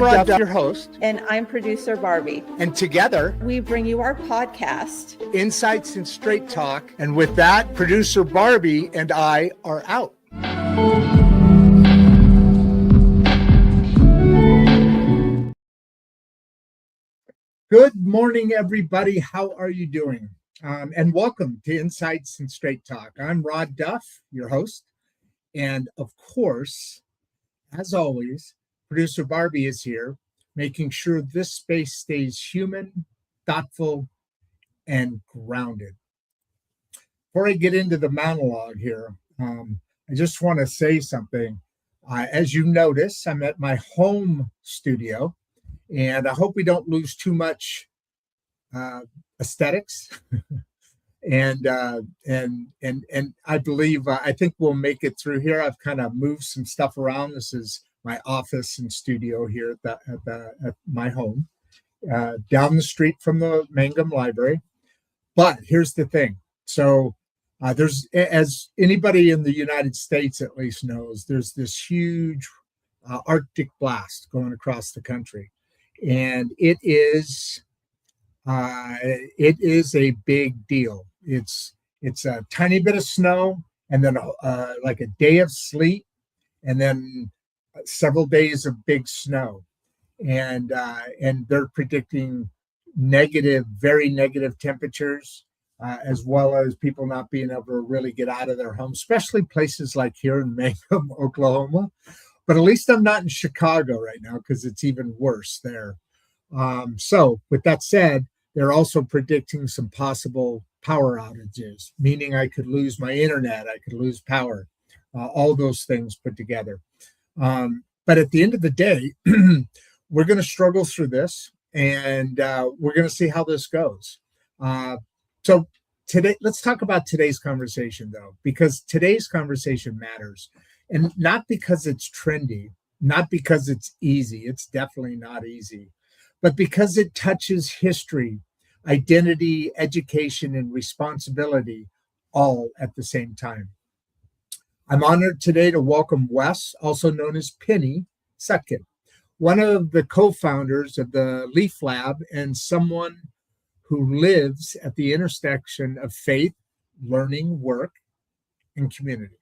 Rodd Duff, your host. And I'm producer Barbie. And together, we bring you our podcast, Insights and Straight Talk. And with that, producer Barbie and I are out. Good morning, everybody. How are you doing? And welcome to Insights and Straight Talk. I'm Rodd Duff, your host. And of course, as always, producer Barbie is here, making sure this space stays human, thoughtful, and grounded. Before I get into the monologue here, I just want to say something. As you notice, I'm at my home studio, and I hope we don't lose too much aesthetics. And I believe, I think we'll make it through here. I've kind of moved some stuff around. This is my office and studio here at my home, down the street from the Mangum Library. But here's the thing. So there's, as anybody in the United States at least knows, there's this huge Arctic blast going across the country. And it is a big deal. It's a tiny bit of snow, and then like a day of sleet, and then several days of big snow, and they're predicting very negative temperatures, as well as people not being able to really get out of their homes, especially places like here in Mangum, Oklahoma. But at least I'm not in Chicago right now because it's even worse there. So with that said, they're also predicting some possible power outages, meaning I could lose my internet, I could lose power, all those things put together. But at the end of the day, we're going to struggle through this, and we're going to see how this goes. So today, let's talk about today's conversation, though, because today's conversation matters. And not because it's trendy, not because it's easy. It's definitely not easy. But because it touches history, identity, education, and responsibility all at the same time. I'm honored today to welcome Wes, also known as Pinny, Sutkin, one of the co-founders of the LEAF Lab and someone who lives at the intersection of faith, learning, work, and community.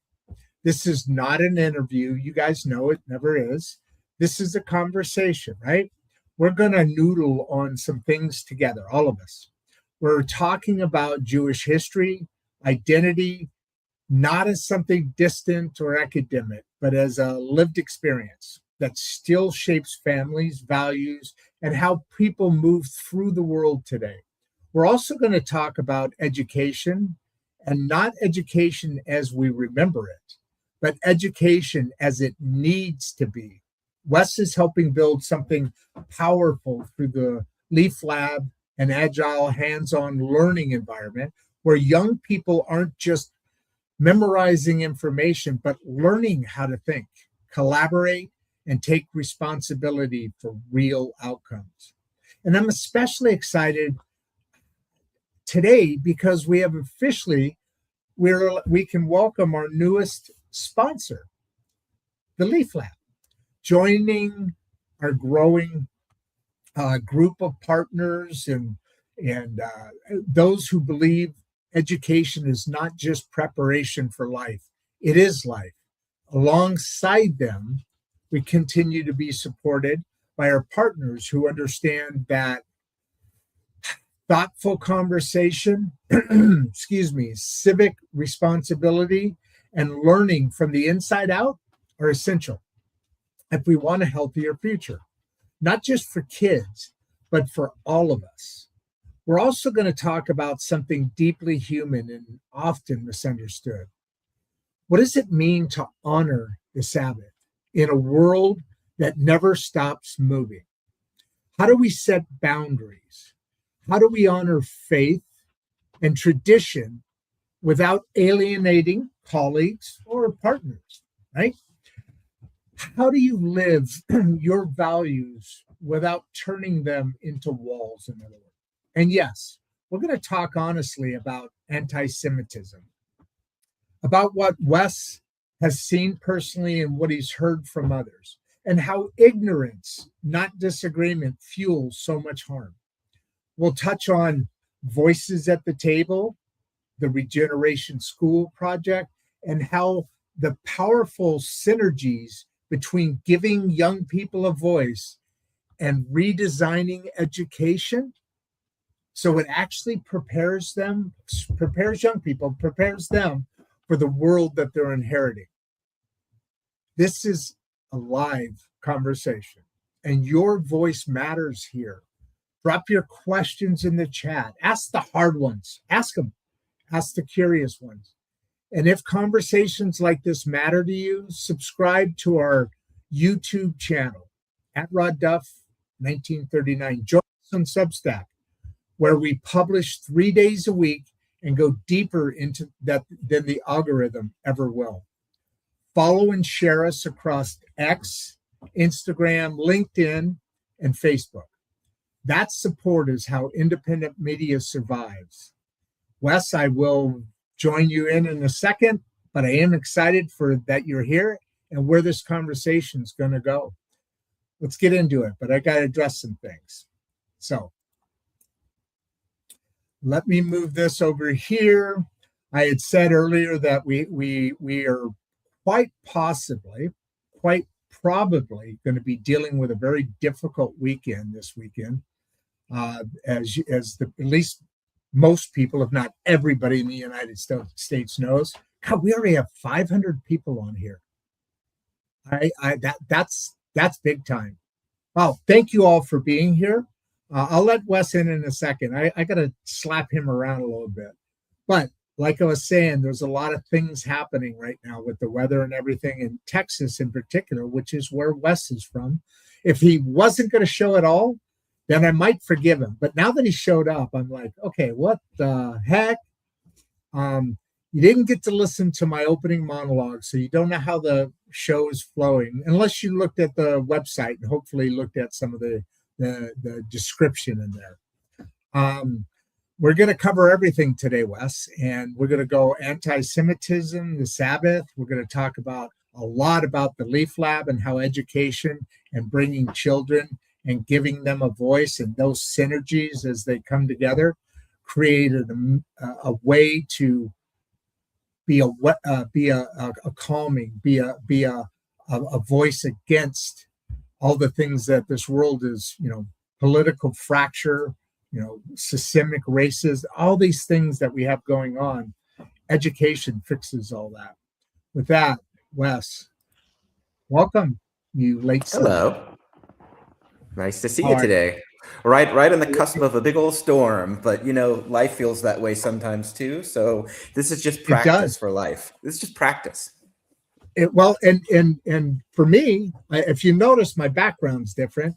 This is not an interview. You guys know it never is. This is a conversation, right? We're going to noodle on some things together, all of us. We're talking about Jewish history, identity, not as something distant or academic, but as a lived experience that still shapes families, values, and how people move through the world today. We're also going to talk about education, and not education as we remember it, but education as it needs to be. Wes is helping build something powerful through the LEAF Lab, an agile, hands-on learning environment where young people aren't just memorizing information, but learning how to think, collaborate, and take responsibility for real outcomes. And I'm especially excited today because we have officially, we can welcome our newest sponsor, the LEAF Lab, joining our growing group of partners and those who believe education is not just preparation for life, it is life. Alongside them, we continue to be supported by our partners who understand that thoughtful conversation, civic responsibility, and learning from the inside out are essential if we want a healthier future, not just for kids, but for all of us. We're also going to talk about something deeply human and often misunderstood. What does it mean to honor the Sabbath in a world that never stops moving? How do we set boundaries? How do we honor faith and tradition without alienating colleagues or partners, right? How do you live your values without turning them into walls, in other words? And yes, we're going to talk honestly about anti-Semitism, about what Wes has seen personally and what he's heard from others. and how ignorance, not disagreement, fuels so much harm. We'll touch on voices at the table, the Regeneration School Project, and how the powerful synergies between giving young people a voice and redesigning education so it actually prepares young people, prepares them for the world that they're inheriting. This is a live conversation, and your voice matters here. Drop your questions in the chat. Ask the hard ones. Ask them. Ask the curious ones. And if conversations like this matter to you, subscribe to our YouTube channel at Rodd Duff 1939. Join us on Substack, where we publish 3 days a week and go deeper into that than the algorithm ever will. Follow and share us across X, Instagram, LinkedIn, and Facebook. That support is how independent media survives. Wes, I will join you in a second, but I am excited for that you're here and where this conversation is going to go. Let's get into it, but I got to address some things. So let me move this over here. I had said earlier that we are quite probably going to be dealing with a very difficult weekend this weekend. At least most people, if not everybody in the United States knows. God, we already have 500 people on here. That's big time. Well, thank you all for being here. I'll let Wes in a second. I got to slap him around a little bit. But like I was saying, there's a lot of things happening right now with the weather and everything in Texas in particular, which is where Wes is from. If he wasn't going to show at all, then I might forgive him. But now that he showed up, I'm like, okay, what the heck? You didn't get to listen to my opening monologue, so you don't know how the show is flowing, unless you looked at the website and hopefully looked at some of the description in there. We're going to cover everything today, Wes, and we're going to go anti-Semitism, the Sabbath. We're going to talk about a lot about the LEAF Lab and how education and bringing children and giving them a voice and those synergies as they come together created a way to be a calming, be a voice against all the things that this world is, political fracture, systemic racism, all these things that we have going on. Education fixes all that. With that, Wes, welcome, you late Sunday. Hello. Nice to see you today. Right on the cusp of a big old storm, but life feels that way sometimes too. So this is just practice for life. This is just practice. And for me, if you notice, my background's different.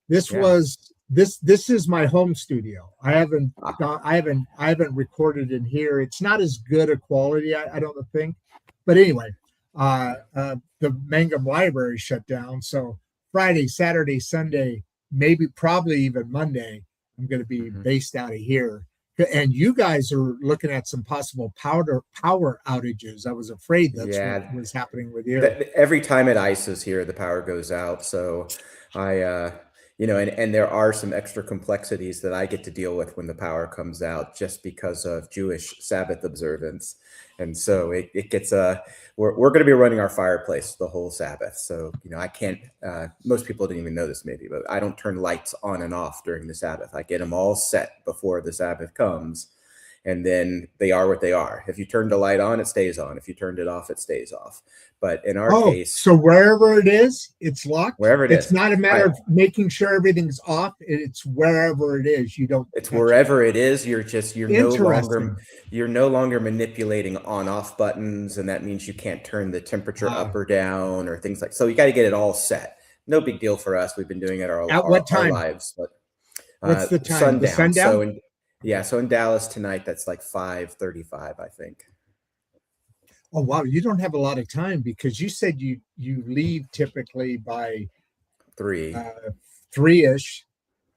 This is my home studio. I haven't recorded in here. It's not as good a quality, I don't think. But anyway, the Mangum Library shut down, so Friday, Saturday, Sunday, probably even Monday, I'm going to be based out of here. And you guys are looking at some possible power outages. I was afraid that's what was happening with you. Every time it ices here, the power goes out. So and there are some extra complexities that I get to deal with when the power comes out just because of Jewish Sabbath observance. And so it gets we're going to be running our fireplace the whole Sabbath. So, I can't, most people didn't even know this maybe, but I don't turn lights on and off during the Sabbath. I get them all set before the Sabbath comes, and then they are what they are. If you turned the light on, it stays on. If you turned it off, it stays off. But in our case, so wherever it is, it's locked. Wherever it is, it's not a matter of making sure everything's off. It's wherever it is. You don't. It's wherever it is. You're no longer manipulating on/off buttons, and that means you can't turn the temperature up or down or things like. So you got to get it all set. No big deal for us. We've been doing it our lives. But what's the time? Sundown. The sundown. So in Dallas tonight, that's like 5:35, I think. Oh, wow. You don't have a lot of time because you said you leave typically by 3-ish.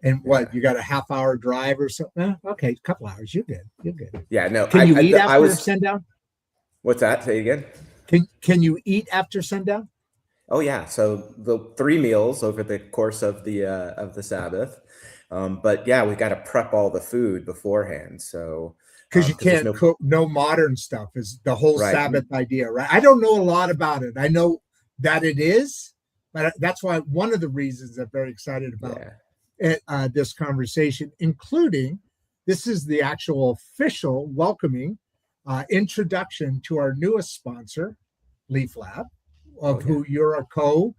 And what, you got a half-hour drive or something? Okay, a couple hours. You're good. Yeah, no. Can you eat after sundown? What's that? Say again. Can you eat after sundown? Oh yeah, so the 3 meals over the course of the Sabbath. But yeah, we got to prep all the food beforehand. So Because you because there's can't no cook no modern stuff is the whole right. Sabbath idea, right? I don't know a lot about it. I know that it is, but that's why one of the reasons I'm very excited about Yeah. this conversation, including this is the actual official welcoming introduction to our newest sponsor, Leaf Lab, Oh of yeah. who you're a co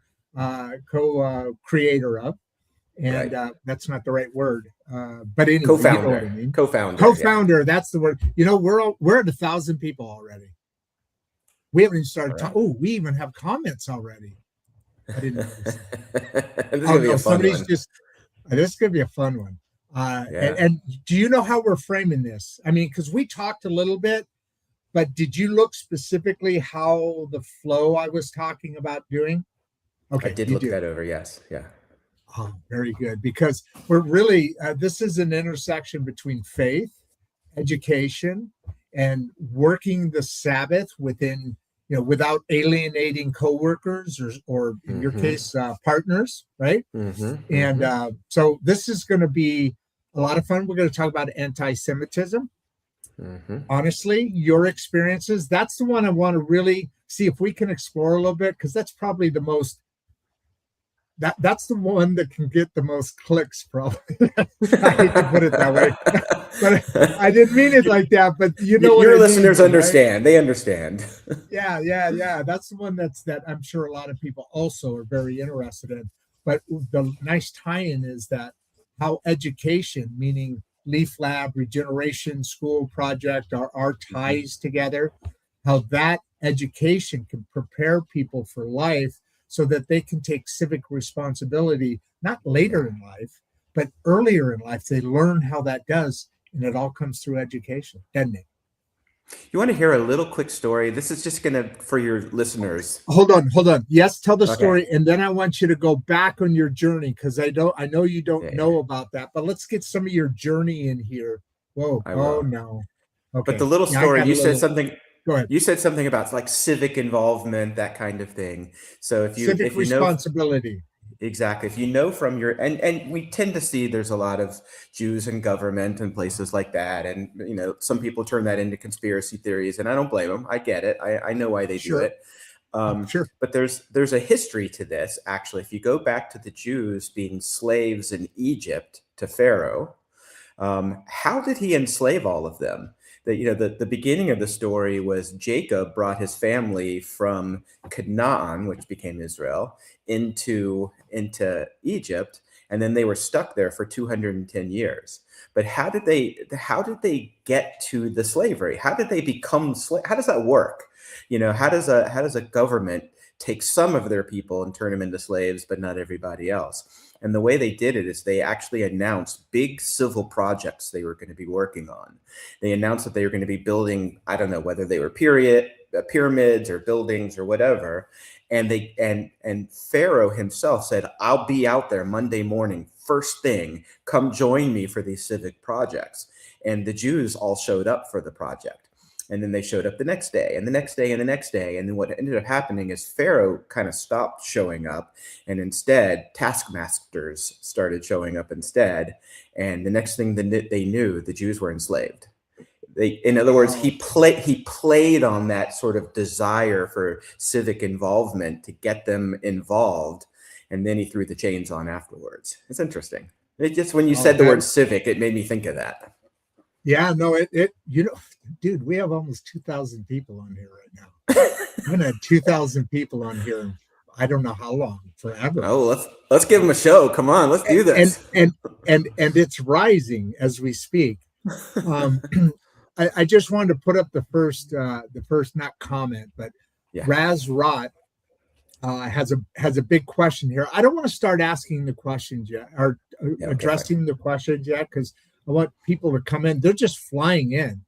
creator of, and Right. that's not the right word, but anyway, you know what I Co-founder. mean. Co-founder. Yeah. Co-founder, that's the word. You know, we're at 1,000 people already. We haven't even All started right. talking. Oh, we even have comments already. I didn't notice that. This is Oh gonna be no, a fun somebody's one. just. This is gonna be a fun one. And, Yeah. and do you know how we're framing this? I mean, because we talked a little bit, but did you look specifically how the flow I was talking about doing? I Okay, did you look do. that over. Yes. Yeah. Oh, very good. Because we're really, this is an intersection between faith, education, and working the Sabbath within, without alienating coworkers or in your Mm-hmm. case, partners, right? Mm-hmm. And Mm-hmm. so this is going to be a lot of fun. We're going to talk about anti-Semitism. Mm-hmm. Honestly, your experiences, that's the one I want to really see if we can explore a little bit, because that's probably the most that's the one that can get the most clicks, probably. I hate to put it that way, but I didn't mean it like that, but you know what Your I mean, listeners though, right? understand. They understand. Yeah. That's the one that I'm sure a lot of people also are very interested in. But the nice tie-in is that how education, meaning Leaf Lab, Regeneration School Project, our ties together, how that education can prepare people for life so that they can take civic responsibility, not later in life, but earlier in life. They learn how that does, and it all comes through education, doesn't it? You want to hear a little quick story? This is just gonna for your listeners. Hold on. Yes, tell the Okay. story, and then I want you to go back on your journey, because I know you don't Yeah, know about that, but let's get some of your journey in here. Whoa, I oh will. no. But the Okay. little Yeah, I story, got a little. Go ahead. you said something about like civic involvement, that kind of thing. So Civic if you know responsibility. exactly, if you know from your and we tend to see there's a lot of Jews in government and places like that, and some people turn that into conspiracy theories, and I don't blame them. I get it. I know why they do Sure. it. Sure. But there's a history to this, actually. If you go back to the Jews being slaves in Egypt to Pharaoh, how did he enslave all of them? The beginning of the story was Jacob brought his family from Canaan, which became Israel, into Egypt, and then they were stuck there for 210 years. But how did they get to the slavery? How did they become how does that work? How does a government take some of their people and turn them into slaves, but not everybody else? And the way they did it is they actually announced big civil projects they were going to be working on. They announced that they were going to be building, I don't know whether they were pyramids or buildings or whatever. And Pharaoh himself said, "I'll be out there Monday morning, first thing. Come join me for these civic projects." And the Jews all showed up for the project. And then they showed up the next day and the next day and the next day. And then what ended up happening is Pharaoh kind of stopped showing up, and instead taskmasters started showing up instead. And the next thing that they knew, the Jews were enslaved. In other words, Wow. he played on that sort of desire for civic involvement to get them involved, and then he threw the chains on afterwards. It's interesting. It just when you Oh, said the word civic, it made me think of that. yeah, no, dude, we have almost 2,000 people on here right now. I'm gonna have 2,000 people on here. I don't know how long, forever. Oh, let's give them a show. Come on, let's do and this. and and it's rising as we speak. Um, I just wanted to put up the first not comment, but Yeah. Raz Rott has a big question here. I don't want to start asking the questions yet, or Yeah, okay, addressing the questions yet, because I want people to come in. They're just flying in.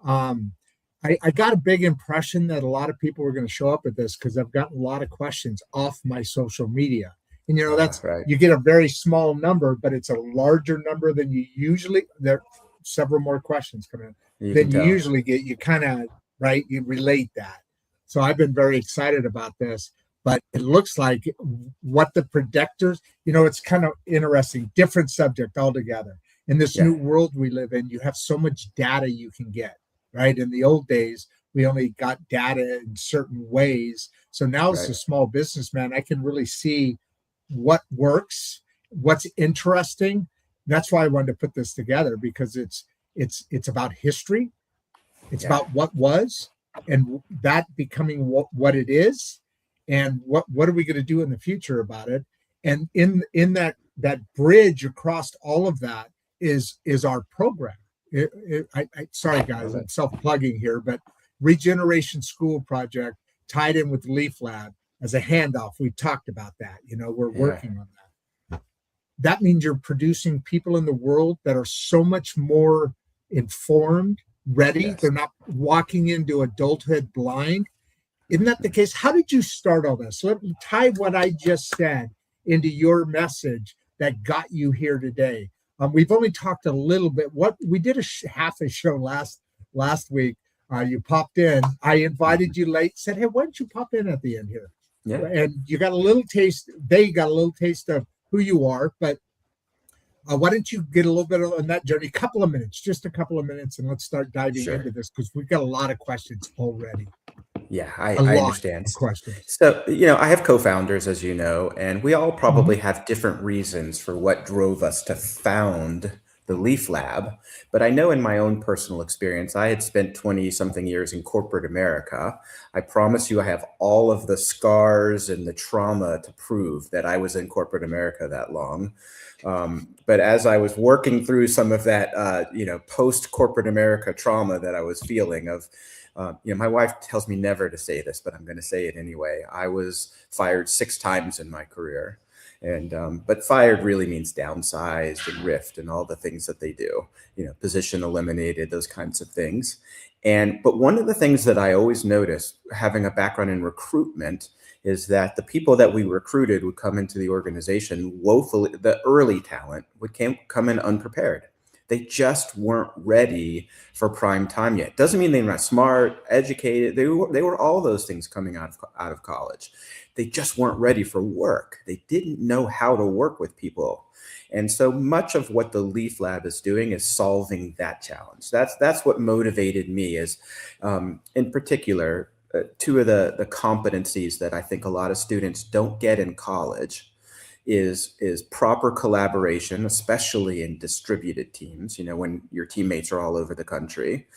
I got a big impression that a lot of people were going to show up at this, because I've gotten a lot of questions off my social media. And that's right. You get a very small number, but it's a larger number than you usually. There are several more questions coming in than you tell. usually get. You kind of, right, you relate that. So I've been very excited about this. but it looks like what the predictors, it's kind of interesting, different subject altogether. In this Yeah. new world we live in, you have so much data you can get, right? In the old days, we only got data in certain ways. So now as Right. a small businessman, I can really see what works, what's interesting. That's why I wanted to put this together, because it's about history. It's Yeah. about what was, and that becoming what it is, and what are we going to do in the future about it. And in that bridge across all of that is our program. Sorry guys, I'm self-plugging here, but Regeneration School Project tied in with Leaf Lab as a handoff. We talked about that. We're working on that. That means you're producing people in the world that are so much more informed, ready. Yes. They're not walking into adulthood blind. Isn't that the case? How did you start all this? Let me tie what I just said into your message that got you here today. We've only talked a little bit. What we did half a show last week. You popped in. I invited you late. Said, "Hey, why don't you pop in at the end here?" Yeah. And you got a little taste. They got a little taste of who you are. But why don't you get a little bit on that journey? Just a couple of minutes, and let's start diving into this, because we've got a lot of questions already. Yeah, I understand. Questions. So, I have co-founders, as you know, and we all probably have different reasons for what drove us to found the Leaf Lab. But I know in my own personal experience, I had spent 20 something years in corporate America. I promise you, I have all of the scars and the trauma to prove that I was in corporate America that long. But as I was working through some of that, post-corporate America trauma that I was feeling of, my wife tells me never to say this, but I'm going to say it anyway. I was fired 6 times in my career. And but fired really means downsized and rift and all the things that they do, position eliminated, those kinds of things. But one of the things that I always noticed, having a background in recruitment, is that the people that we recruited would come into the organization woefully, the early talent would come in unprepared. They just weren't ready for prime time yet. Doesn't mean they're not smart, educated. They were all those things coming out of college. They just weren't ready for work. They didn't know how to work with people. And so much of what the Leaf Lab is doing is solving that challenge. That's what motivated me is, in particular, 2 of the competencies that I think a lot of students don't get in college is proper collaboration, especially in distributed teams, when your teammates are all over the country.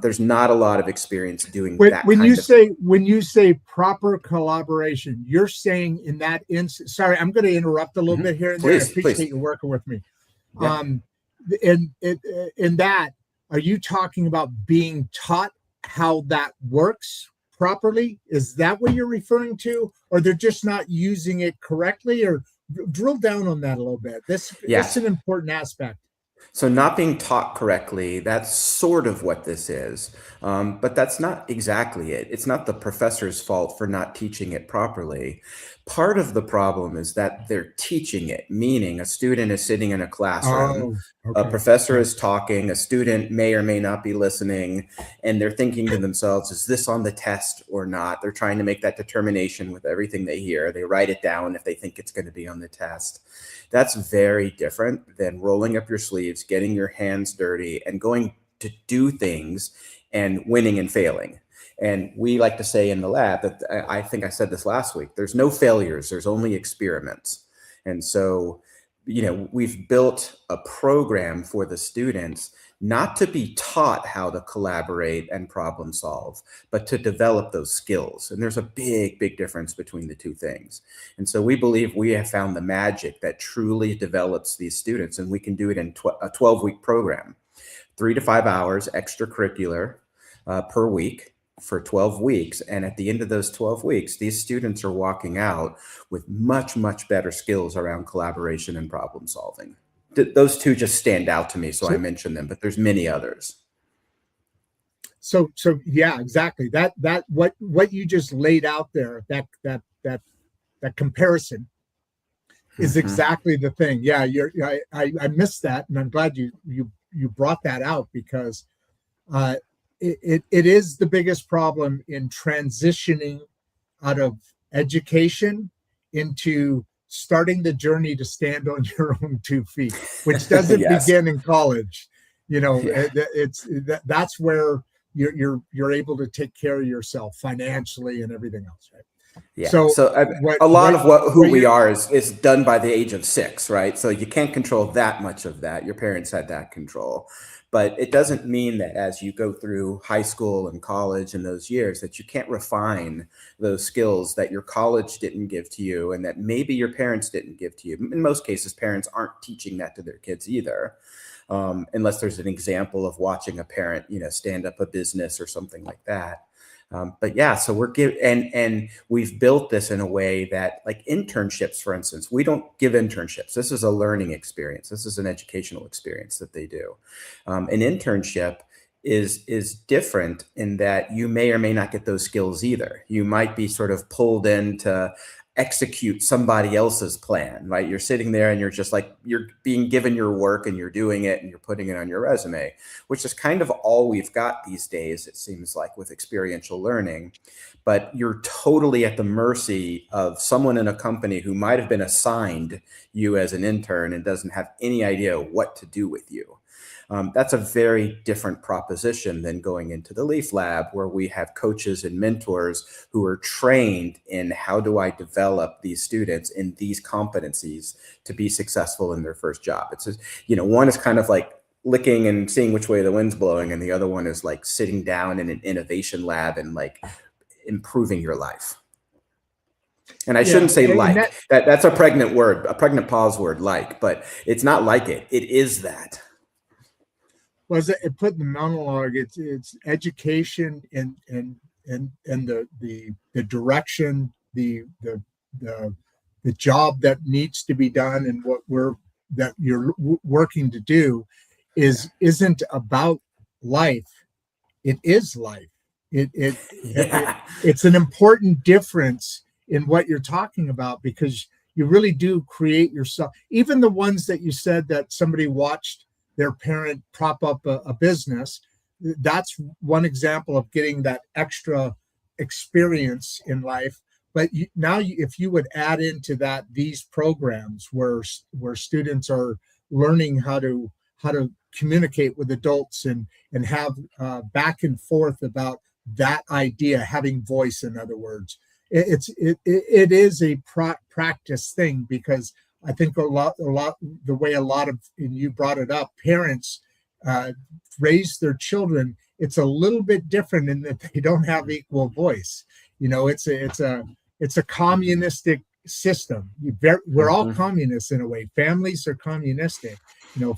There's not a lot of experience doing that. When you say proper collaboration, you're saying in that instance, sorry, I'm going to interrupt a little bit here and there. I appreciate you working with me. Yeah. In that, are you talking about being taught how that works properly? Is that what you're referring to? Or they're just not using it correctly? Or drill down on that a little bit. This is an important aspect. So not being taught correctly, that's sort of what this is. But that's not exactly it. It's not the professor's fault for not teaching it properly. Part of the problem is that they're teaching it, meaning a student is sitting in a classroom, a professor is talking, a student may or may not be listening, and they're thinking to themselves, is this on the test or not? They're trying to make that determination with everything they hear. They write it down if they think it's going to be on the test. That's very different than rolling up your sleeves, getting your hands dirty, and going to do things and winning and failing. And we like to say in the lab that, I think I said this last week, there's no failures, there's only experiments. And so, we've built a program for the students not to be taught how to collaborate and problem solve, but to develop those skills. And there's a big, big difference between the 2 things. And so we believe we have found the magic that truly develops these students, and we can do it in a 12-week program, 3 to 5 hours extracurricular per week for 12 weeks. And at the end of those 12 weeks, these students are walking out with much, much better skills around collaboration and problem solving. Those 2 just stand out to me, so I mentioned them, but there's many others. So yeah, exactly. That what you just laid out there, that comparison is exactly the thing. Yeah, I missed that, and I'm glad you brought that out, because it is the biggest problem in transitioning out of education into starting the journey to stand on your own 2 feet, which doesn't Yes. begin in college. Yeah. That's where you're able to take care of yourself financially and everything else, right? Yeah. So A lot of who we are is done by the age of 6, right? So you can't control that much of that. Your parents had that control. But it doesn't mean that as you go through high school and college and those years that you can't refine those skills that your college didn't give to you and that maybe your parents didn't give to you. In most cases, parents aren't teaching that to their kids either. Unless there's an example of watching a parent, stand up a business or something like that. But yeah, so we're and we've built this in a way that, like internships, for instance, we don't give internships. This is a learning experience. This is an educational experience that they do. An internship is different in that you may or may not get those skills either. You might be sort of pulled in to execute somebody else's plan, right? You're sitting there and you're just like, you're being given your work and you're doing it and you're putting it on your resume, which is kind of all we've got these days, it seems like, with experiential learning. But you're totally at the mercy of someone in a company who might have been assigned you as an intern and doesn't have any idea what to do with you. That's a very different proposition than going into the LEAF Lab, where we have coaches and mentors who are trained in how do I develop these students in these competencies to be successful in their first job. It's just, one is kind of like licking and seeing which way the wind's blowing, and the other one is like sitting down in an innovation lab and like improving your life. And I shouldn't say like, that's a pregnant word, a pregnant pause word, like, but it's not like it. It is that. Well, as it put in the monologue, it's education and the direction, the job that needs to be done, and that you're working to do isn't about life. It is life. It's an important difference in what you're talking about, because you really do create yourself. Even the ones that you said that somebody watched their parent prop up a business, that's one example of getting that extra experience in life. But if you would add into that these programs where students are learning how to communicate with adults and have back and forth about that idea, having voice, in other words, it is a practice thing, because I think a lot the way a lot of, and you brought it up, parents raise their children, it's a little bit different in that they don't have equal voice. It's a communistic system. We're all communists in a way. Families are communistic.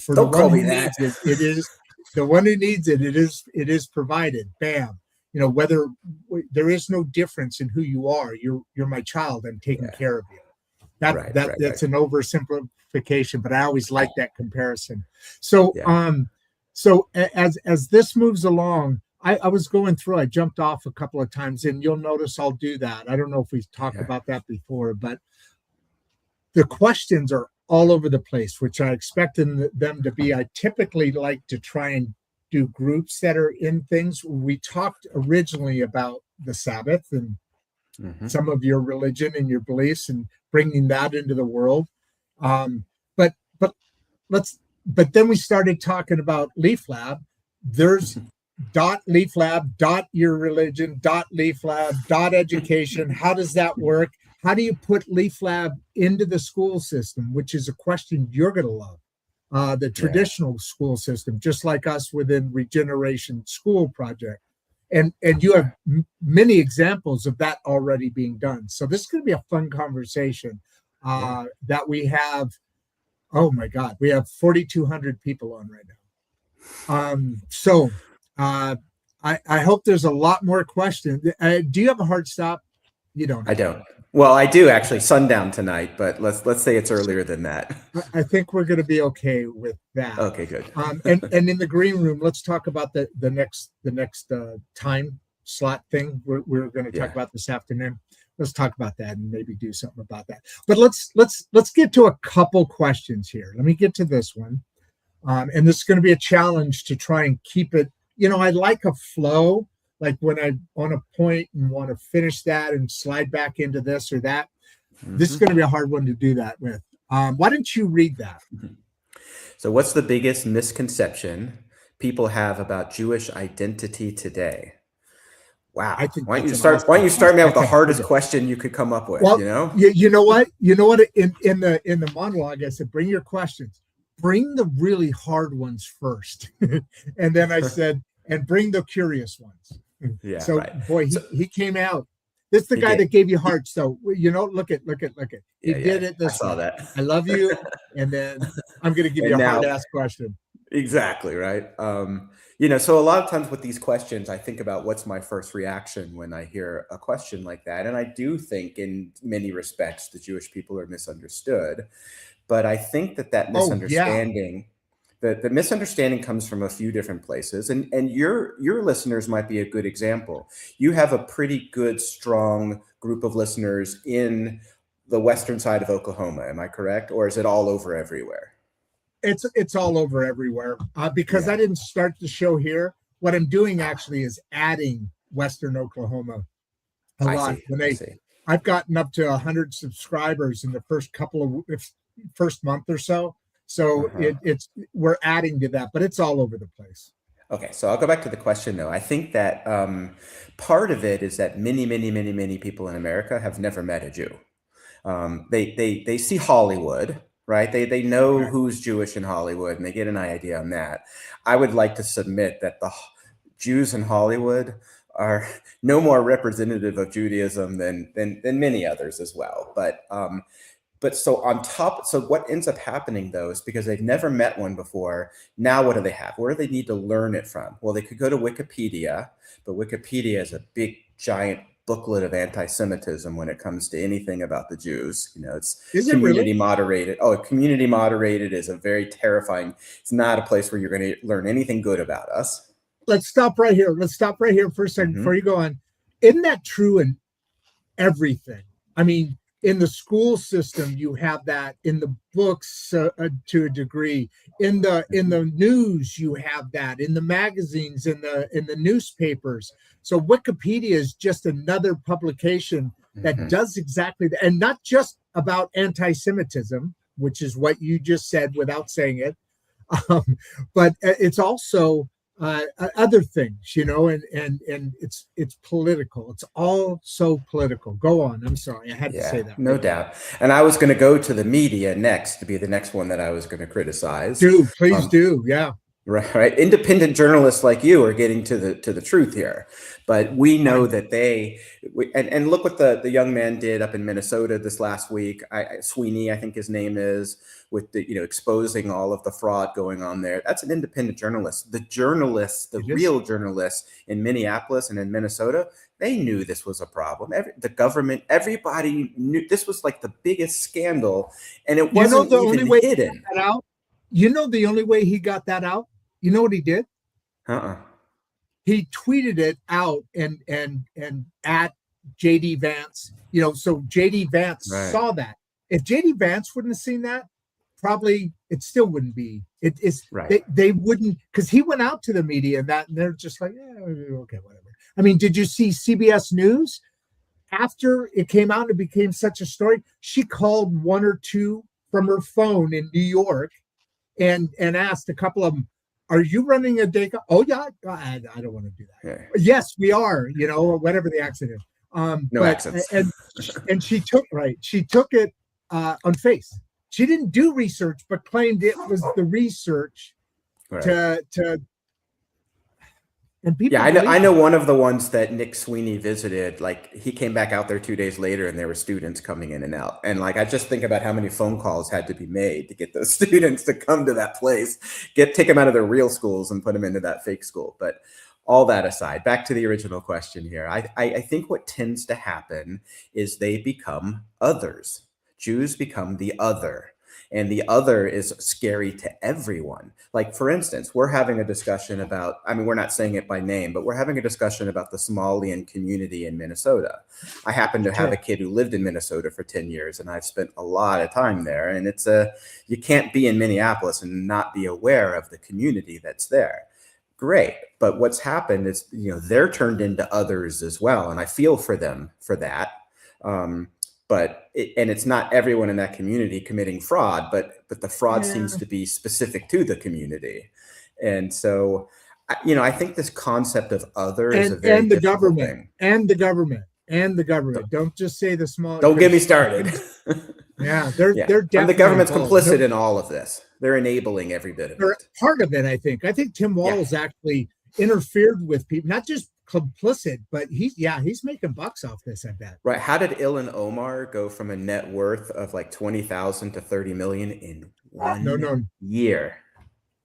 For the one who needs it, it is the one who needs it. It is provided. Bam. Whether there is no difference in who you are. You're my child. I'm taking care of you. That's an oversimplification, but I always like that comparison. So, so as this moves along, I was going through, I jumped off a couple of times, and you'll notice I'll do that. I don't know if we've talked about that before, but the questions are all over the place, which I expect them to be. I typically like to try and do groups that are in things. We talked originally about the Sabbath and some of your religion and your beliefs and bringing that into the world. But then we started talking about LEAF Lab. There's .LEAF Lab, your religion, .LEAF Lab, education. How does that work? How do you put LEAF Lab into the school system, which is a question you're going to love. The traditional school system, just like us within Regeneration School Project. And you have many examples of that already being done. So this is going to be a fun conversation that we have. Oh my God, we have 4,200 people on right now. I hope there's a lot more questions. Do you have a hard stop? You don't. I don't. Well, I do actually, sundown tonight, but let's say it's earlier than that. I think we're going to be okay with that. Okay, good. And in the green room, let's talk about the next time slot thing we're going to talk about this afternoon. Let's talk about that and maybe do something about that. But let's get to a couple questions here. Let me get to this one, and this is going to be a challenge to try and keep it. I like a flow, like when I on a point and want to finish that and slide back into this or that. This is going to be a hard one to do that with. Why don't you read that? So what's the biggest misconception people have about Jewish identity today? Wow. I think Why don't you that's an start? awesome Why don't you start me out with the question. hardest question you could come up with? Well, you know. you know what? You know what? In the monologue, I said, bring your questions. Bring the really hard ones first, and then I said, and bring the curious ones. Yeah. So, right. boy, he came out. This is the guy that gave you hearts. So, you know, look at. He did it this I saw way. that. I love you, and then I'm going to give you a hard ass question. Exactly, right. You know, so a lot of times with these questions, I think about what's my first reaction when I hear a question like that. And I do think in many respects, the Jewish people are misunderstood. But I think that misunderstanding, the misunderstanding comes from a few different places. And your listeners might be a good example. You have a pretty good, strong group of listeners in the western side of Oklahoma. Am I correct? Or is it all over everywhere? It's all over everywhere because I didn't start the show here. What I'm doing actually is adding Western Oklahoma a lot. I've gotten up to 100 subscribers in the first month or so. So we're adding to that, but it's all over the place. Okay, so I'll go back to the question though. I think that part of it is that many people in America have never met a Jew. They see Hollywood. Right. They know who's Jewish in Hollywood and they get an idea on that. I would like to submit that the Jews in Hollywood are no more representative of Judaism than many others as well. But so what ends up happening though is because they've never met one before. Now, what do they have? Where do they need to learn it from? Well, they could go to Wikipedia, but Wikipedia is a big, giant booklet of anti-Semitism when it comes to anything about the Jews. You know, it's community moderated. Oh, community moderated is a very terrifying. It's not a place where you're going to learn anything good about us. Let's stop right here. For a second before you go on. Isn't that true in everything? I mean, in the school system, you have that. In the books, to a degree. In the news, you have that. In the magazines, in the newspapers. So Wikipedia is just another publication that does exactly that, and not just about anti-Semitism, which is what you just said without saying it, but it's also other things, you know, and it's political. It's all so political. Go on. I'm sorry, I had to say that. No doubt. And I was going to go to the media next to be the next one that I was going to criticize. Please do. Yeah. Right. Independent journalists like you are getting to the truth here, but we know that and look what the young man did up in Minnesota this last week. Sweeney, I think his name is, with the exposing all of the fraud going on there. That's an independent journalist. The real journalists in Minneapolis and in Minnesota, they knew this was a problem. The government, everybody knew this was like the biggest scandal, and it wasn't even hidden. You know the only way he got that out? You know what he did? He tweeted it out and at JD Vance, so JD Vance saw that. If JD Vance wouldn't have seen that, probably it still wouldn't be. They wouldn't, because he went out to the media and they're just like, okay, whatever. I mean, did you see CBS News? After it came out and it became such a story, she called one or two from her phone in New York and asked a couple of them, "Are you running a day?" Oh yeah, I don't want to do that. Yeah. Yes, we are. Or whatever the accent is. No accents. And she took it on face. She didn't do research, but claimed it was the research to. And people I know one of the ones that Nick Sweeney visited, like he came back out there 2 days later and there were students coming in and out. And like, I just think about how many phone calls had to be made to get those students to come to that place, take them out of their real schools and put them into that fake school. But all that aside, back to the original question here. I think what tends to happen is they become others. Jews become the other. And the other is scary to everyone. Like, for instance, we're having a discussion about, we're not saying it by name, but we're having a discussion about the Somalian community in Minnesota. I happen to have a kid who lived in Minnesota for 10 years, and I've spent a lot of time there. And you can't be in Minneapolis and not be aware of the community that's there. great. But what's happened is, they're turned into others as well. And I feel for them for that. But it's not everyone in that community committing fraud, but the fraud seems to be specific to the community. And so, I think this concept of other is a very difficult thing. And the government. Don't just say the small. Don't get me started. Yeah, they're definitely. And the government's complicit in all of this. They're enabling every bit of it. Part of it, I think. I think Tim Walz actually interfered with people, not just complicit, but he's making bucks off this, I bet. Right. How did Ilhan Omar go from a net worth of like 20,000 to 30 million in one year?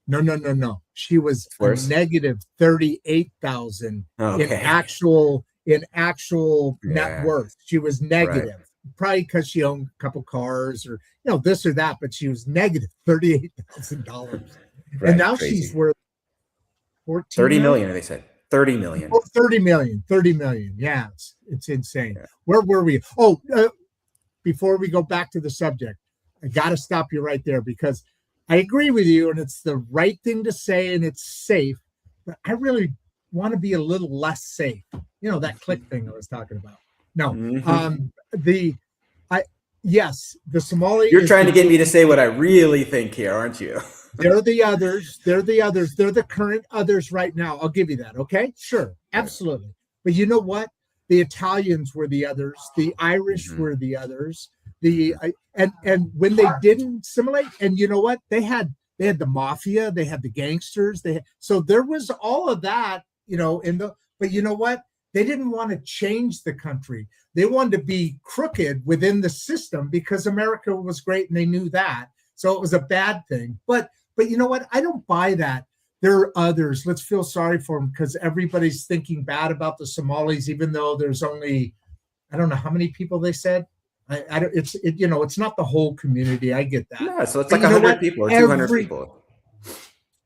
No. She was a negative 38,000 in actual net worth. She was negative. Right. Probably because she owned a couple cars or this or that, but she was negative $38,000. Right. And now she's worth 30 million, they said. 30 million. Oh, 30 million. Yeah, it's insane. Yeah. Where were we? Before we go back to the subject, I got to stop you right there because I agree with you and it's the right thing to say and it's safe, but I really want to be a little less safe. That click thing I was talking about. No, the Somali. You're trying to get me to say what I really think here, aren't you? They're the others. They're the current others right now. I'll give you that. Okay, sure, absolutely. But you know what? The Italians were the others. The Irish were the others. And when they didn't assimilate, and you know what? They had the mafia. They had the gangsters. So there was all of that. But you know what? They didn't want to change the country. They wanted to be crooked within the system because America was great and they knew that. So it was a bad thing. But you know what? I don't buy that. There are others. Let's feel sorry for them because everybody's thinking bad about the Somalis, even though there's only, I don't know how many people they said. It's not the whole community. I get that. Yeah, so it's like 100 people or 200 people.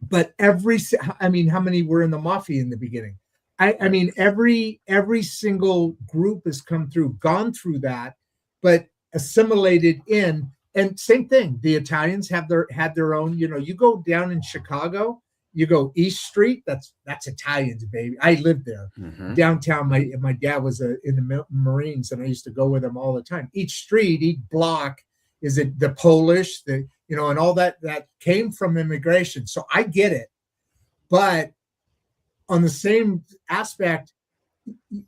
But how many were in the mafia in the beginning? I mean, every single group has gone through that, but assimilated in. And same thing, the Italians had their own. You go down in Chicago, you go East Street. That's Italians, baby. I lived there downtown. My dad was in the Marines, and I used to go with him all the time. Each street, each block is the Polish, and all that came from immigration. So I get it, but on the same aspect,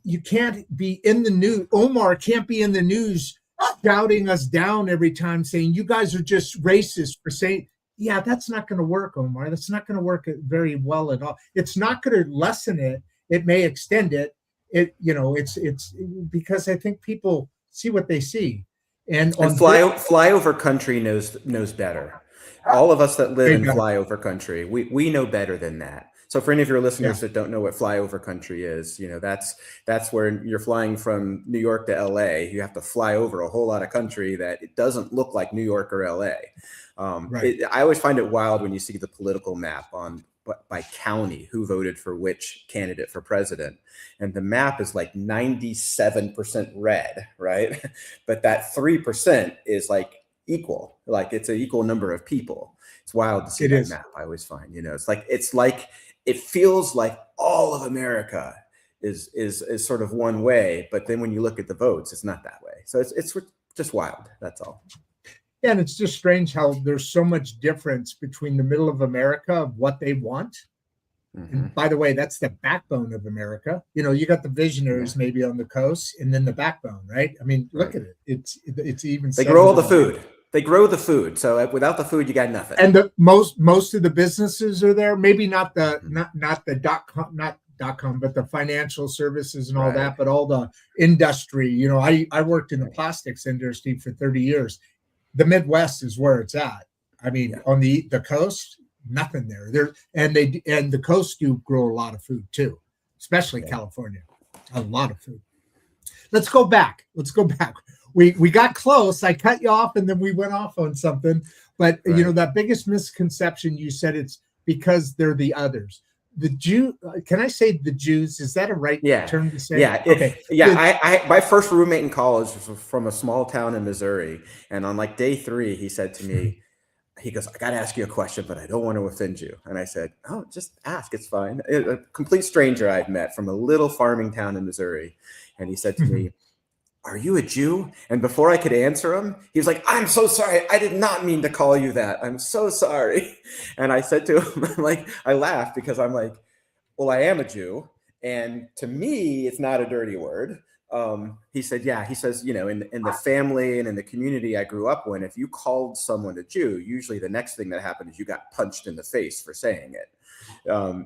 you can't be in the news. Omar can't be in the news shouting us down every time saying you guys are just racist for saying, yeah, that's not going to work, Omar. That's not going to work very well at all. It's not going to lessen it. It may extend it. It's because I think people see what they see. And flyover country knows better. All of us that live in flyover country, we know better than that. So for any of your listeners that don't know what flyover country is, that's where you're flying from New York to LA. You have to fly over a whole lot of country that it doesn't look like New York or LA. I always find it wild when you see the political map by county, who voted for which candidate for president. And the map is like 97% red, right? But that 3% is like equal, like it's an equal number of people. It's wild to see that map. I always find, it's like it feels like all of America is sort of one way, but then when you look at the votes, it's not that way. So it's just wild. That's all. Yeah, and it's just strange how there's so much difference between the middle of America of what they want. And by the way, that's the backbone of America. You got the visionaries maybe on the coast, and then the backbone, right? I mean, look at it. It's even. They grow all the food. They grow the food. So without the food, you got nothing. And the most of the businesses are there. Maybe not the .com, but the financial services and all that. But all the industry. I worked in the plastics industry for 30 years. The Midwest is where it's at. I mean, on the coast, nothing there. And the coast do grow a lot of food too, especially California. A lot of food. Let's go back. We got close. I cut you off and then we went off on something. But, that biggest misconception, you said it's because they're the others. The Jew, can I say the Jews? Is that a right term to say? Yeah. Okay. My first roommate in college was from a small town in Missouri. And on like day 3, he said to me, he goes, I got to ask you a question, but I don't want to offend you. And I said, oh, just ask. It's fine. A complete stranger I'd met from a little farming town in Missouri. And he said to me, are you a Jew? And before I could answer him, he was like, I'm so sorry. I did not mean to call you that. I'm so sorry. And I said to him, like, I laughed because I'm like, well, I am a Jew. And to me, it's not a dirty word. He said, yeah, he says, you know, in the family and in the community I grew up in, if you called someone a Jew, usually the next thing that happened is you got punched in the face for saying it.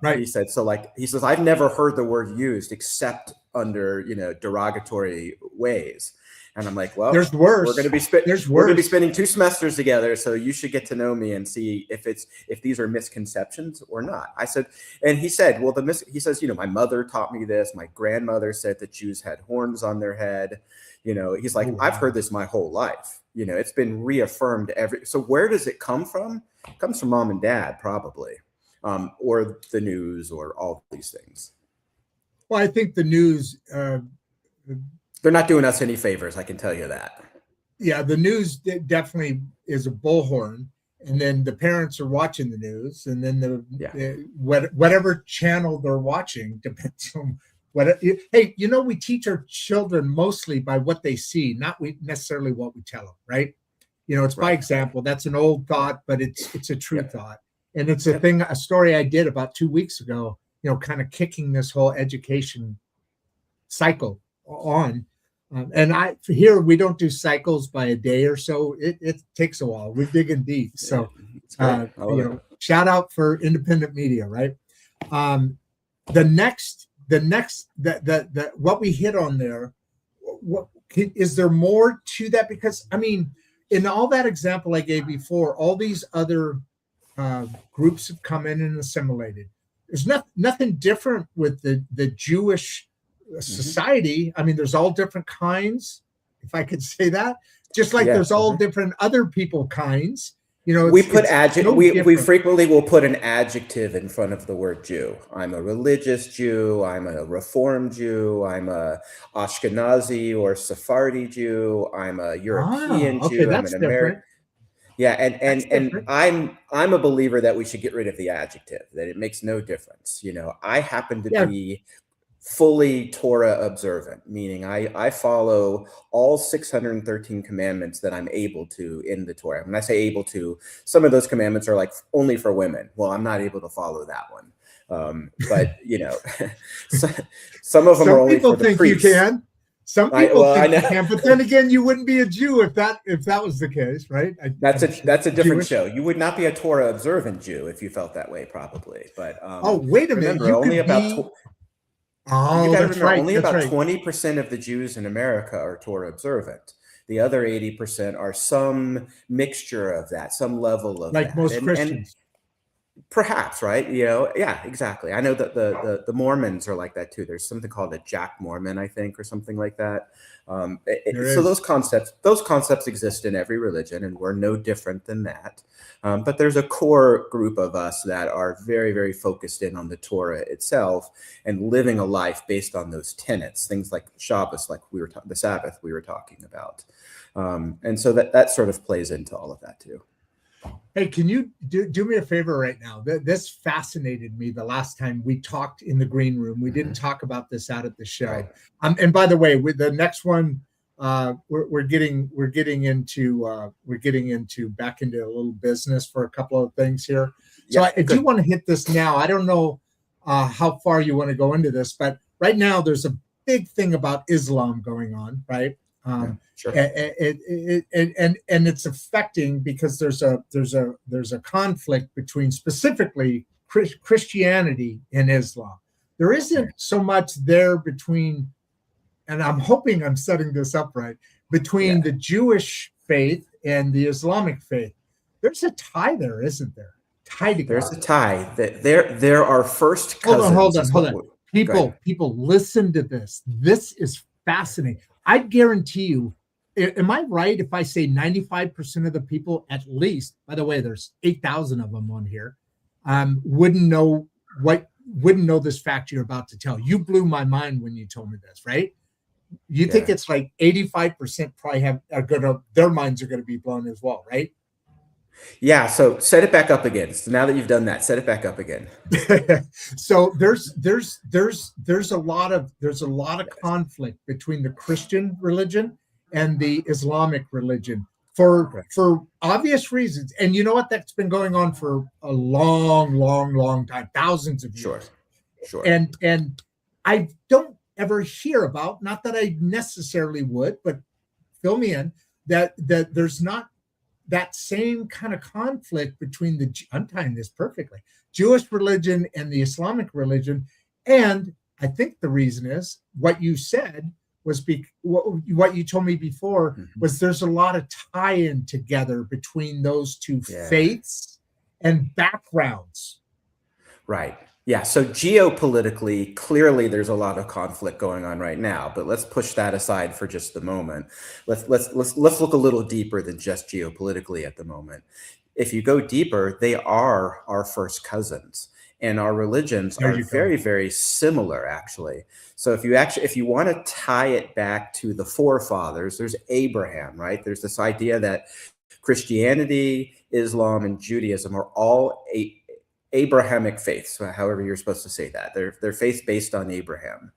Right. He said, so like, he says, I've never heard the word used except under, you know, derogatory ways. And I'm like, well, there's worse. We're going to be spending 2 semesters together. So you should get to know me and see if these are misconceptions or not. I said, and he said, well, he says, you know, my mother taught me this. My grandmother said that Jews had horns on their head. You know, he's like, I've heard this my whole life. You know, it's been reaffirmed so where does it come from? It comes from mom and dad, probably. Or the news or all these things. Well, I think the news, they're not doing us any favors, I can tell you that. Yeah, the news definitely is a bullhorn, and then the parents are watching the news, and then whatever channel they're watching depends on what. Hey, you know, we teach our children mostly by what they see, not necessarily what we tell them, right? You know, it's by example. That's an old thought, but it's a true thought, and it's a story I did about 2 weeks ago. You know, kind of kicking this whole education cycle on. And here we don't do cycles by a day or so. It takes a while. We're digging deep. So, you know, shout out for independent media, right? The what we hit on there. Is there more to that? Because I mean, in all that example I gave before, all these other groups have come in and assimilated. There's nothing different with the Jewish society. I mean, there's all different kinds, if I could say that, just like there's all different other people kinds. You know, we put adjective. We frequently will put an adjective in front of the word Jew. I'm a religious Jew. I'm a Reformed Jew. I'm a Ashkenazi or Sephardi Jew. I'm a European Jew. I'm an American. Yeah, and I'm a believer that we should get rid of the adjective. That it makes no difference. You know, I happen to be fully Torah observant, meaning I follow all 613 commandments that I'm able to in the Torah. When I say able to, some of those commandments are like only for women. Well, I'm not able to follow that one. But you know, some of them are only for the priests. You can. Some people think you can, but then again, you wouldn't be a Jew if that was the case, right? That's a different show. You would not be a Torah observant Jew if you felt that way, probably. But wait a minute, you only could about. Oh, that's right. Only about 20% of the Jews in America are Torah observant. The other 80% are some mixture of that, some level of like that. Most Christians. And perhaps, right? You know, yeah, exactly. I know that the Mormons are like that too. There's something called a Jack Mormon, I think, or something like that. So those concepts exist in every religion, and we're no different than that. But there's a core group of us that are very, very focused in on the Torah itself and living a life based on those tenets, things like Shabbos, like the Sabbath we were talking about. And so that sort of plays into all of that too. Hey, can you do me a favor right now? This fascinated me the last time we talked in the green room. We didn't talk about this out at the show. Right. And by the way, with the next one, we're getting into back into a little business for a couple of things here. So I do want to hit this now. I don't know how far you want to go into this, but right now there's a big thing about Islam going on, right? Sure. And it's affecting because there's a conflict between specifically Christianity and Islam. There isn't so much there between, and I'm hoping I'm setting this up right, between the Jewish faith and the Islamic faith. There's a tie there, isn't there? There's a tie. That there are first cousins. Hold on. People, listen to this. This is fascinating. I guarantee you, am I right if I say 95% of the people, at least, by the way, there's 8,000 of them on here, wouldn't know this fact you're about to tell. You blew my mind when you told me this, right? You think it's like 85% probably their minds are going to be blown as well, right? Yeah, so set it back up again. So now that you've done that, set it back up again. So there's a lot of conflict between the Christian religion and the Islamic religion for obvious reasons. And you know what? That's been going on for a long time, thousands of Sure, years. sure. And I don't ever hear about, not that I necessarily would, but fill me in, that there's not that same kind of conflict between I'm tying this perfectly, Jewish religion and the Islamic religion. And I think the reason is what you said was what you told me before was there's a lot of tie-in together between those two faiths and backgrounds. Right. Yeah. So geopolitically, clearly there's a lot of conflict going on right now, but let's push that aside for just the moment. Let's look a little deeper than just geopolitically at the moment. If you go deeper, they are our first cousins, and our religions are very, very similar, actually. So if you want to tie it back to the forefathers, there's Abraham, right? There's this idea that Christianity, Islam, and Judaism are all Abrahamic faiths, however you're supposed to say that. They're faith based on Abraham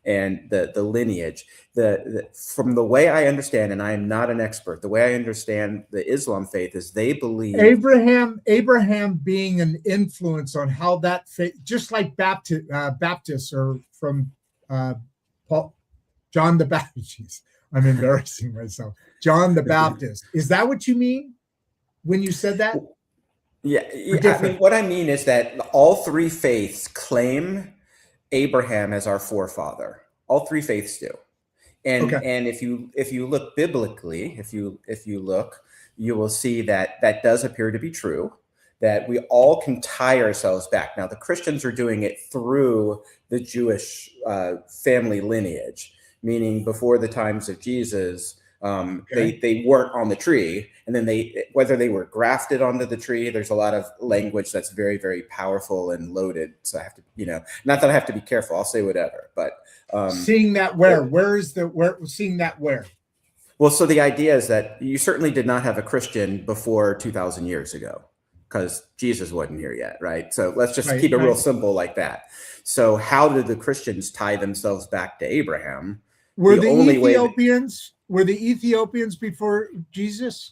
and the lineage. From the way I understand, and I am not an expert, the way I understand the Islam faith is they believe Abraham being an influence on how that faith, just like Baptists or from John the Baptist. I'm embarrassing myself. John the Baptist. Is that what you mean when you said that? Yeah, I mean, what I mean is that all three faiths claim Abraham as our forefather. All three faiths do, and if you look biblically, if you look, you will see that that does appear to be true. That we all can tie ourselves back. Now, the Christians are doing it through the Jewish family lineage, meaning before the times of Jesus. They weren't on the tree, and then whether they were grafted onto the tree, there's a lot of language that's very, very powerful and loaded. So I have to, not that I have to be careful, I'll say whatever, but seeing that seeing that where? Well, so the idea is that you certainly did not have a Christian before 2,000 years ago because Jesus wasn't here yet, right? So let's just keep it real simple like that. So how did the Christians tie themselves back to Abraham? Were the Ethiopians before Jesus?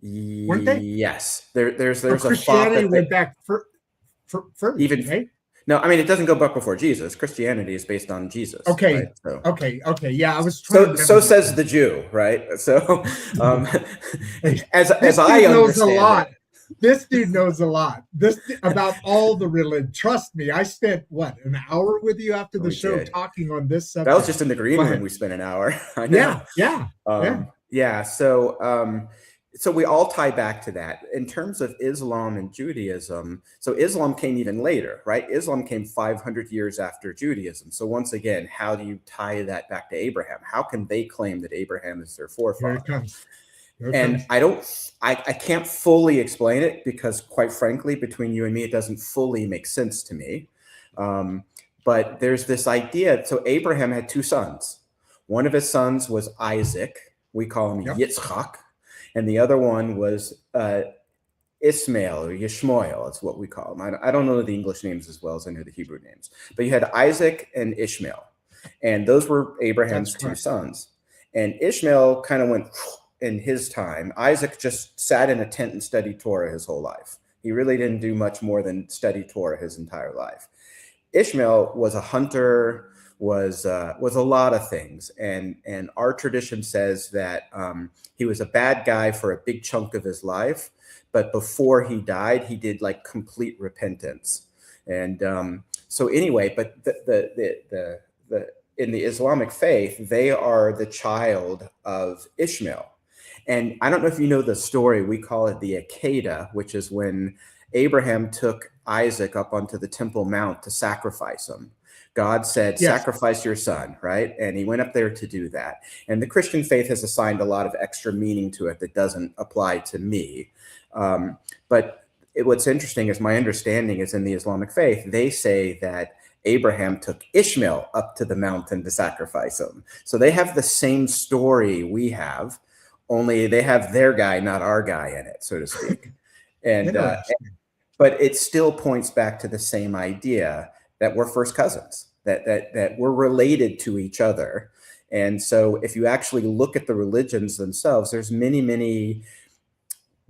Weren't they? Yes. There's a Christianity went back further, even right? No, I mean, it doesn't go back before Jesus. Christianity is based on Jesus. Okay. Right? So, okay. Yeah, I was trying. So says the Jew, right? So, as I understand a lot. This dude knows a lot. About all the religion. Trust me, I spent an hour with you after the show talking on this subject. That was just in the green room. We spent an hour. I know. Yeah. So we all tie back to that in terms of Islam and Judaism. So Islam came even later, right? Islam came 500 years after Judaism. So once again, how do you tie that back to Abraham? How can they claim that Abraham is their forefather? Here it comes. And I can't fully explain it because, quite frankly, between you and me, it doesn't fully make sense to me. But there's this idea. So Abraham had two sons. One of his sons was Isaac. We call him Yitzchak. And the other one was Ismail or Yishmael. That's what we call him. I don't know the English names as well as I know the Hebrew names. But you had Isaac and Ishmael. And those were Abraham's two sons. And Ishmael kind of went in his time. Isaac just sat in a tent and studied Torah his whole life. He really didn't do much more than study Torah his entire life. Ishmael was a hunter, was a lot of things, and our tradition says that he was a bad guy for a big chunk of his life, but before he died, he did like complete repentance. And so anyway, but the in the Islamic faith, they are the child of Ishmael. And I don't know if you know the story, we call it the Akedah, which is when Abraham took Isaac up onto the Temple Mount to sacrifice him. God said, sacrifice your son, right? And he went up there to do that. And the Christian faith has assigned a lot of extra meaning to it that doesn't apply to me. But what's interesting is my understanding is in the Islamic faith, they say that Abraham took Ishmael up to the mountain to sacrifice him. So they have the same story we have, only they have their guy, not our guy in it, so to speak. And but it still points back to the same idea that we're first cousins, that we're related to each other. And so if you actually look at the religions themselves, there's many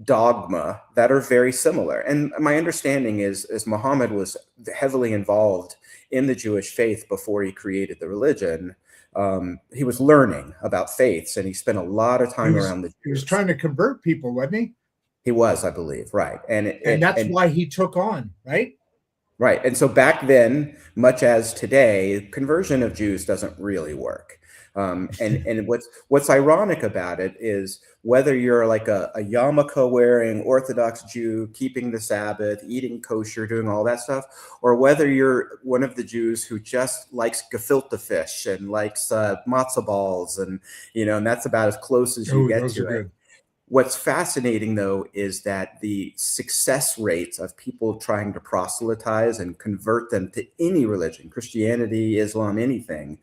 dogma that are very similar. And my understanding is Muhammad was heavily involved in the Jewish faith before he created the religion. He was learning about faiths, and he spent a lot of time around the Jews. He was trying to convert people, wasn't he? He was, I believe, right. And that's why he took on, right? Right. And so back then, much as today, conversion of Jews doesn't really work. And what's ironic about it is whether you're like a yarmulke wearing Orthodox Jew, keeping the Sabbath, eating kosher, doing all that stuff, or whether you're one of the Jews who just likes gefilte fish and likes matzo balls, and and that's about as close as you get to it. What's fascinating, though, is that the success rates of people trying to proselytize and convert them to any religion, Christianity, Islam, anything,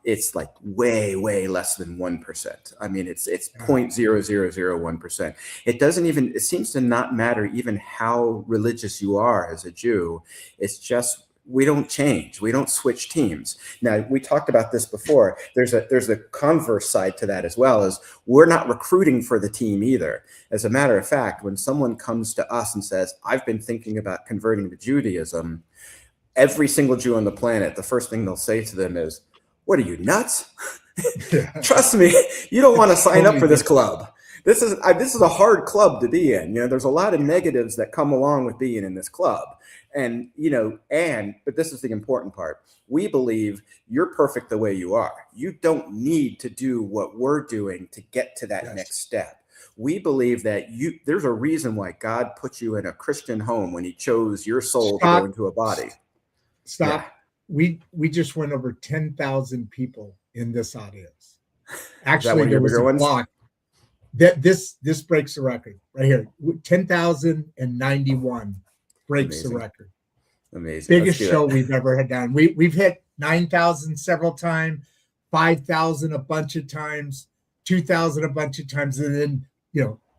it's like way less than 1%. I mean, it's 0.0001%. It seems to not matter even how religious you are as a Jew. It's just, we don't change. We don't switch teams. Now, we talked about this before. There's a converse side to that as well, is we're not recruiting for the team either. As a matter of fact, when someone comes to us and says, I've been thinking about converting to Judaism, every single Jew on the planet, the first thing they'll say to them is, what are you, nuts? Trust me, you don't want to sign up for this club. This is a hard club to be in. There's a lot of negatives that come along with being in this club. And, but this is the important part. We believe you're perfect the way you are. You don't need to do what we're doing to get to that next step. We believe that there's a reason why God put you in a Christian home when he chose your soul to go into a body. Stop. Yeah. We just went over 10,000 people in this audience. Actually, there was a block. This breaks the record right here. 10,091 breaks the record. Amazing. Biggest show we've ever had done. We've hit 9,000 several times, 5,000 a bunch of times, 2,000 a bunch of times, and then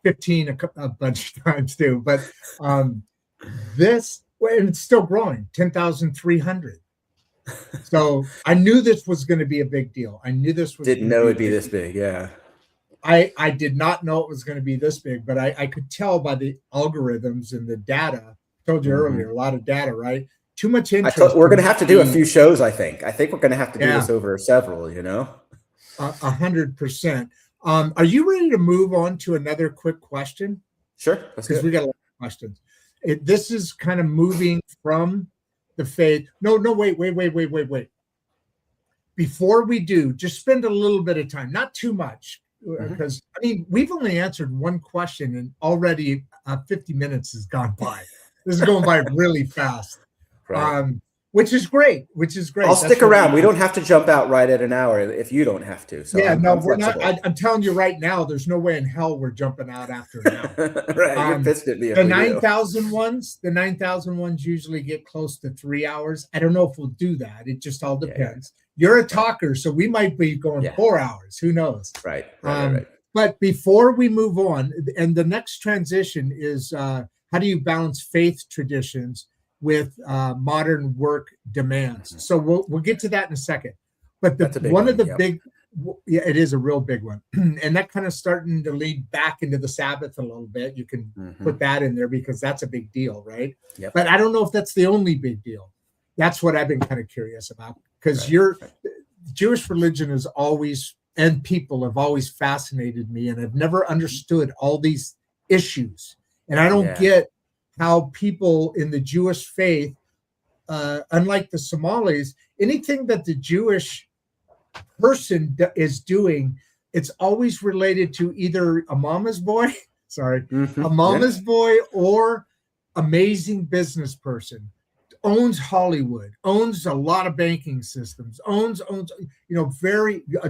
15 a bunch of times too. But and it's still growing. 10,300. So I knew this was going to be a big deal. I knew this was. Didn't know it'd be this big. Yeah. I did not know it was going to be this big, but I could tell by the algorithms and the data. I told you earlier, a lot of data, right? Too much interest. We're going to have to do a few shows, I think. I think we're going to have to do this over several, 100%. Are you ready to move on to another quick question? Sure. Because we got a lot of questions. This is kind of moving from the faith. No, wait. Before we do, just spend a little bit of time, not too much. Because we've only answered one question and already 50 minutes has gone by. This is going by really fast, right. Which is great. I'll stick around. We don't have to jump out right at an hour if you don't have to. So we're not. I'm telling you right now, there's no way in hell we're jumping out after an hour. Right, you're pissed at me. The 9,000 ones usually get close to 3 hours. I don't know if we'll do that. It just all depends. Yeah. You're a talker, so we might be going 4 hours. Who knows? Right. But before we move on, and the next transition is how do you balance faith traditions with modern work demands? So we'll get to that in a second. But it is a real big one, and that kind of starting to lead back into the Sabbath a little bit. You can put that in there because that's a big deal, right? Yep. But I don't know if that's the only big deal. That's what I've been kind of curious about, because Jewish religion is always, and people have always fascinated me, and I've never understood all these issues. And I don't get how people in the Jewish faith, unlike the Somalis, anything that the Jewish person is doing, it's always related to either a mama's boy, boy, or amazing business person. Owns Hollywood, owns a lot of banking systems, owns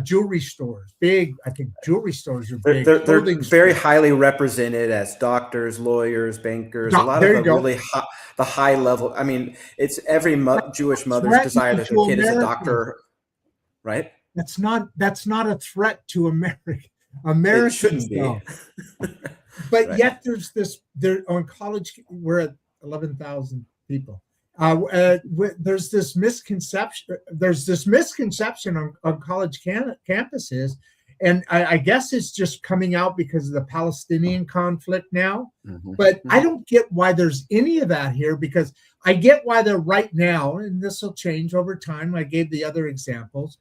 jewelry stores, big. I think jewelry stores are big. They're very highly represented as doctors, lawyers, bankers. A lot of really high level. I mean, it's every Jewish mother's desire that their kid is a doctor, right? That's not a threat to It Americans shouldn't be. don't. But Right. yet there on college, we're at 11,000 people. There's this misconception. There's this misconception on college campuses, and I guess it's just coming out because of the Palestinian conflict now. But I don't get why there's any of that here, because I get why they're right now, and this will change over time. I gave the other examples.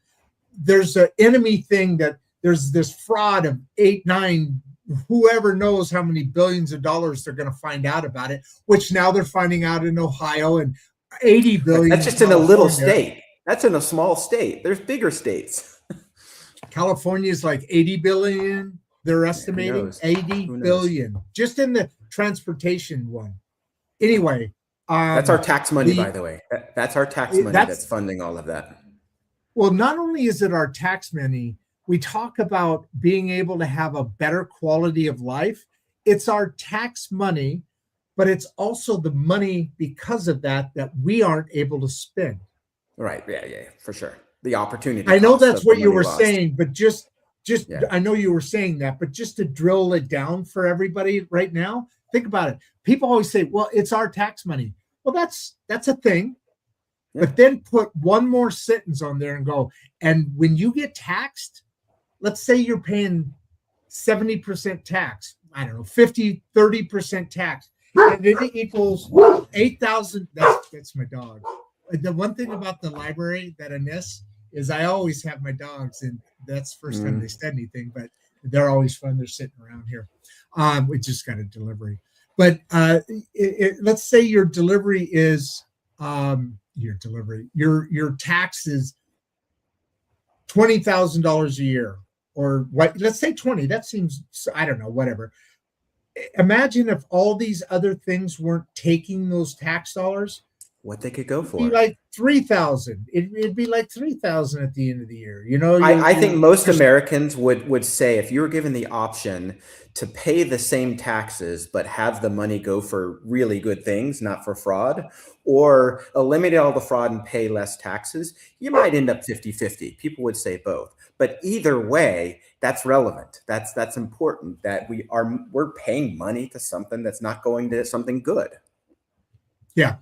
There's an enemy thing that there's this fraud of 8, 9, whoever knows how many billions of dollars they're going to find out about it, which now they're finding out in Ohio, and 80 billion. That's just in a little state. That's in a small state. There's bigger states. California is like 80 billion. They're estimating 80 billion just in the transportation one. Anyway, that's our tax money, by the way. That's our tax money that's funding all of that. Well, not only is it our tax money, we talk about being able to have a better quality of life. It's our tax money, but it's also the money because of that we aren't able to spend. Right. Yeah, for sure. The opportunity. I know that's what you were saying, but just I know you were saying that, but just to drill it down for everybody right now, think about it. People always say, well, it's our tax money. Well, that's a thing. Yeah. But then put one more sentence on there and go, and when you get taxed, let's say you're paying 70% tax, I don't know, 30% tax, and it equals 8,000. That's my dog. The one thing about the library that I miss is I always have my dogs, and that's the first time they said anything, but they're always fun. They're sitting around here. We just got a delivery. But let's say your delivery is your tax is $20,000 a year, or what? Let's say 20. That seems, I don't know, whatever. Imagine if all these other things weren't taking those tax dollars. What they could go for? It'd be like 3,000. It'd be like 3,000 at the end of the year. I think most Americans would say, if you were given the option to pay the same taxes but have the money go for really good things, not for fraud, or eliminate all the fraud and pay less taxes, you might end up 50-50. People would say both. But either way, that's relevant. That's important, that we're paying money to something that's not going to something good. Yeah.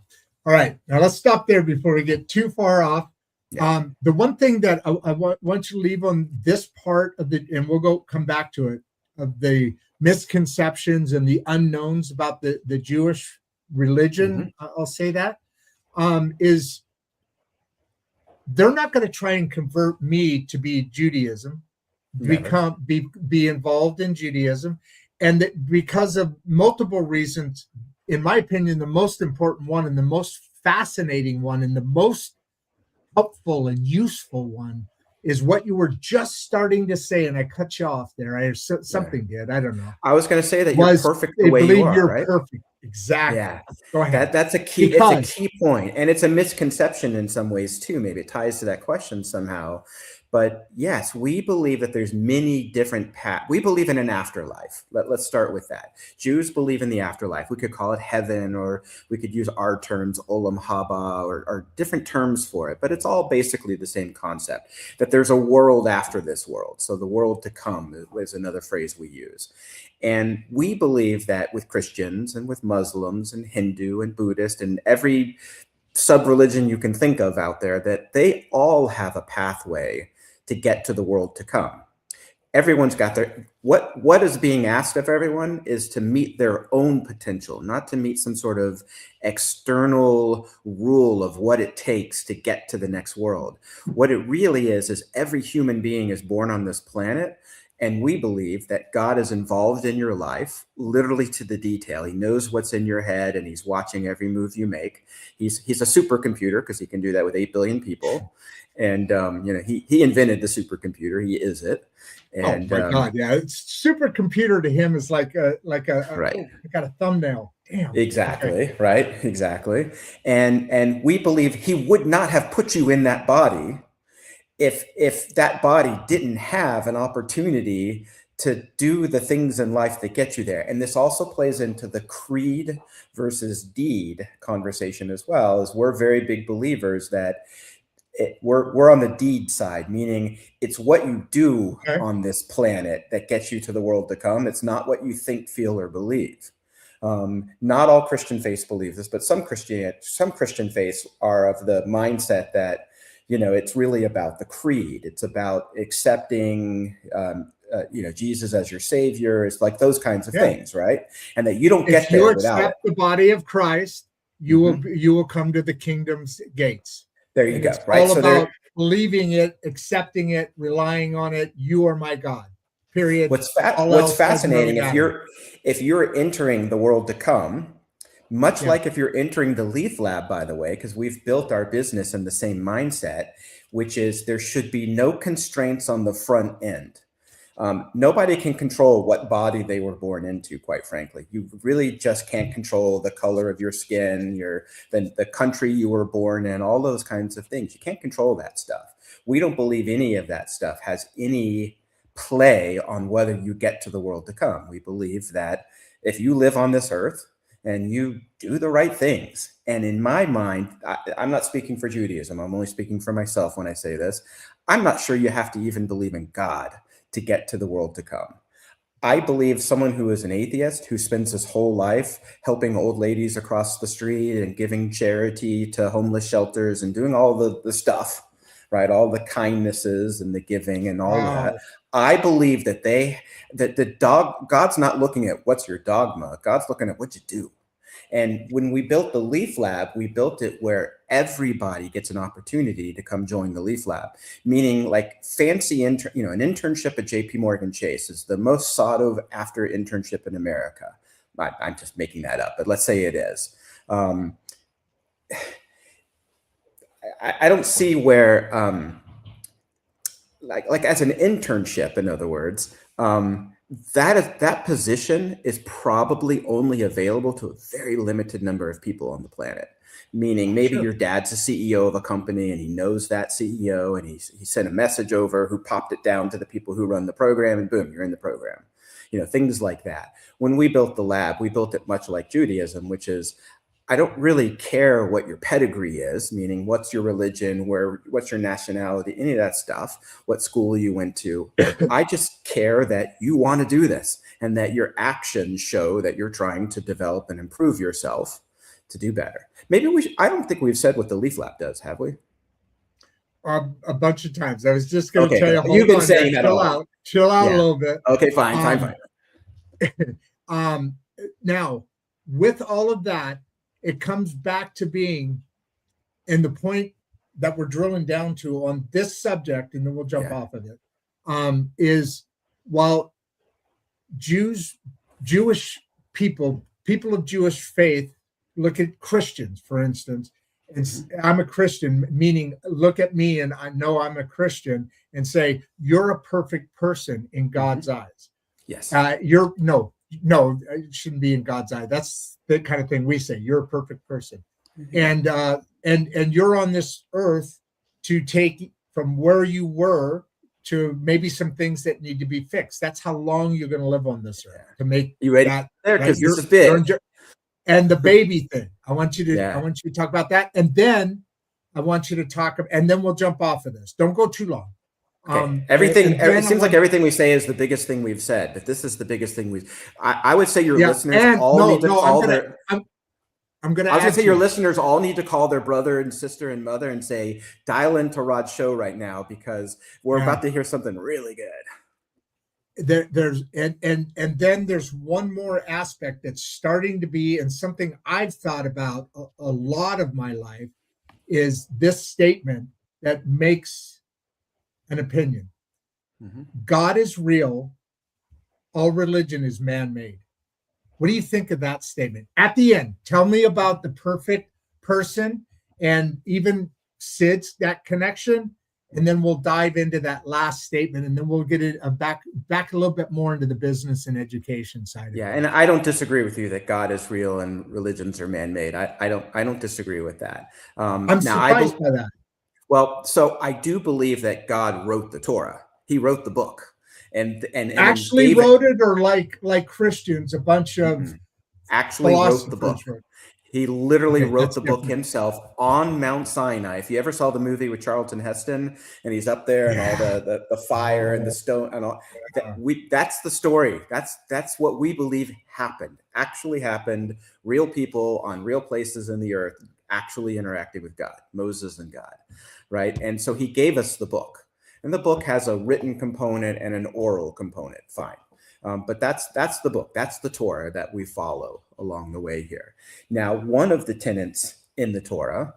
All right, now let's stop there before we get too far off. Yeah. The one thing that I want you to leave on this part of and we'll come back to it, of the misconceptions and the unknowns about the Jewish religion, I'll say that, is they're not going to try and convert me to be Judaism, be involved in Judaism, and that because of multiple reasons. In my opinion, the most important one and the most fascinating one and the most helpful and useful one is what you were just starting to say, and I cut you off there. Something did. I don't know. I was going to say that you're perfect the way you are, you're right? Perfect. Exactly. Yeah. Go ahead. That's a key. It's a key point, and it's a misconception in some ways too. Maybe it ties to that question somehow. But yes, we believe that there's many different paths. We believe in an afterlife. Let's start with that. Jews believe in the afterlife. We could call it heaven, or we could use our terms, olam haba, or different terms for it. But it's all basically the same concept, that there's a world after this world. So the world to come is another phrase we use. And we believe that with Christians and with Muslims and Hindu and Buddhist and every sub-religion you can think of out there, that they all have a pathway to get to the world to come. Everyone's got what is being asked of everyone is to meet their own potential, not to meet some sort of external rule of what it takes to get to the next world. What it really is every human being is born on this planet, and we believe that God is involved in your life, literally to the detail. He knows what's in your head, and he's watching every move you make. He's a supercomputer, because he can do that with 8 billion people. And he invented the supercomputer. He is it. And, oh my God! Yeah, supercomputer to him is like a right. I got a thumbnail. Damn. Exactly. Okay. Right. Exactly. And we believe he would not have put you in that body if that body didn't have an opportunity to do the things in life that get you there. And this also plays into the creed versus deed conversation as well, as we're very big believers that we're on the deed side, meaning it's what you do Okay. on this planet that gets you to the world to come. It's not what you think, feel, or believe. Not all Christian faiths believe this, but some Christian faiths are of the mindset that, it's really about the creed. It's about accepting, Jesus as your savior. It's like those kinds of things, right? And that you don't get there without it. If you accept the body of Christ, you will come to the kingdom's gates. There you go. It's right. all about believing it, accepting it, relying on it. You are my God. Period. What's fascinating, if you're entering the world to come, much like if you're entering the LEAF Lab, by the way, because we've built our business in the same mindset, which is there should be no constraints on the front end. Nobody can control what body they were born into, quite frankly. You really just can't control the color of your skin, the country you were born in, all those kinds of things. You can't control that stuff. We don't believe any of that stuff has any play on whether you get to the world to come. We believe that if you live on this earth and you do the right things, and in my mind, I'm not speaking for Judaism, I'm only speaking for myself when I say this, I'm not sure you have to even believe in God to get to the world to come. I believe someone who is an atheist, who spends his whole life helping old ladies across the street and giving charity to homeless shelters and doing all the stuff, right? All the kindnesses and the giving and all that. I believe that God's not looking at what's your dogma. God's looking at what you do. And when we built the LEAF Lab, we built it where everybody gets an opportunity to come join the LEAF Lab, meaning like fancy, an internship at JP Morgan Chase is the most sought after internship in America. I'm just making that up, but let's say it is. I don't see where, like as an internship, in other words, that position is probably only available to a very limited number of people on the planet. Meaning maybe your dad's a CEO of a company and he knows that CEO and he sent a message over who popped it down to the people who run the program and boom, you're in the program. Things like that. When we built the lab, we built it much like Judaism, which is, I don't really care what your pedigree is, meaning what's your religion, what's your nationality, any of that stuff, what school you went to. I just care that you want to do this and that your actions show that you're trying to develop and improve yourself to do better. Maybe I don't think we've said what the LEAF Lab does, have we? A bunch of times. I was just going to tell you. You've been saying that chill out a little bit. Okay, fine. Now, with all of that, it comes back to being, and the point that we're drilling down to on this subject, and then we'll jump off of it, is while Jewish people of Jewish faith look at Christians, for instance, and I'm a Christian, meaning look at me and I know I'm a Christian and say, you're a perfect person in God's eyes. Yes. No, it shouldn't be in God's eye. That's the kind of thing we say. You're a perfect person. And you're on this earth to take from where you were to maybe some things that need to be fixed. That's how long you're going to live on this earth, to make you ready that there, because you're big. And the baby thing. I want you to talk about that. And then I want you to talk, and then we'll jump off of this. Don't go too long. Okay. It seems like everything we say is the biggest thing we've said, but this is the biggest thing I would say your listeners all need to call their. I'm going to say your listeners all need to call their brother and sister and mother and say, dial into Rodd's show right now because we're about to hear something really good. And then there's one more aspect that's starting to be, and something I've thought about a lot of my life, is this statement that makes an opinion. God is real. All religion is man-made. What do you think of that statement? At the end, tell me about the perfect person and even Sid's, that connection, and then we'll dive into that last statement, and then we'll get it back a little bit more into the business and education side of it. And I don't disagree with you that God is real and religions are man-made. I don't disagree with that. I'm surprised by that. Well, so I do believe that God wrote the Torah. He wrote the book. And actually wrote it, or like Christians, a bunch of actually wrote the book. He literally Okay, wrote that's the book different. himself on Mount Sinai. If you ever saw the movie with Charlton Heston and he's up there and all the fire and the stone and all that's the story. That's what we believe happened, actually happened. Real people on real places in the earth actually interacting with God, Moses and God, right? And so he gave us the book. And the book has a written component and an oral component, fine. But that's the book. That's the Torah that we follow along the way here. Now, one of the tenets in the Torah,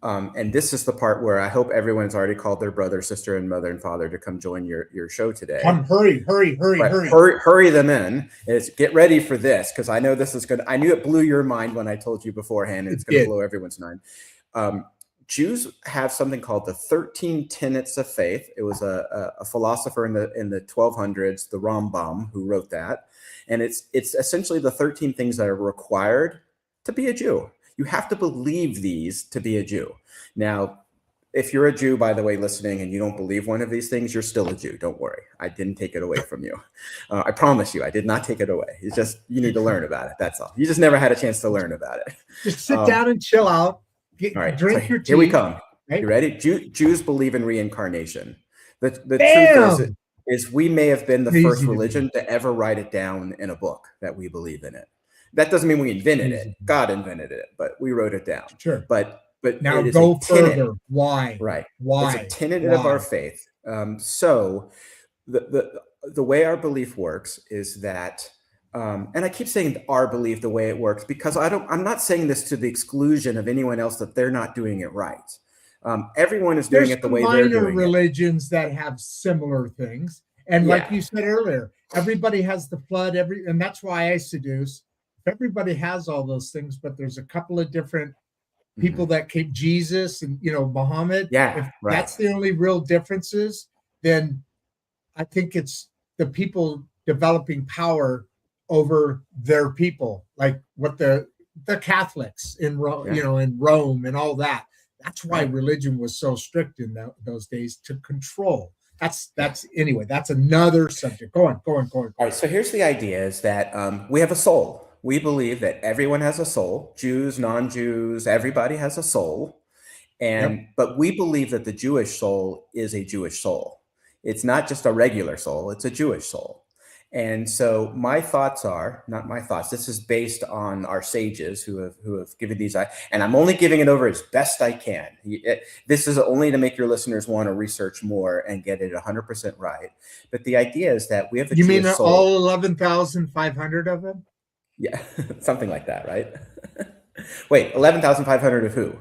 and this is the part where I hope everyone's already called their brother, sister, and mother and father to come join your show today. Come, hurry. Right. Hurry them in. Is get ready for this, because I know this is good. I knew it blew your mind when I told you beforehand, and it's going to blow everyone's mind. Jews have something called the 13 Tenets of Faith. It was a philosopher in the 1200s, the Rambam, who wrote that. And it's essentially the 13 things that are required to be a Jew. You have to believe these to be a Jew. Now, if you're a Jew, by the way, listening, and you don't believe one of these things, you're still a Jew. Don't worry. I didn't take it away from you. I promise you, I did not take it away. It's just, you need to learn about it. That's all. You just never had a chance to learn about it. Just sit down and chill out. All right, Drink your tea. Here we come. Right? You ready? Jews believe in reincarnation. The truth is we may have been the first religion to ever write it down in a book that we believe in it. That doesn't mean we invented it. God invented it, but we wrote it down. Sure. But now go further. Why? Right. Why? It's a tenet of our faith. So the way our belief works is that, and I keep saying our belief the way it works because I'm not saying this to the exclusion of anyone else that they're not doing it right. Everyone is doing it the way they're doing it. Religions that have similar things, and like you said earlier, everybody has the flood. And that's why I seduce. Everybody has all those things, but there's a couple of different people that keep Jesus and Muhammad. If that's the only real differences, then I think it's the people developing power over their people, like what the Catholics in Rome, in Rome and all that. That's why religion was so strict in those days, to control. That's anyway. That's another subject. Go on. All right. So here's the idea: is that we have a soul. We believe that everyone has a soul. Jews, non-Jews, everybody has a soul, but we believe that the Jewish soul is a Jewish soul. It's not just a regular soul; it's a Jewish soul. And so my thoughts are not my thoughts. This is based on our sages who have given these, and I'm only giving it over as best I can. This is only to make your listeners want to research more and get it 100% right. But the idea is that we have the You Jewish mean soul. All 11,500 of them? Yeah, something like that, right? Wait, 11,500 of who?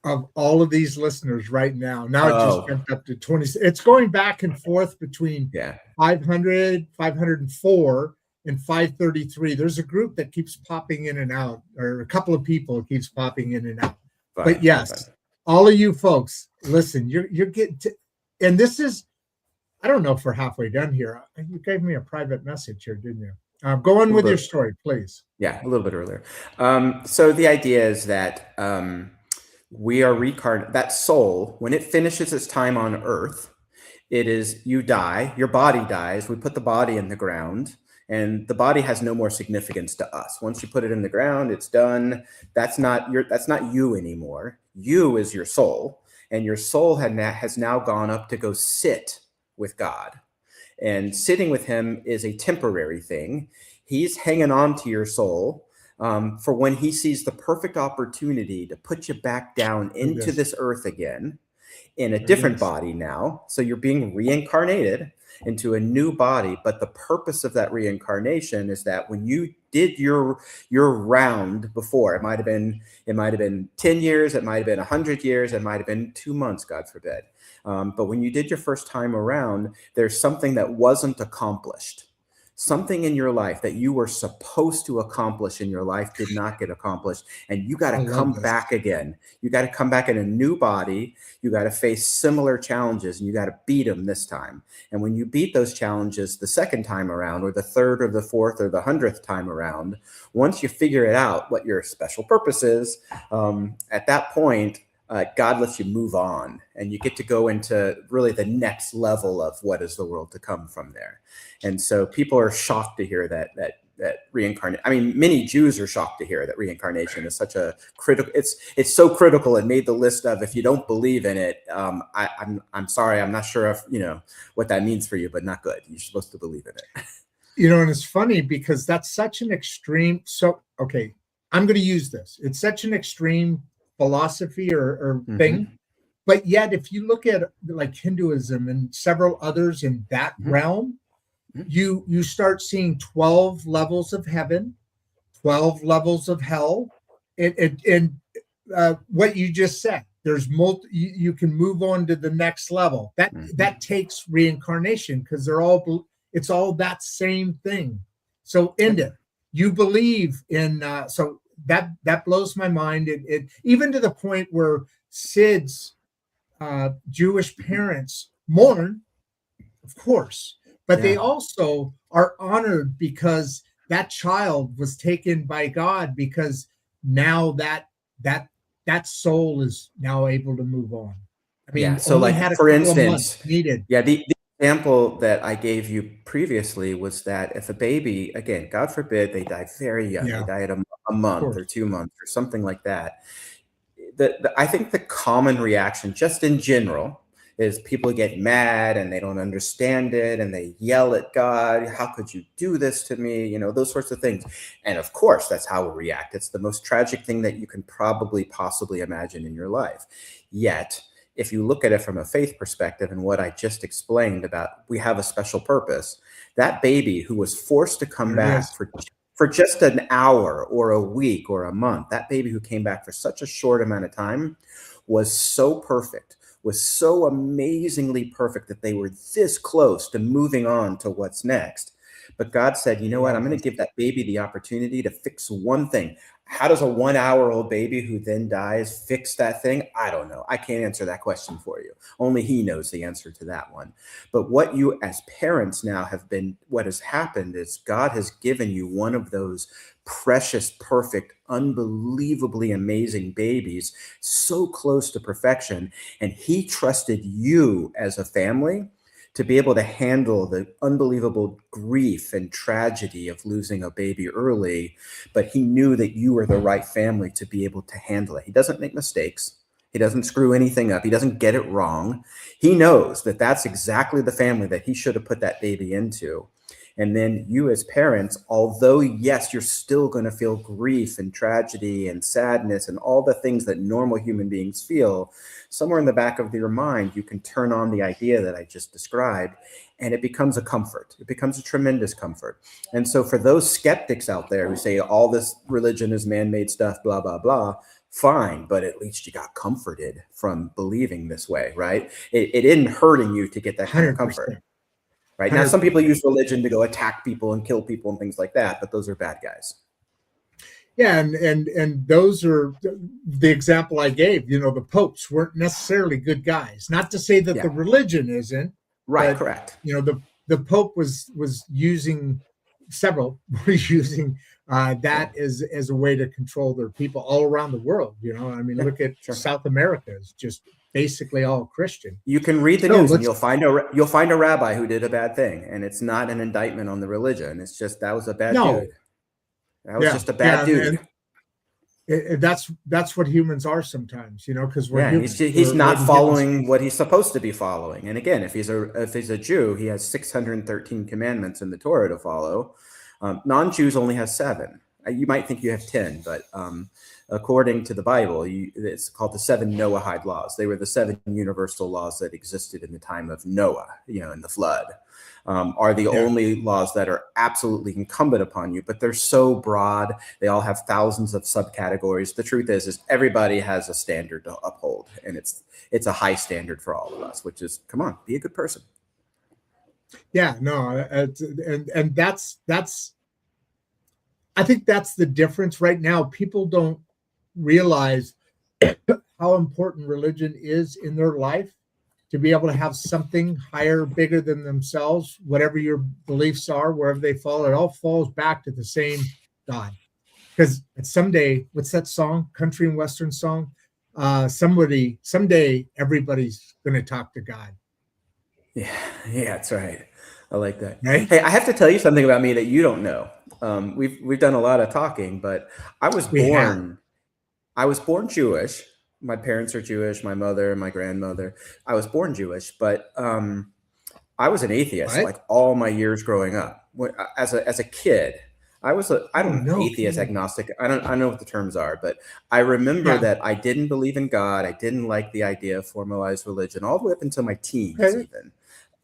Of all of these listeners right now. Now it just jumped up to 20. It's going back and forth between 500, 504, and 533. There's a group that keeps popping in and out, or a couple of people keeps popping in and out. But yes, all of you folks, listen, you're getting to, and this is, I don't know if we're halfway done here. You gave me a private message here, didn't you? Go on with your story, please. Yeah, a little bit earlier. So the idea is that we are reincarnated. That soul, when it finishes its time on Earth, it is, you die, your body dies. We put the body in the ground, and the body has no more significance to us. Once you put it in the ground, it's done. That's not you anymore. You is your soul, and your soul has now gone up to go sit with God. And sitting with him is a temporary thing. He's hanging on to your soul for when he sees the perfect opportunity to put you back down into this earth again in a different body now. So you're being reincarnated into a new body. But the purpose of that reincarnation is that when you did your round before, it might have been 10 years, it might have been 100 years, it might have been 2 months, God forbid. But when you did your first time around, there's something that wasn't accomplished. Something in your life that you were supposed to accomplish in your life did not get accomplished. And you got to come back again. You got to come back in a new body. You got to face similar challenges, and you got to beat them this time. And when you beat those challenges the second time around, or the third or the fourth or the 100th time around, once you figure it out what your special purpose is, at that point, God lets you move on, and you get to go into really the next level of what is the world to come from there. And so people are shocked to hear that reincarnation. I mean, many Jews are shocked to hear that reincarnation is such a critical. It's so critical. It made the list of, if you don't believe in it, I'm sorry, I'm not sure if what that means for you, but not good. You're supposed to believe in it. And it's funny because that's such an extreme. So, okay, I'm going to use this. It's such an extreme philosophy or thing. But yet, if you look at like Hinduism and several others in that realm, you start seeing 12 levels of heaven, 12 levels of hell, and what you just said. There's you can move on to the next level. That takes reincarnation because it's all that same thing. So end it. You believe in so that blows my mind. It even to the point where Sid's Jewish parents mourn, of course, but they also are honored because that child was taken by God, because now that soul is now able to move on. I mean, so like for instance, needed. The example that I gave you previously was that if a baby, again, God forbid, they die very young, they die at a month or 2 months or something like that. I think the common reaction, just in general, is people get mad and they don't understand it and they yell at God. How could you do this to me? Those sorts of things. And of course, that's how we react. It's the most tragic thing that you can possibly imagine in your life. Yet, if you look at it from a faith perspective and what I just explained about we have a special purpose, that baby who was forced to come back for just an hour or a week or a month, that baby who came back for such a short amount of time was so perfect, was so amazingly perfect that they were this close to moving on to what's next. But God said, you know what? I'm going to give that baby the opportunity to fix one thing. How does a 1 hour-old baby who then dies fix that thing? I don't know. I can't answer that question for you. Only he knows the answer to that one. But what you as parents now what has happened is God has given you one of those precious, perfect, unbelievably amazing babies, so close to perfection. And he trusted you as a family to be able to handle the unbelievable grief and tragedy of losing a baby early, but he knew that you were the right family to be able to handle it. He doesn't make mistakes. He doesn't screw anything up. He doesn't get it wrong. He knows that that's exactly the family that he should have put that baby into. And then you as parents, although yes, you're still going to feel grief and tragedy and sadness and all the things that normal human beings feel, somewhere in the back of your mind, you can turn on the idea that I just described, and it becomes a comfort. It becomes a tremendous comfort. And so for those skeptics out there who say all this religion is man-made stuff, blah, blah, blah, fine, but at least you got comforted from believing this way, right? It isn't hurting you to get that kind of comfort. Right. Now, some people use religion to go attack people and kill people and things like that, but those are bad guys. Yeah, and those are the example I gave. The popes weren't necessarily good guys. Not to say that the religion isn't. Right. But, correct. The pope was using that as a way to control their people all around the world. I mean, look at South America is just basically all Christian. You can read the news and you'll find a rabbi who did a bad thing, and it's not an indictment on the religion. It's just that was a bad dude. That was just a bad dude. That's what humans are sometimes, because he's not following what he's supposed to be following. And again, if he's a Jew, he has 613 commandments in the Torah to follow. Non-Jews only have 7. You might think you have 10, but according to the Bible, it's called the 7 Noahide laws. They were the 7 universal laws that existed in the time of Noah, in the flood, are the only laws that are absolutely incumbent upon you, but they're so broad. They all have thousands of subcategories. The truth is everybody has a standard to uphold, and it's a high standard for all of us, which is, come on, be a good person. Yeah, no, and that's I think that's the difference right now. People don't realize how important religion is in their life, to be able to have something higher, bigger than themselves, whatever your beliefs are, wherever they fall, it all falls back to the same God. Because someday, what's that song, country and western song? Someday everybody's going to talk to God. Yeah, that's right. I like that. Right? Hey, I have to tell you something about me that you don't know. We've done a lot of talking, but I was born Jewish. My parents are Jewish, my mother, my grandmother. I was born Jewish, but I was an atheist What? like all my years growing up. As a kid, I don't know, No atheist, kidding. agnostic. I don't know what the terms are, but I remember Yeah. that I didn't believe in God. I didn't like the idea of formalized religion all the way up until my teens, Okay. even.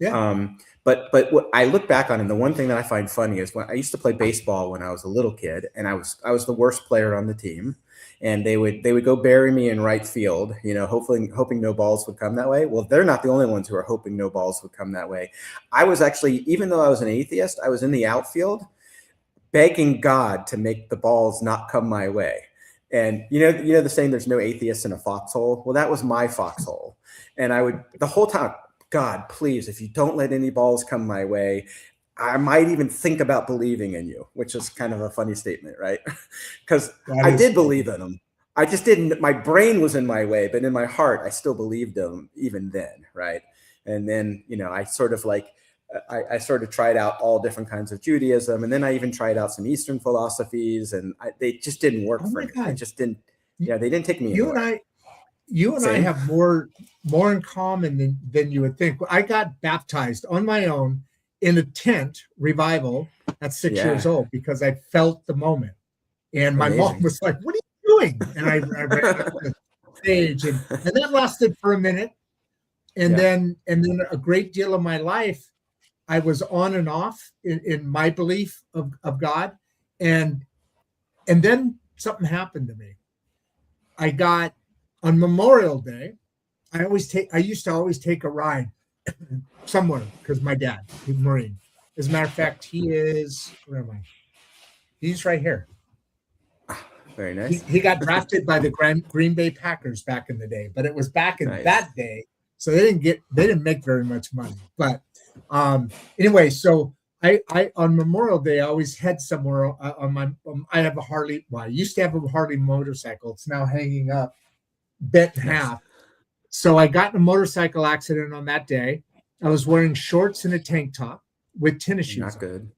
Yeah. But what I look back on, and the one thing that I find funny is when I used to play baseball when I was a little kid, and I was the worst player on the team, and they would go bury me in right field, hoping no balls would come that way. Well, they're not the only ones who are hoping no balls would come that way. I was actually, even though I was an atheist, I was in the outfield begging God to make the balls not come my way. And you know the saying, there's no atheists in a foxhole. Well, that was my foxhole. And I would, the whole time, God, please, if you don't let any balls come my way, I might even think about believing in you, which is kind of a funny statement, right? Because I did believe in them. I just didn't, my brain was in my way, but in my heart, I still believed them even then, right? And then, I sort of I sort of tried out all different kinds of Judaism. And then I even tried out some Eastern philosophies, and they just didn't work for me. They just didn't, they didn't take me anywhere. You and I have more in common than you would think. I got baptized on my own in a tent revival at 6 years old because I felt the moment. And my mom was like, "What are you doing?" And I ran up the stage, and that lasted for a minute. And then a great deal of my life, I was on and off in my belief of God. And then something happened to me. I got, on Memorial Day, I used to always take a ride somewhere because my dad was a Marine. As a matter of fact, where am I? He's right here. Very nice. He got drafted by the Green Bay Packers back in the day, but it was back in that day. So they didn't make very much money. But anyway, so I on Memorial Day, I always head somewhere I have a Harley. Well, I used to have a Harley motorcycle. It's now hanging up, bent in half. So I got in a motorcycle accident on that day. I was wearing shorts and a tank top with tennis shoes. Not good.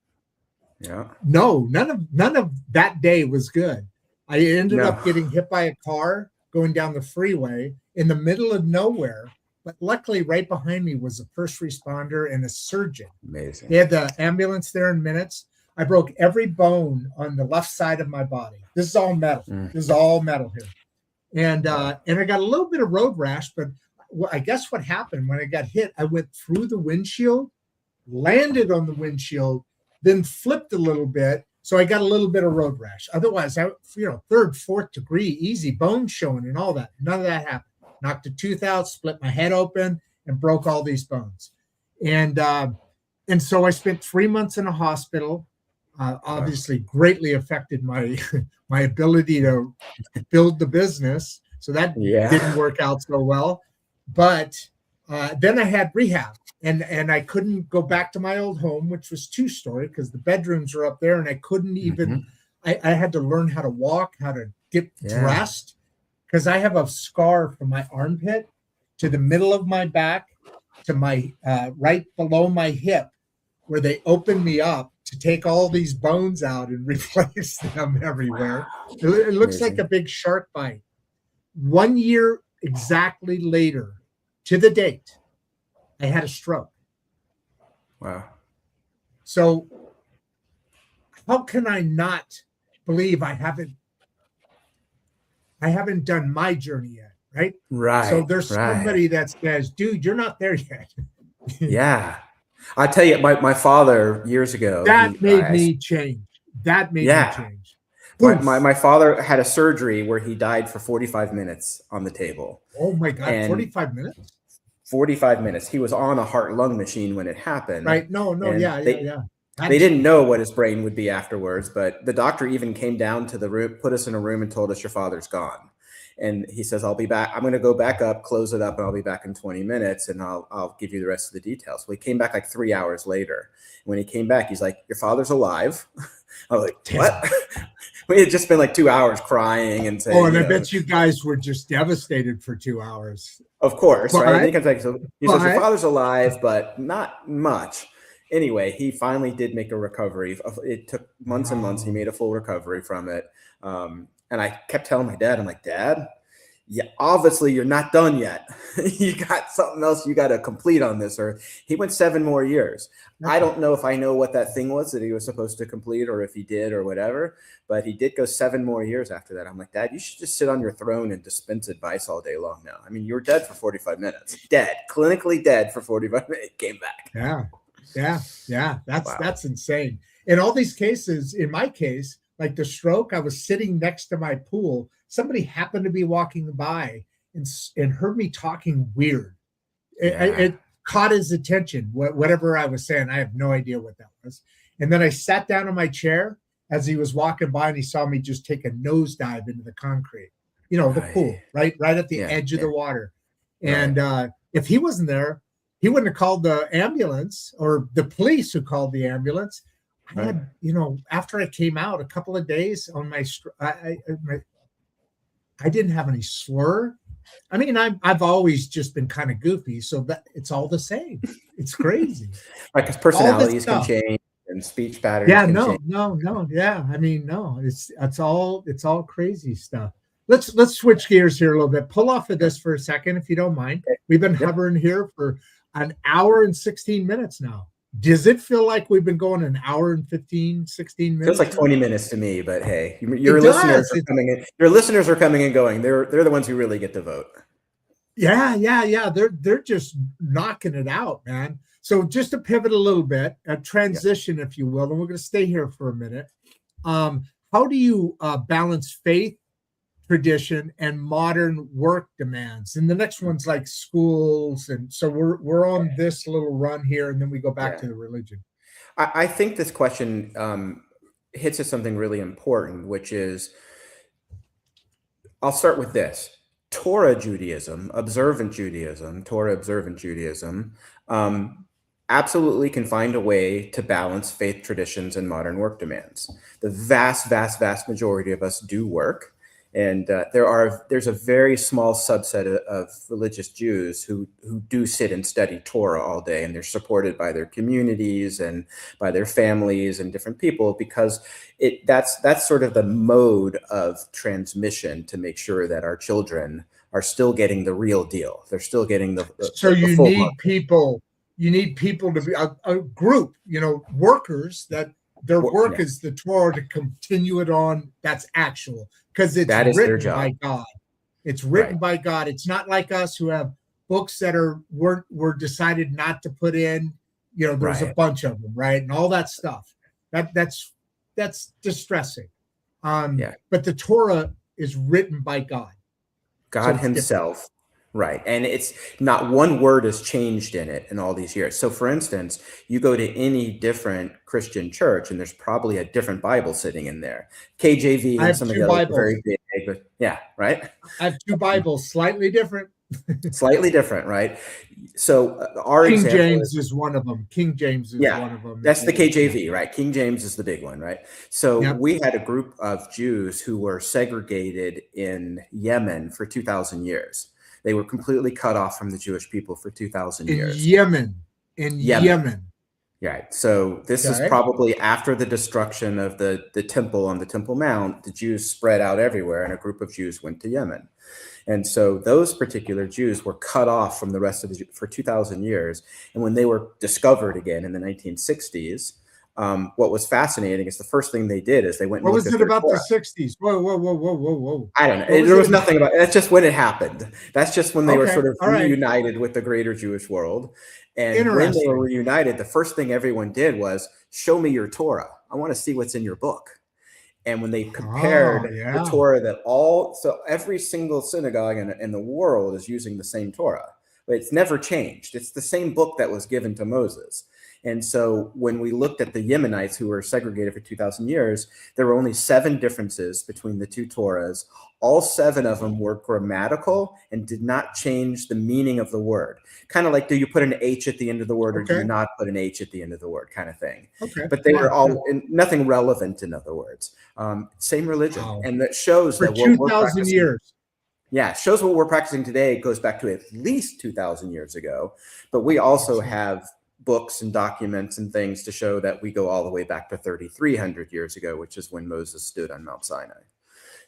Yeah. No, none of that day was good. I ended up getting hit by a car going down the freeway in the middle of nowhere. But luckily, right behind me was a first responder and a surgeon. Amazing. They had the ambulance there in minutes. I broke every bone on the left side of my body. This is all metal. This is all metal here. And I got a little bit of road rash, but I guess what happened when I got hit, I went through the windshield, landed on the windshield, then flipped a little bit. So I got a little bit of road rash. Otherwise, third, fourth degree, easy, bones showing and all that. None of that happened. Knocked a tooth out, split my head open, and broke all these bones. And so I spent 3 months in a hospital. Obviously, greatly affected my my ability to build the business. So that didn't work out so well. But then I had rehab, and I couldn't go back to my old home, which was 2-story, because the bedrooms are up there, and I couldn't even. I had to learn how to walk, how to get dressed. Because I have a scar from my armpit to the middle of my back to my right below my hip, where they opened me up to take all these bones out and replace them everywhere. It looks like a big shark bite. 1 year exactly later, to the date, I had a stroke. Wow. So how can I not believe I haven't done my journey yet, right? Right. So there's somebody that says, dude, you're not there yet. Yeah. I tell you, my father years ago. That made me change. That made me change. My father had a surgery where he died for 45 minutes on the table. Oh my God, and 45 minutes? 45 minutes. He was on a heart-lung machine when it happened. Right. No, yeah. They didn't know what his brain would be afterwards, but the doctor even came down to the room, put us in a room, and told us, your father's gone. And he says, I'll be back. I'm going to go back up, close it up, and I'll be back in 20 minutes, and I'll give you the rest of the details. Well, he came back like 3 hours later. When he came back, he's like, your father's alive. I was like, what? We had just been like 2 hours crying and saying, and I bet you guys were just devastated for 2 hours. Of course, right? And he comes back, he says, your father's alive, but not much. anyway, he finally did make a recovery. It took months and months. He made a full recovery from it. And I kept telling my dad, I'm like, Dad, yeah, obviously you're not done yet. You got something else you got to complete on this. Or he went 7 more years. Okay. I don't know if I know what that thing was that he was supposed to complete or if he did or whatever, but he did go 7 more years after that. I'm like, Dad, you should just sit on your throne and dispense advice all day long now. I mean, you were dead for 45 minutes, dead, clinically dead for 45 minutes, came back. Yeah. Wow. That's insane. In all these cases, in my case, like the stroke, I was sitting next to my pool. Somebody happened to be walking by and heard me talking weird. It caught his attention, whatever I was saying. I have no idea what that was. And then I sat down in my chair as he was walking by, and he saw me just take a nosedive into the concrete, the pool, right at the edge of the water. And if he wasn't there, he wouldn't have called the ambulance or the police who called the ambulance. I had, after I came out a couple of days on my I didn't have any slur. I mean, I've always just been kind of goofy, so that it's all the same. It's crazy. Right, because personalities can change and speech patterns. Yeah, can no. Yeah, I mean, no. It's all crazy stuff. Let's switch gears here a little bit. Pull off of this for a second, if you don't mind. We've been hovering here for an hour and 16 minutes now. Does it feel like we've been going an hour and 15, 16 minutes? Feels like 20 minutes to me, but hey, your listeners are coming in. Your listeners are coming and going. They're the ones who really get to vote. Yeah. They're just knocking it out, man. So just to pivot a little bit, a transition, if you will, and we're going to stay here for a minute. How do you balance faith, tradition, and modern work demands? And the next one's like schools, and so we're on this little run here, and then we go back to the religion. I think this question hits at something really important, which is, I'll start with this. Torah observant Judaism, absolutely can find a way to balance faith traditions and modern work demands. The vast majority of us do work. And there's a very small subset of religious Jews who do sit and study Torah all day, and they're supported by their communities and by their families and different people, because that's sort of the mode of transmission to make sure that our children are still getting the real deal. They're still getting the you full need market. people. You need people to be a group, workers that their work is the Torah, to continue it on. That's actual. Because it's written by God. It's written by God. It's not like us who have books that were decided not to put in. There's a bunch of them, right? And all that stuff. That's distressing. But the Torah is written by God. God himself. Right. And it's not one word has changed in it in all these years. So for instance, you go to any different Christian church and there's probably a different Bible sitting in there. KJV and some of the others are very big, but right? I have 2 Bibles, slightly different. Slightly different, right? So our King James is one of them. King James is one of them. That's the KJV, right? King James is the big one, right? So we had a group of Jews who were segregated in Yemen for 2,000 years. They were completely cut off from the Jewish people for 2,000 years. In Yemen. Right. So this is probably after the destruction of the temple on the Temple Mount. The Jews spread out everywhere, and a group of Jews went to Yemen. And so those particular Jews were cut off from the rest of the for 2,000 years. And when they were discovered again in the 1960s, what was fascinating is the first thing they did is they went. What was it about the 60s? Whoa! I don't know. There was nothing about it. That's just when it happened. That's just when they were sort of reunited with the greater Jewish world. And when they were reunited, the first thing everyone did was show me your Torah. I want to see what's in your book. And when they compared the Torah so every single synagogue in the world is using the same Torah, but it's never changed. It's the same book that was given to Moses. And so when we looked at the Yemenites who were segregated for 2,000 years, there were only 7 differences between the 2 Torahs. All 7 of them were grammatical and did not change the meaning of the word. Kind of like, do you put an H at the end of the word or do you not put an H at the end of the word kind of thing. But they were all nothing relevant, in other words. Same religion. And that shows for that 2,000 years. Yeah, shows what we're practicing today goes back to at least 2,000 years ago. But we also have books and documents and things to show that we go all the way back to 3,300 years ago, which is when Moses stood on Mount Sinai.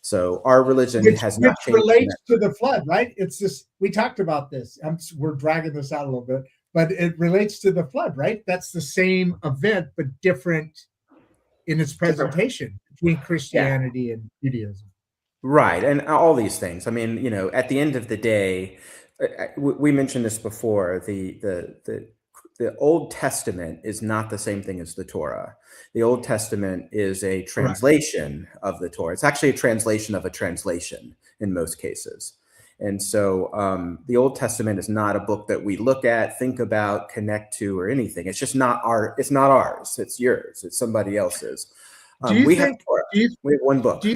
So our religion has not changed. Which relates to the flood, right? It's this, we talked about this. We're dragging this out a little bit, but it relates to the flood, right? That's the same event, but different in its presentation between Christianity and Judaism. Right. And all these things. I mean, you know, at the end of the day, we mentioned this before, the Old Testament is not the same thing as the Torah. The Old Testament is a translation of the Torah. It's actually a translation of a translation in most cases. And so the Old Testament is not a book that we look at, think about, connect to, or anything. It's just not it's not ours. It's yours. It's somebody else's. We have one book. Do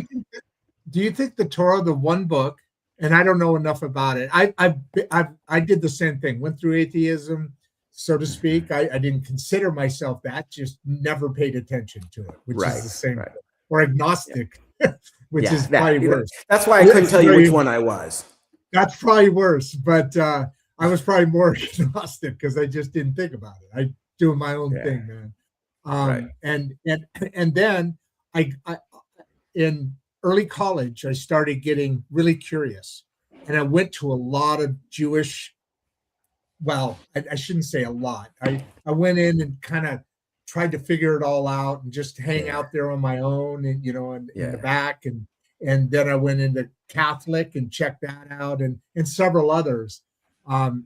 you think the Torah, the one book, and I don't know enough about it. I did the same thing. Went through atheism, so to speak. I didn't consider myself that. Just never paid attention to it, which is the same. Right. Or agnostic, which is probably worse. That's why I couldn't tell you which one I was. That's probably worse. But I was probably more agnostic because I just didn't think about it. I do my own thing, man. And then I in early college, I started getting really curious, and I went to a lot of Jewish. Well, I shouldn't say a lot. I went in and kind of tried to figure it all out and just hang out there on my own, and in the back, and then I went into Catholic and checked that out, and several others.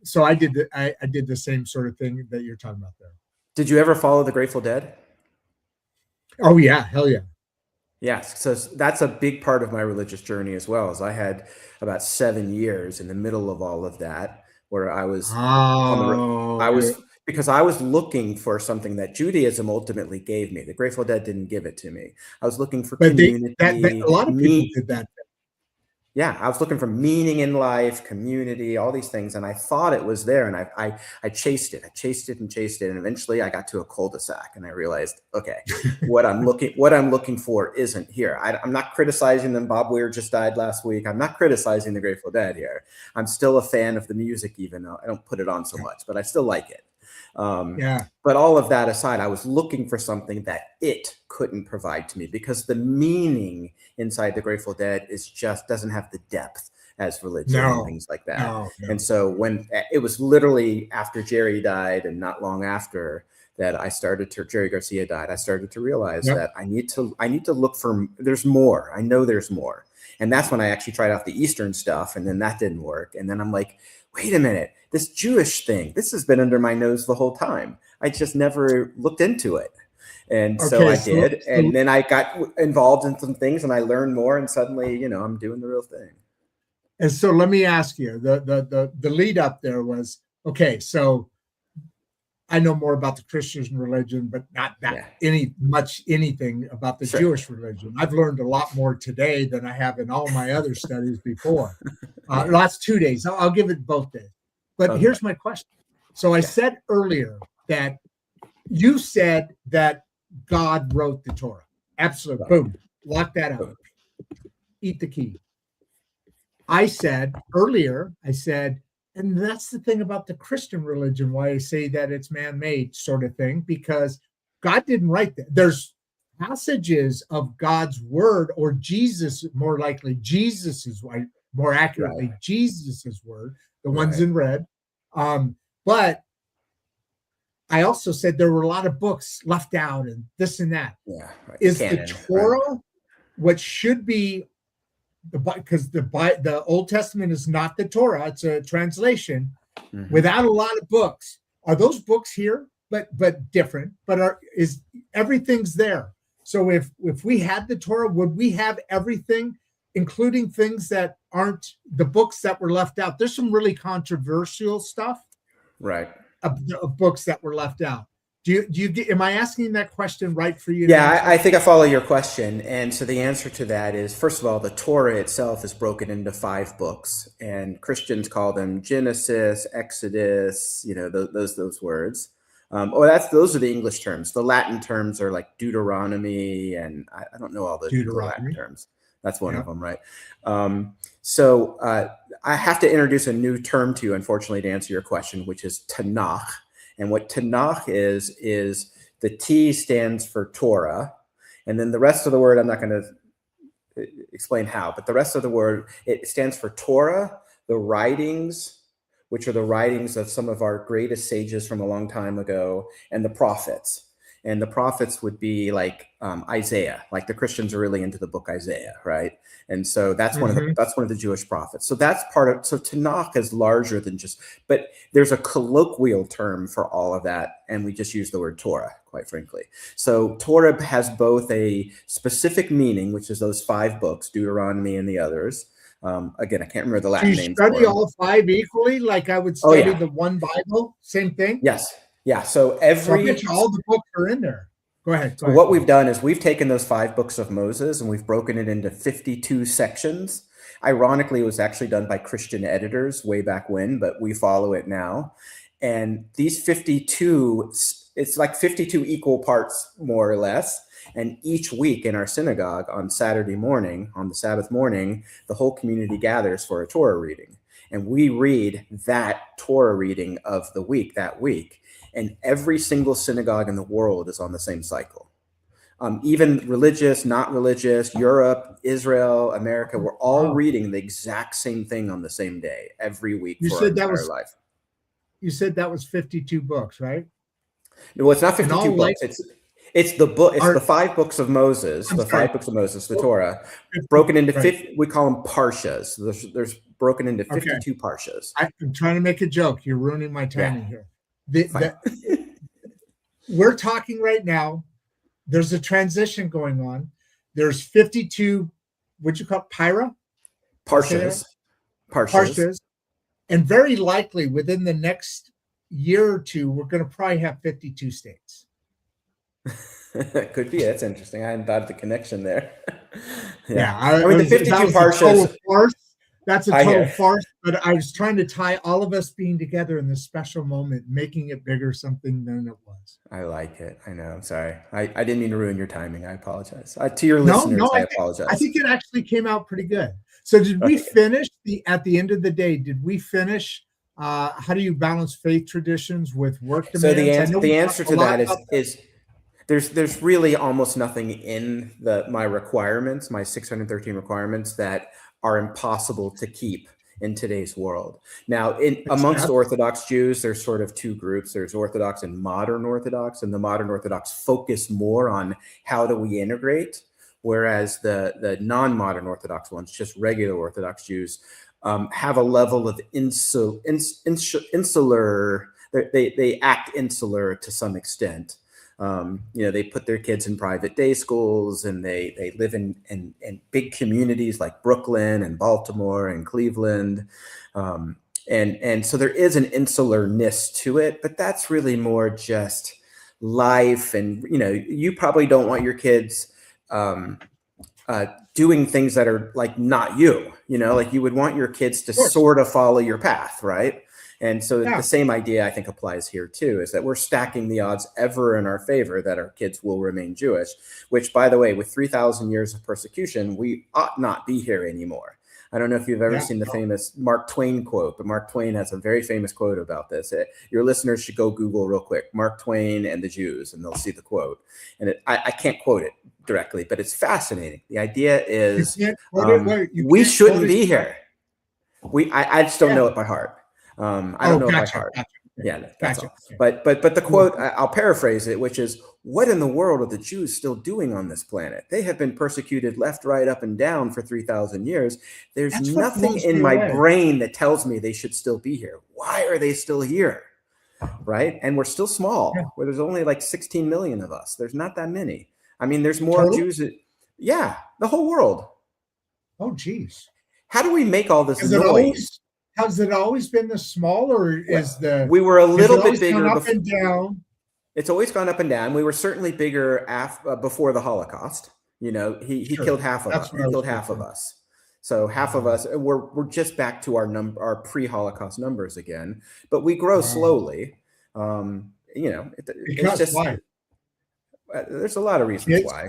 So I did the same sort of thing that you're talking about there. Did you ever follow the Grateful Dead? Oh yeah, hell yeah. Yes, so that's a big part of my religious journey as well. As I had about 7 years in the middle of all of that, where I was, because I was looking for something that Judaism ultimately gave me. The Grateful Dead didn't give it to me. I was looking for community. A lot of people did that. Yeah, I was looking for meaning in life, community, all these things, and I thought it was there, and I chased it. I chased it, and eventually I got to a cul-de-sac, and I realized, okay, what I'm looking for isn't here. I'm not criticizing them. Bob Weir just died last week. I'm not criticizing the Grateful Dead here. I'm still a fan of the music, even though I don't put it on so much, but I still like it. But all of that aside, I was looking for something that it couldn't provide to me, because the meaning inside the Grateful Dead doesn't have the depth as religion and things like that. No. And so when it was literally after Jerry died, and not long after that, Jerry Garcia died, I started to realize that I need to look for, there's more. I know there's more. And that's when I actually tried out the Eastern stuff, and then that didn't work. And then I'm like, wait a minute, this Jewish thing, this has been under my nose the whole time. I just never looked into it. And so I did. And then I got involved in some things, and I learned more, and suddenly, I'm doing the real thing. And so let me ask you, the lead up there was, okay, so I know more about the Christian religion, but not that anything about the Jewish religion. I've learned a lot more today than I have in all my other studies before. Last 2 days, I'll give it both days. But here's my question. So I said earlier that you said that God wrote the Torah. Absolutely. Boom. Lock that out. Eat the key. I said earlier, and that's the thing about the Christian religion, why I say that it's man-made sort of thing, because God didn't write that. There's passages of God's word, or Jesus, more likely, Jesus's, more accurately, Jesus's word, the ones in red. But I also said there were a lot of books left out and this and that. Yeah, is canon, the Torah what should be? Because the Old Testament is not the Torah; it's a translation without a lot of books. Are those books here, but different? But is everything's there? So if we had the Torah, would we have everything, including things that aren't the books that were left out? There's some really controversial stuff, right? Of books that were left out. Do you get? Am I asking that question right for you? Yeah, I think I follow your question. And so the answer to that is, first of all, the Torah itself is broken into 5 books, and Christians call them Genesis, Exodus, those words. Those are the English terms. The Latin terms are like Deuteronomy, and I don't know all the Latin terms. That's one of them, right? So I have to introduce a new term to you, unfortunately, to answer your question, which is Tanakh. And what Tanakh is the T stands for Torah. And then the rest of the word, I'm not going to explain how, but the rest of the word, it stands for Torah, the writings, which are the writings of some of our greatest sages from a long time ago, and the prophets. And the prophets would be like Isaiah, like the Christians are really into the book Isaiah, right? And so that's one of the Jewish prophets. So that's part of, so Tanakh is larger than just, but there's a colloquial term for all of that. And we just use the word Torah, quite frankly. So Torah has both a specific meaning, which is those 5 books, Deuteronomy and the others. Again, I can't remember the Latin names. You study all 5 equally? Like I would study the one Bible, same thing? Yes. Yeah. So all the books are in there. Go ahead. What we've done is we've taken those 5 books of Moses and we've broken it into 52 sections. Ironically, it was actually done by Christian editors way back when, but we follow it now. And these 52, it's like 52 equal parts, more or less. And each week in our synagogue on Saturday morning, on the Sabbath morning, the whole community gathers for a Torah reading. And we read that Torah reading of the week that week. And every single synagogue in the world is on the same cycle. Even religious, not religious, Europe, Israel, America, we're all reading the exact same thing on the same day every week for our entire life. You said that was 52 books, right? No, it's not 52 books. It's the book. It's the 5 books of Moses, the 5 books of Moses, the Torah, broken into 50. We call them parshas. There's broken into 52 parshas. I'm trying to make a joke. You're ruining my timing here. We're talking right now. There's a transition going on. There's 52. What'd you call it? Parshas. And very likely within the next year or two, we're going to probably have 52 states. Could be. That's interesting. I hadn't thought of the connection there. I mean, the 52 parshas. That's a total farce, but I was trying to tie all of us being together in this special moment, making it bigger something than it was. I like it. I know. I'm sorry. I didn't mean to ruin your timing. I apologize. To your listeners, I apologize. I think it actually came out pretty good. So did we finish at the end of the day, did we finish how do you balance faith traditions with work demands? So the answer to that is there's really almost nothing in my requirements, my 613 requirements that are impossible to keep in today's world. Now, amongst Orthodox Jews, there's sort of 2 groups. There's Orthodox and modern Orthodox, and the modern Orthodox focus more on how do we integrate, whereas the non-modern Orthodox ones, just regular Orthodox Jews, have a level of insular. They act insular to some extent. They put their kids in private day schools, and they live in big communities like Brooklyn and Baltimore and Cleveland. And so there is an insularness to it, but that's really more just life. And, you probably don't want your kids doing things that are like not you, like you would want your kids to sort of follow your path, right? And so the same idea, I think, applies here, too, is that we're stacking the odds ever in our favor that our kids will remain Jewish, which, by the way, with 3,000 years of persecution, we ought not be here anymore. I don't know if you've ever seen the famous Mark Twain quote, but Mark Twain has a very famous quote about this. Your listeners should go Google real quick, Mark Twain and the Jews, and they'll see the quote. And I can't quote it directly, but it's fascinating. The idea is we shouldn't be here. I just don't know it by heart. I don't know it by heart. That's all. But the quote, I'll paraphrase it, which is, what in the world are the Jews still doing on this planet? They have been persecuted left, right, up, and down for 3,000 years. There's nothing in my brain that tells me they should still be here. Why are they still here? Right? And we're still small, where there's only like 16 million of us. There's not that many. I mean, there's more Jews. The whole world. Oh, geez. How do we make all this noise? Has it always been this small, or we were a little bit bigger up and down? It's always gone up and down. We were certainly bigger before the Holocaust. He killed half of us. He killed half of us. So half of us, we're just back to our pre-Holocaust numbers again. But we grow slowly. It's just why? There's a lot of reasons why.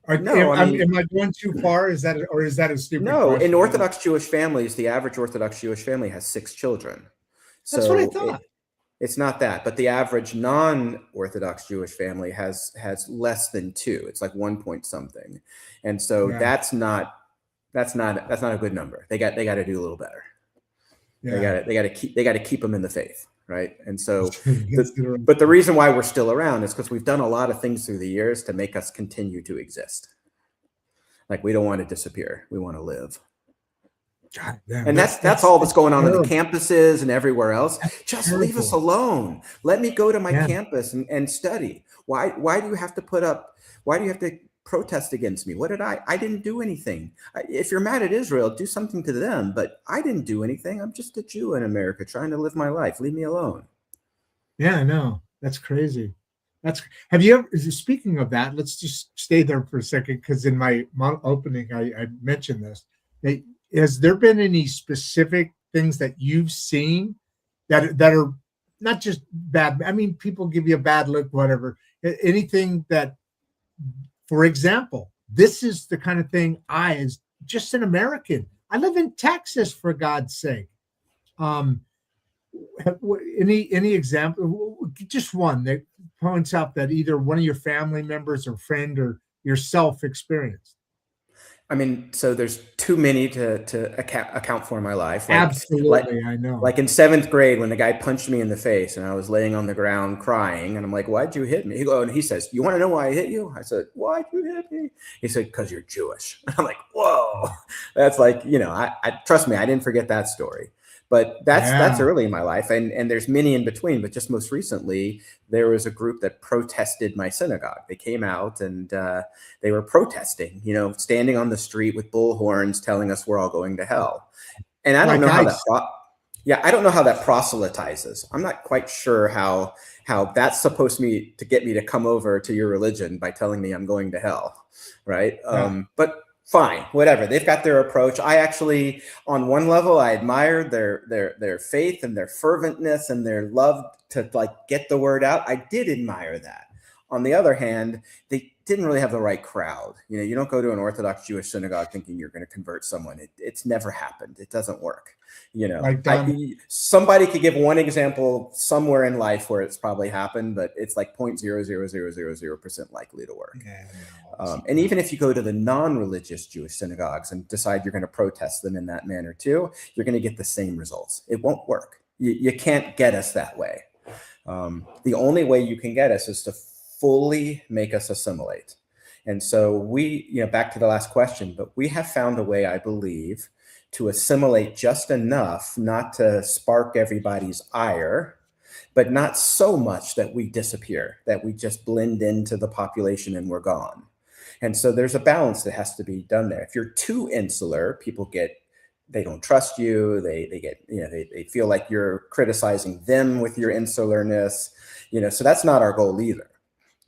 Am I going too far? Is that a stupid No, question? In Orthodox Jewish families, the average Orthodox Jewish family has 6 children. That's what I thought. It's not that, but the average non-Orthodox Jewish family has less than 2. It's like 1 point something, and so Yeah. that's not a good number. They got to do a little better. Yeah. They got to keep them in the faith, right? And so, Yes, you're right. but the reason why we're still around is because we've done a lot of things through the years to make us continue to exist. Like, we don't want to disappear. We want to live. God, damn, And that's all that's going on terrible. the campuses and everywhere else. Just leave us terrible. alone. Let me go to my Yeah. campus and study. Why do you have to protest against me? What did I didn't do anything. If you're mad at Israel, do something to them, but I didn't do anything. I'm just a Jew in America trying to live my life. Leave me alone. Yeah, I know. That's crazy. Have you ever, speaking of that, let's just stay there for a second, because in my opening, I mentioned this. Has there been any specific things that you've seen that are not just bad? I mean, people give you a bad look, whatever. Anything that, for example, this is the kind of thing as just an American, I live in Texas, for God's sake. Any example, just one that points out that either one of your family members or friend or yourself experienced? I mean, so there's too many to account for in my life. Absolutely, I know. Like in 7th grade, when the guy punched me in the face and I was laying on the ground crying, and I'm like, "Why'd you hit me?" He says, "You want to know why I hit you?" I said, "Why'd you hit me?" He said, "Because you're Jewish." I'm like, "Whoa." That's like, I trust me, I didn't forget that story. But that's early in my life, and there's many in between. But just most recently, there was a group that protested my synagogue. They came out and they were protesting, standing on the street with bullhorns, telling us we're all going to hell. And I don't know how I don't know how that proselytizes. I'm not quite sure how that's supposed to get me to come over to your religion by telling me I'm going to hell, right? But fine, whatever. They've got their approach. I actually, on one level, I admired their faith and their ferventness and their love to get the word out. I did admire that. On the other hand, they didn't really have the right crowd. You don't go to an Orthodox Jewish synagogue thinking you're going to convert someone. It's never happened. It doesn't work. Somebody could give one example somewhere in life where it's probably happened, but it's like 0.00000% likely to work. And even if you go to the non-religious Jewish synagogues and decide you're going to protest them in that manner too, you're going to get the same results. It won't work. You can't get us that way. The only way you can get us is to fully make us assimilate. And so we, back to the last question, but we have found a way, I believe, to assimilate just enough not to spark everybody's ire, but not so much that we disappear, that we just blend into the population and we're gone. And so there's a balance that has to be done there. If you're too insular, they don't trust you. They feel like you're criticizing them with your insularness, so that's not our goal either.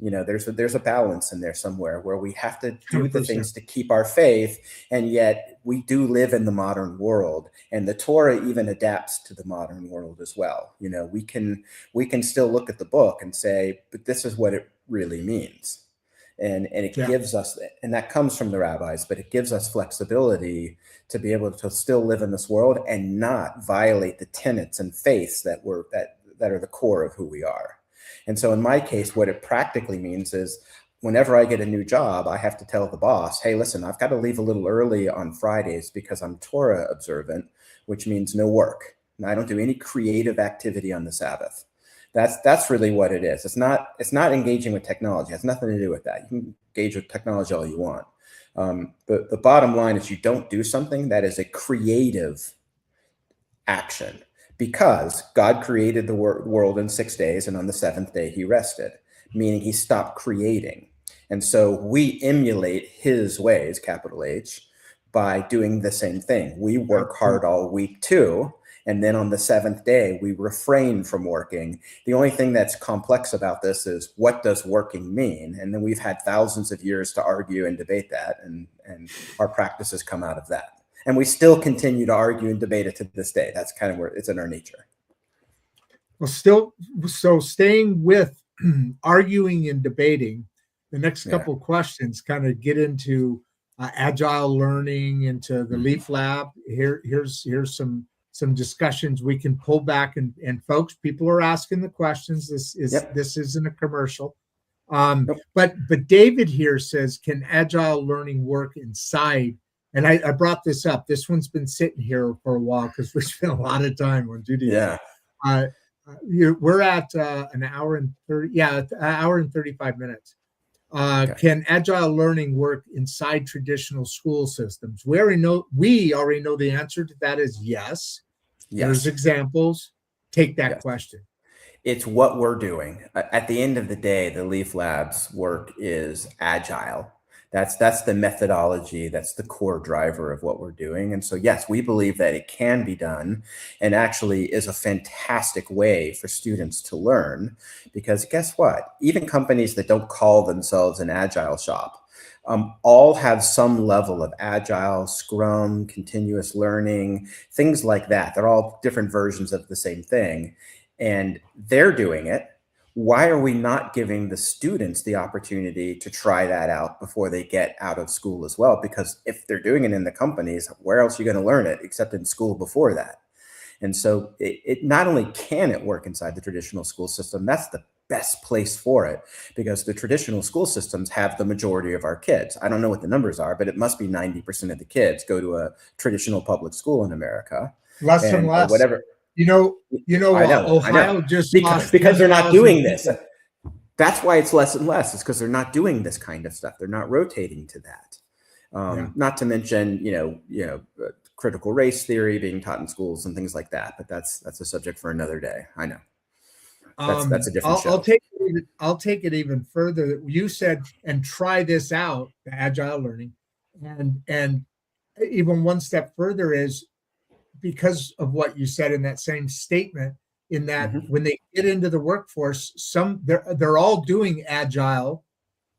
There's a balance in there somewhere where we have to do 100%. the things to keep our faith, and yet we do live in the modern world, and the Torah even adapts to the modern world as well. We can still look at the book and say, but this is what it really means. And it gives us, and that comes from the rabbis, but it gives us flexibility to be able to still live in this world and not violate the tenets and faiths that are the core of who we are. And so in my case, what it practically means is whenever I get a new job, I have to tell the boss, hey, listen, I've got to leave a little early on Fridays because I'm Torah observant, which means no work. And I don't do any creative activity on the Sabbath. That's really what it is. It's not engaging with technology. It has nothing to do with that. You can engage with technology all you want. The bottom line is you don't do something that is a creative action, because God created the world in 6 days, and on the 7th day he rested, meaning he stopped creating. And so we emulate his ways, capital H, by doing the same thing. We work hard all week too, and then on the 7th day, we refrain from working. The only thing that's complex about this is, what does working mean? And then we've had thousands of years to argue and debate that, and our practices come out of that. And we still continue to argue and debate it to this day. That's kind of where it's in our nature. Well, so staying with arguing and debating, the next couple of questions kind of get into Agile learning, into the L EAF Lab. Here's some some discussions we can pull back, and folks, people are asking the questions. This isn't a commercial. But David here says, can agile learning work inside? And I brought this up. This one's been sitting here for a while because we spent a lot of time on Judy. Yeah. We're at an hour and 35 minutes. Can agile learning work inside traditional school systems? We already know the answer to that is yes. There's examples. Take that question. It's what we're doing. At the end of the day, the LEAF Lab's work is agile. That's the methodology. That's the core driver of what we're doing. And so, yes, we believe that it can be done, and actually is a fantastic way for students to learn, because guess what? Even companies that don't call themselves an agile shop all have some level of agile, Scrum, continuous learning, things like that. They're all different versions of the same thing, and they're doing it. Why are we not giving the students the opportunity to try that out before they get out of school as well? Because if they're doing it in the companies, where else are you going to learn it except in school before that? And so it not only can it work inside the traditional school system, that's the best place for it, because the traditional school systems have the majority of our kids. I don't know what the numbers are, but it must be 90% of the kids go to a traditional public school in America. Less and less. Whatever. I know. Ohio just because they're not doing this. That's why it's less and less. It's because they're not doing this kind of stuff. They're not rotating to that. Not to mention, critical race theory being taught in schools and things like that. But that's a subject for another day. I know. That's a different show. I'll take it even further. You said, and try this out, the agile learning, and even one step further is, because of what you said in that same statement, in that when they get into the workforce, they're all doing agile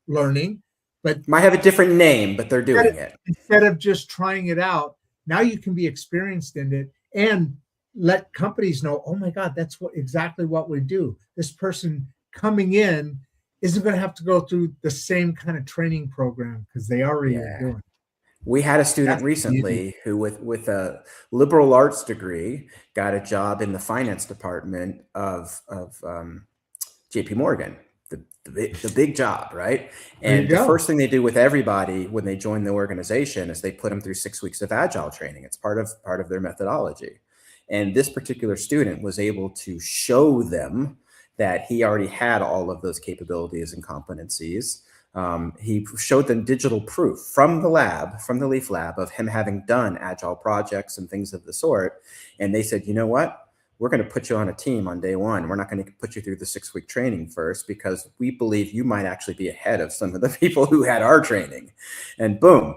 learning, but might have a different name, but they're doing it. Instead of just trying it out, now you can be experienced in it and let companies know, oh my God, that's exactly what we do. This person coming in isn't going to have to go through the same kind of training program because they already are doing it. We had a student recently who with a liberal arts degree got a job in the finance department of JP Morgan, the big job, right? And the first thing they do with everybody when they join the organization is they put them through 6 weeks of agile training. It's part of their methodology. And this particular student was able to show them that he already had all of those capabilities and competencies. He showed them digital proof from the LEAF Lab, of him having done agile projects and things of the sort. And they said, you know what? We're going to put you on a team on day one. We're not going to put you through the 6 week training first, because we believe you might actually be ahead of some of the people who had our training. And boom,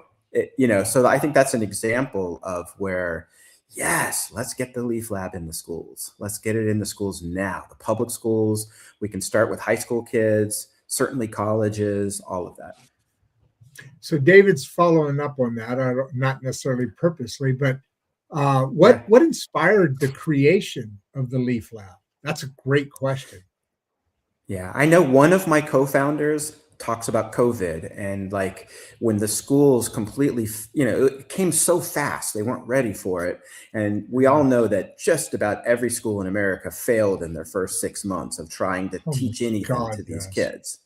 so I think that's an example of where, yes, let's get the LEAF Lab in the schools. Let's get it in the schools now. The public schools, we can start with high school kids, certainly colleges, all of that. So David's following up on that, not necessarily purposely, but what inspired the creation of the LEAF Lab? That's a great question. Yeah, I know one of my co-founders talks about COVID, and like when the schools completely, it came so fast, they weren't ready for it. And we all know that just about every school in America failed in their first 6 months of trying to teach anything to these kids.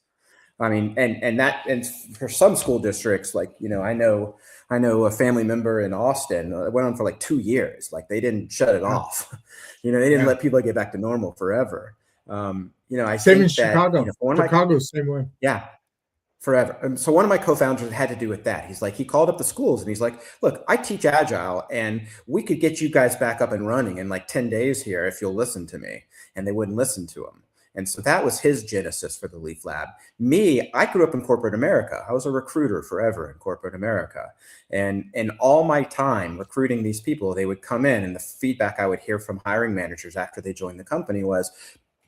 I mean, and for some school districts, like, I know a family member in Austin, it went on for like 2 years. Like they didn't shut it off. They didn't let people get back to normal forever. I same think in Chicago. Chicago, same way. Yeah. Forever. And so one of my co-founders had to do with that. He called up the schools and he's like, look, I teach Agile and we could get you guys back up and running in like 10 days here if you'll listen to me. And they wouldn't listen to him. And so that was his genesis for the LEAF Lab. Me, I grew up in corporate America. I was a recruiter forever in corporate America. And all my time recruiting these people, they would come in, and the feedback I would hear from hiring managers after they joined the company was,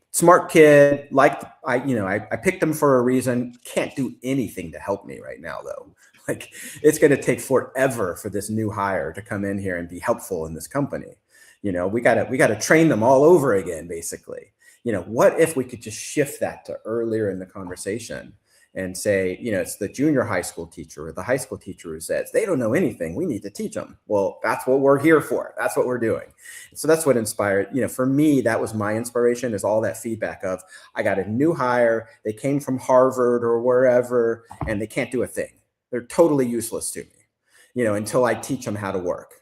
smart kid, I picked them for a reason, can't do anything to help me right now though. Like it's going to take forever for this new hire to come in here and be helpful in this company. We got to train them all over again, basically. What if we could just shift that to earlier in the conversation and say, it's the junior high school teacher or the high school teacher who says they don't know anything. We need to teach them. Well, that's what we're here for. That's what we're doing. So that's what inspired, for me, that was my inspiration, is all that feedback of, I got a new hire. They came from Harvard or wherever, and they can't do a thing. They're totally useless to me, until I teach them how to work.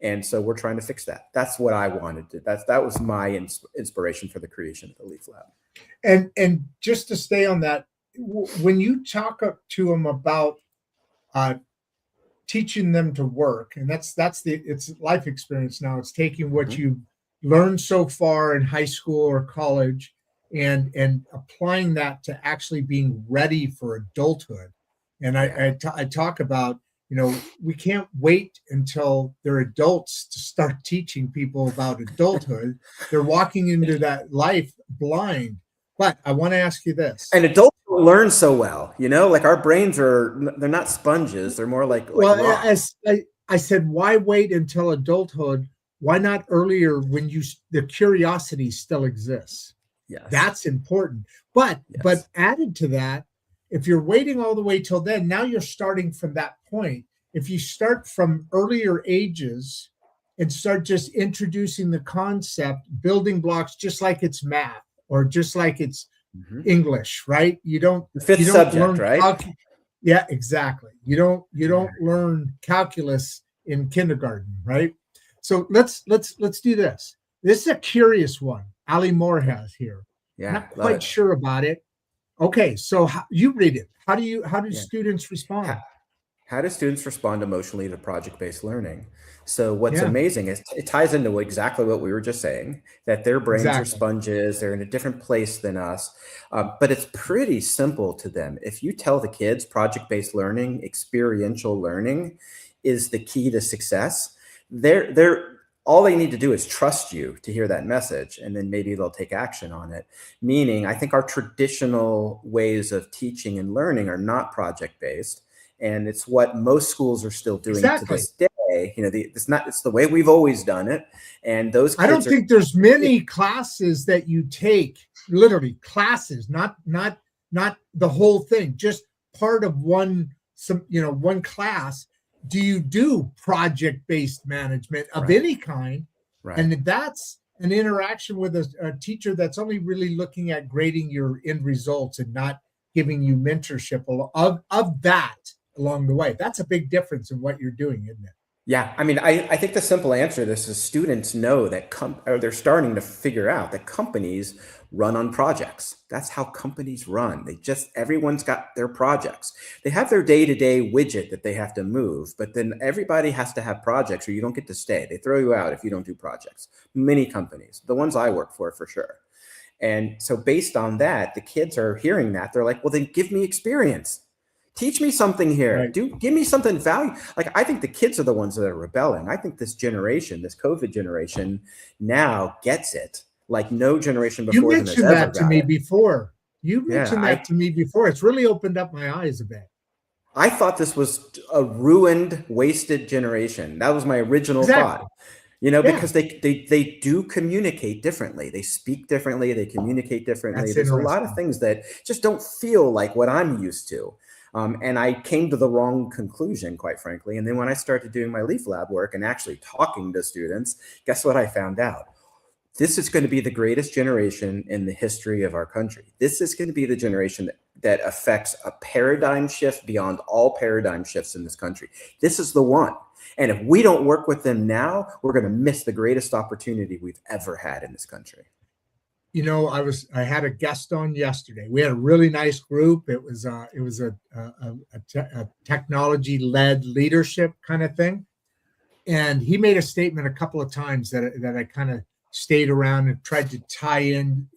And so we're trying to fix that. That's what I wanted to. That was my inspiration for the creation of the Leaf Lab. And just to stay on that, when you talk to them about teaching them to work, and it's life experience now. It's taking what you learned so far in high school or college and applying that to actually being ready for adulthood. And I talk about, we can't wait until they're adults to start teaching people about adulthood. They're walking into that life blind. But I want to ask you this. And adults learn so well, like our brains they're not sponges. They're more like as I said, why wait until adulthood? Why not earlier when the curiosity still exists? Yes. That's important. But added to that, if you're waiting all the way till then, now you're starting from that point. If you start from earlier ages and start just introducing the concept, building blocks, just like it's math or just like it's English, right? You don't the fifth subject, right? Yeah, exactly. You don't learn calculus in kindergarten, right? So let's do this. This is a curious one. Ali Moore has here. Yeah, not quite sure about it. Okay, so you read it. How do students respond? How do students respond emotionally to project-based learning? So what's amazing is it ties into exactly what we were just saying, that their brains are sponges. They're in a different place than us, but it's pretty simple to them. If you tell the kids project-based learning, experiential learning is the key to success, they're all they need to do is trust you to hear that message, and then maybe they'll take action on it. Meaning, I think our traditional ways of teaching and learning are not project-based, and it's what most schools are still doing to this day. It's the way we've always done it. And those kids I don't think there's many classes that you take, literally classes, not the whole thing, just part of one class. Do you do project-based management of any kind? Right. And that's an interaction with a teacher that's only really looking at grading your end results and not giving you mentorship of that along the way. That's a big difference in what you're doing, isn't it? Yeah. I mean, I think the simple answer to this is students know that they're starting to figure out that companies run on projects. That's how companies run. Everyone's got their projects. They have their day-to-day widget that they have to move, but then everybody has to have projects or you don't get to stay. They throw you out if you don't do projects. Many companies, the ones I work for sure. And so based on that, the kids are hearing that. They're like, well, then give me experience. Teach me something here. Right. Give me something value. Like, I think the kids are the ones that are rebelling. I think this generation, this COVID generation now gets it like no generation before. You mentioned that to me before. It's really opened up my eyes a bit. I thought this was a ruined, wasted generation. That was my original thought. Because they do communicate differently. They speak differently. They communicate differently. There's a lot of things that just don't feel like what I'm used to. And I came to the wrong conclusion, quite frankly. And then when I started doing my Leaf Lab work and actually talking to students, guess what I found out? This is going to be the greatest generation in the history of our country. This is going to be the generation that affects a paradigm shift beyond all paradigm shifts in this country. This is the one. And if we don't work with them now, we're going to miss the greatest opportunity we've ever had in this country. I had a guest on yesterday. We had a really nice group. It was a technology-led leadership kind of thing. And he made a statement a couple of times that I kind of stayed around and tried to tie into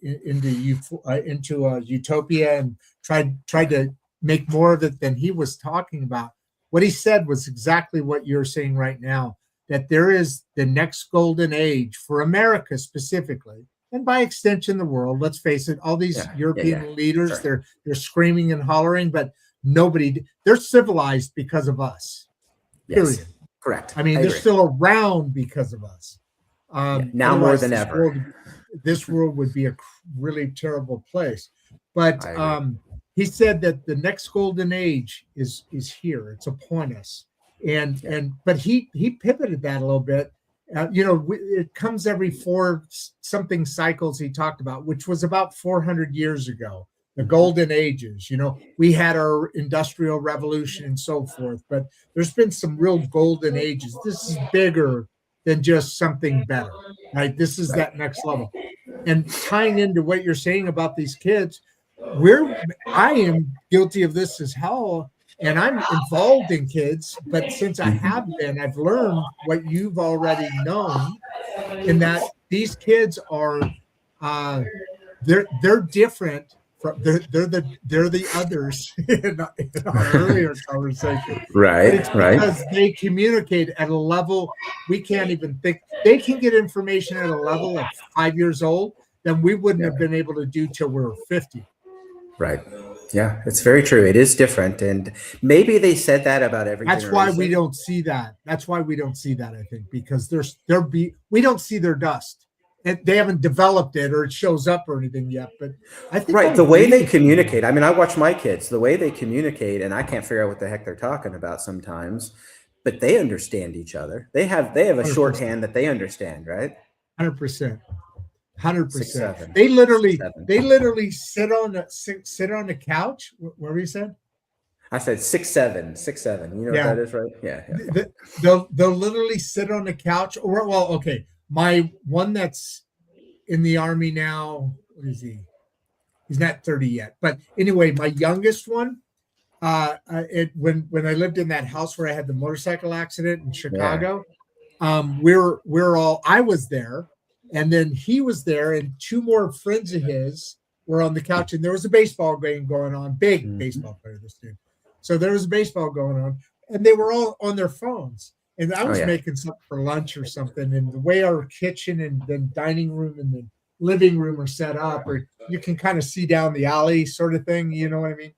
utopia and tried to make more of it than he was talking about. What he said was exactly what you're saying right now, that there is the next golden age for America specifically, and by extension, the world. Let's face it, all these European leaders, they're screaming and hollering, but they're civilized because of us. Period. Yes, correct. I mean, they're still around because of us. Now more than ever. This world would be a really terrible place. But he said that the next golden age is here. It's upon us. But he pivoted that a little bit. It comes every 4 something cycles he talked about, which was about 400 years ago, the golden ages. We had our industrial revolution and so forth, but there's been some real golden ages. This is bigger than just something better, right? This is that next level. And tying into what you're saying about these kids, I am guilty of this as hell. And I'm involved in kids, but since I have been, I've learned what you've already known, in that these kids are, they're different. They're the others in our earlier conversation. Right, because they communicate at a level we can't even think. They can get information at a level of 5 years old that we wouldn't have been able to do till we were 50. Right. Yeah, it's very true. It is different. And maybe they said that about every That's generation. why we don't see that. That's why we don't see that, I think, because we don't see their dust. And they haven't developed it or it shows up or anything yet. But I think the way they communicate. I mean, I watch my kids, the way they communicate, and I can't figure out what the heck they're talking about sometimes, but they understand each other. They have a 100%. shorthand that they understand, right? 100%. 100%. 6'7". They literally sit on the couch. What were you saying? I said 6'7", 6'7". You know what that is, right? Yeah. They'll literally sit on the couch. Okay. My one that's in the Army now, what is he? He's not 30 yet. But anyway, my youngest one, when I lived in that house where I had the motorcycle accident in Chicago, I was there. And then he was there, and 2 more friends of his were on the couch, and there was a baseball game going on. Big baseball player, this dude. So there was a baseball going on, and they were all on their phones. And I was making something for lunch or something. And the way our kitchen and then dining room and the living room are set up, or you can kind of see down the alley, sort of thing. You know what I mean?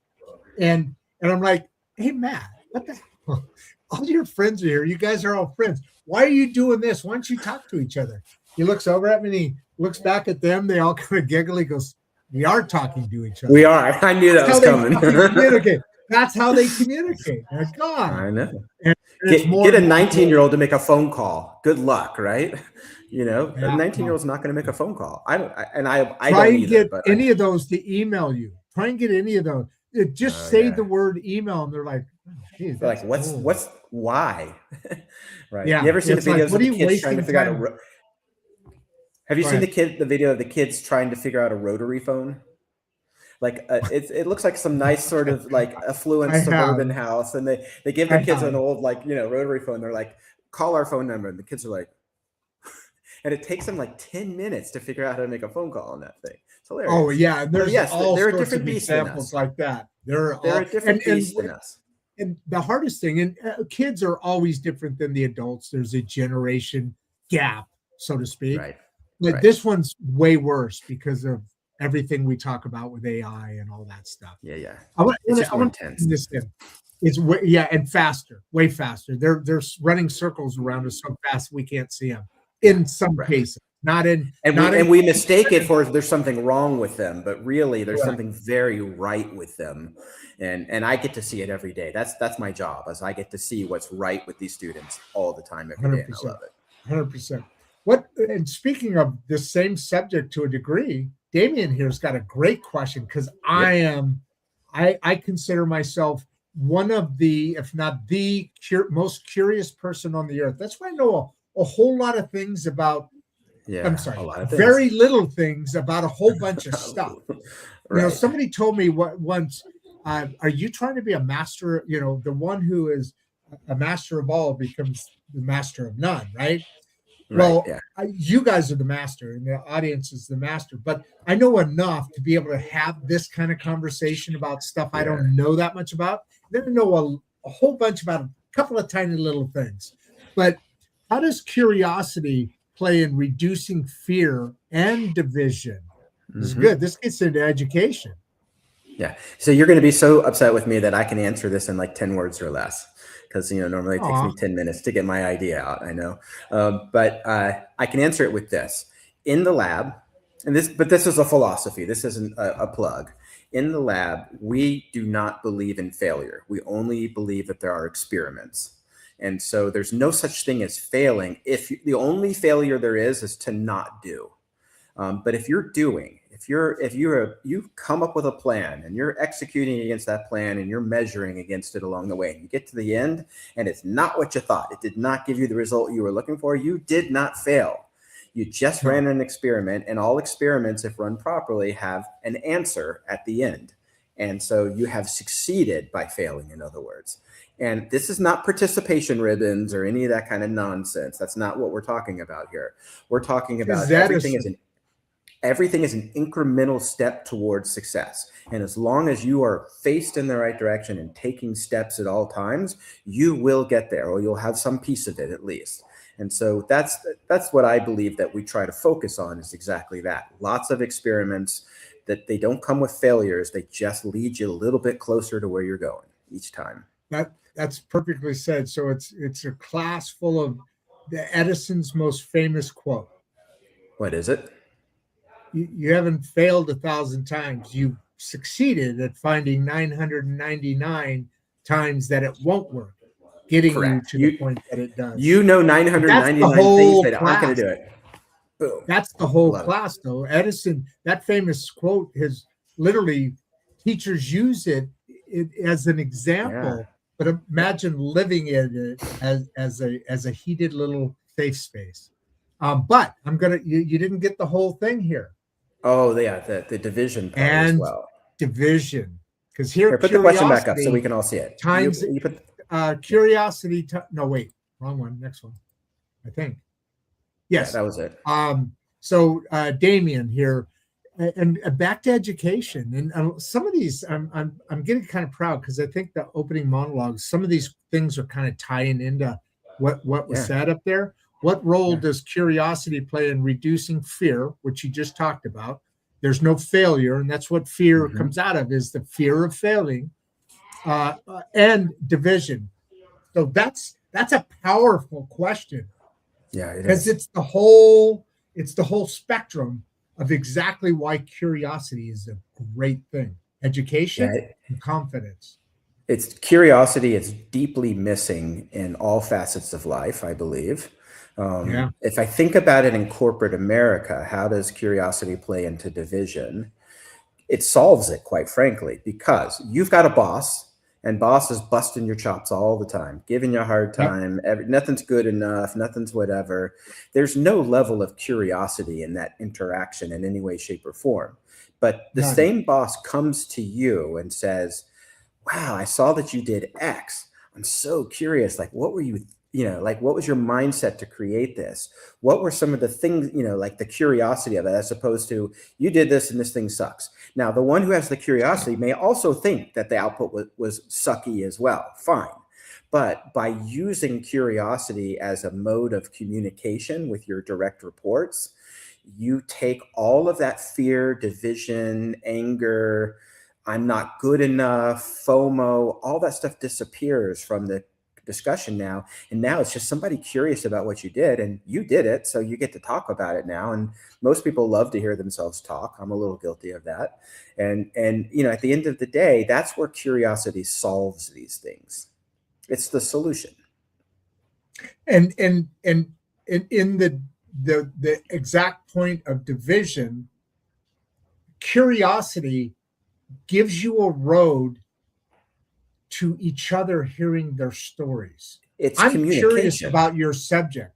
And I'm like, hey, Matt, what the hell? All your friends are here. You guys are all friends. Why are you doing this? Why don't you talk to each other? He looks over at me and he looks back at them. They all kind of giggle. He goes, we are talking to each other. We are. I knew that was coming. Communicate. That's how they communicate. God. I know. And get a 19-year-old to make a phone call. Good luck, right? A 19-year-old's not going to make a phone call. I don't either, get any of those to email you. Try and get any of those. Just say the word email, and they're like, they're like, what's why? Right. Yeah. You ever seen the videos of the kids trying to figure out Have you seen the video of the kids trying to figure out a rotary phone? Like it looks like some nice sort of like affluent suburban house, and they give the kids an old rotary phone. They're like, call our phone number, and the kids are like, and it takes them like 10 minutes to figure out how to make a phone call on that thing. It's hilarious. Oh yeah, there's there are different examples like that. There are a different beast than us. And the hardest thing, and kids are always different than the adults. There's a generation gap, so to speak. Right. But this one's way worse because of everything we talk about with AI and all that stuff. Yeah. I want this in. It's and faster, way faster. They're running circles around us so fast we can't see them in some cases. We mistake it for there's something wrong with them, but really there's something very right with them. And I get to see it every day. That's my job, as I get to see what's right with these students all the time every day. And I love it. 100%. And speaking of the same subject to a degree, Damien here's got a great question, because I consider myself one of the, if not the most curious person on the earth. That's why I know a whole lot of things about, very little things about a whole bunch of stuff. Right. Somebody told me once, are you trying to be a master? The one who is a master of all becomes the master of none, right? Well, you guys are the master, and the audience is the master. But I know enough to be able to have this kind of conversation about stuff I don't know that much about. Then I know a whole bunch about a couple of tiny little things. But how does curiosity play in reducing fear and division? This is good. This gets into education. Yeah. So you're going to be so upset with me that I can answer this in like 10 words or less. Because normally it takes me 10 minutes to get my idea out. I know, but I can answer it with this: in the lab, but this is a philosophy. This isn't a plug. in the lab, we do not believe in failure. We only believe that there are experiments. And so there's no such thing as failing. If the only failure there is to not do. But if you're doing, you come up with a plan and you're executing against that plan and you're measuring against it along the way, and you get to the end and it's not what you thought, it did not give you the result you were looking for, you did not fail. You just ran an experiment, and all experiments, if run properly, have an answer at the end. And so you have succeeded by failing, in other words. And this is not participation ribbons or any of that kind of nonsense. That's not what we're talking about here. We're talking about everything is an incremental step towards success. And as long as you are faced in the right direction and taking steps at all times, you will get there, or you'll have some piece of it at least. And so that's what I believe that we try to focus on, is exactly that. Lots of experiments that they don't come with failures. They just lead you a little bit closer to where you're going each time. That's perfectly said. So it's a class full of the Edison's most famous quote. What is it? You haven't failed 1,000 times. You've succeeded at finding 999 times that it won't work, getting Correct. you to the point that it does. You know 999 things that aren't going to do it. Boom. That's the whole Love class, though. Edison, that famous quote, has literally, teachers use it as an example, but imagine living it as a heated little safe space. But you didn't get the whole thing here. Oh, yeah, the division part as well. Division, because here put the question back up so we can all see it. Times curiosity. No, wait, wrong one. Next one, I think. Yes, that was it. So Damien here, and back to education, and some of these I'm getting kind of proud, because I think the opening monologues, some of these things are kind of tying into what was said up there. What role does curiosity play in reducing fear, which you just talked about? There's no failure, and that's what fear comes out of, is the fear of failing, and division. So that's a powerful question. Yeah, because it's the whole spectrum of exactly why curiosity is a great thing. Education and confidence. It's curiosity is deeply missing in all facets of life, I believe. If I think about it in corporate America, how does curiosity play into division? It solves it, quite frankly, because you've got a boss, and boss is busting your chops all the time, giving you a hard time. Nothing's good enough. Nothing's whatever. There's no level of curiosity in that interaction in any way, shape, or form. But the same boss comes to you and says, wow, I saw that you did X. I'm so curious. Like, what were you, what was your mindset to create this? What were some of the things, like the curiosity of it, as opposed to, you did this and this thing sucks. Now, the one who has the curiosity may also think that the output was sucky as well. Fine. But by using curiosity as a mode of communication with your direct reports, you take all of that fear, division, anger, I'm not good enough, FOMO, all that stuff disappears from the discussion now. And now it's just somebody curious about what you did, and you did it. So you get to talk about it now. And most people love to hear themselves talk. I'm a little guilty of that. And at the end of the day, that's where curiosity solves these things. It's the solution. And in the exact point of division, curiosity gives you a road to each other hearing their stories. I'm curious about your subject.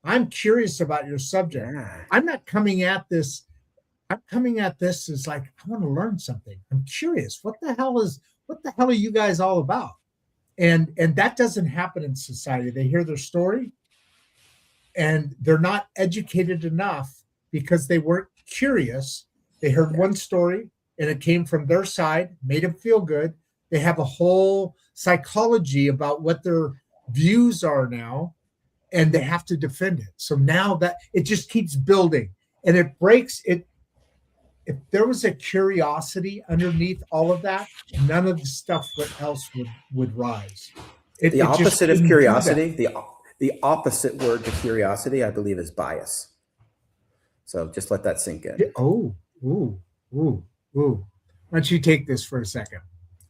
I'm curious about your subject. Yeah. I'm not coming at this. I'm coming at this as like, I want to learn something. I'm curious. What the hell are you guys all about? And that doesn't happen in society. They hear their story and they're not educated enough because they weren't curious. They heard one story and it came from their side, made them feel good. They have a whole psychology about what their views are now, and they have to defend it. So now that it just keeps building, and it breaks it. If there was a curiosity underneath all of that, none of the stuff else would rise. The opposite of curiosity, the opposite word to curiosity, I believe, is bias. So just let that sink in. Why don't you take this for a second?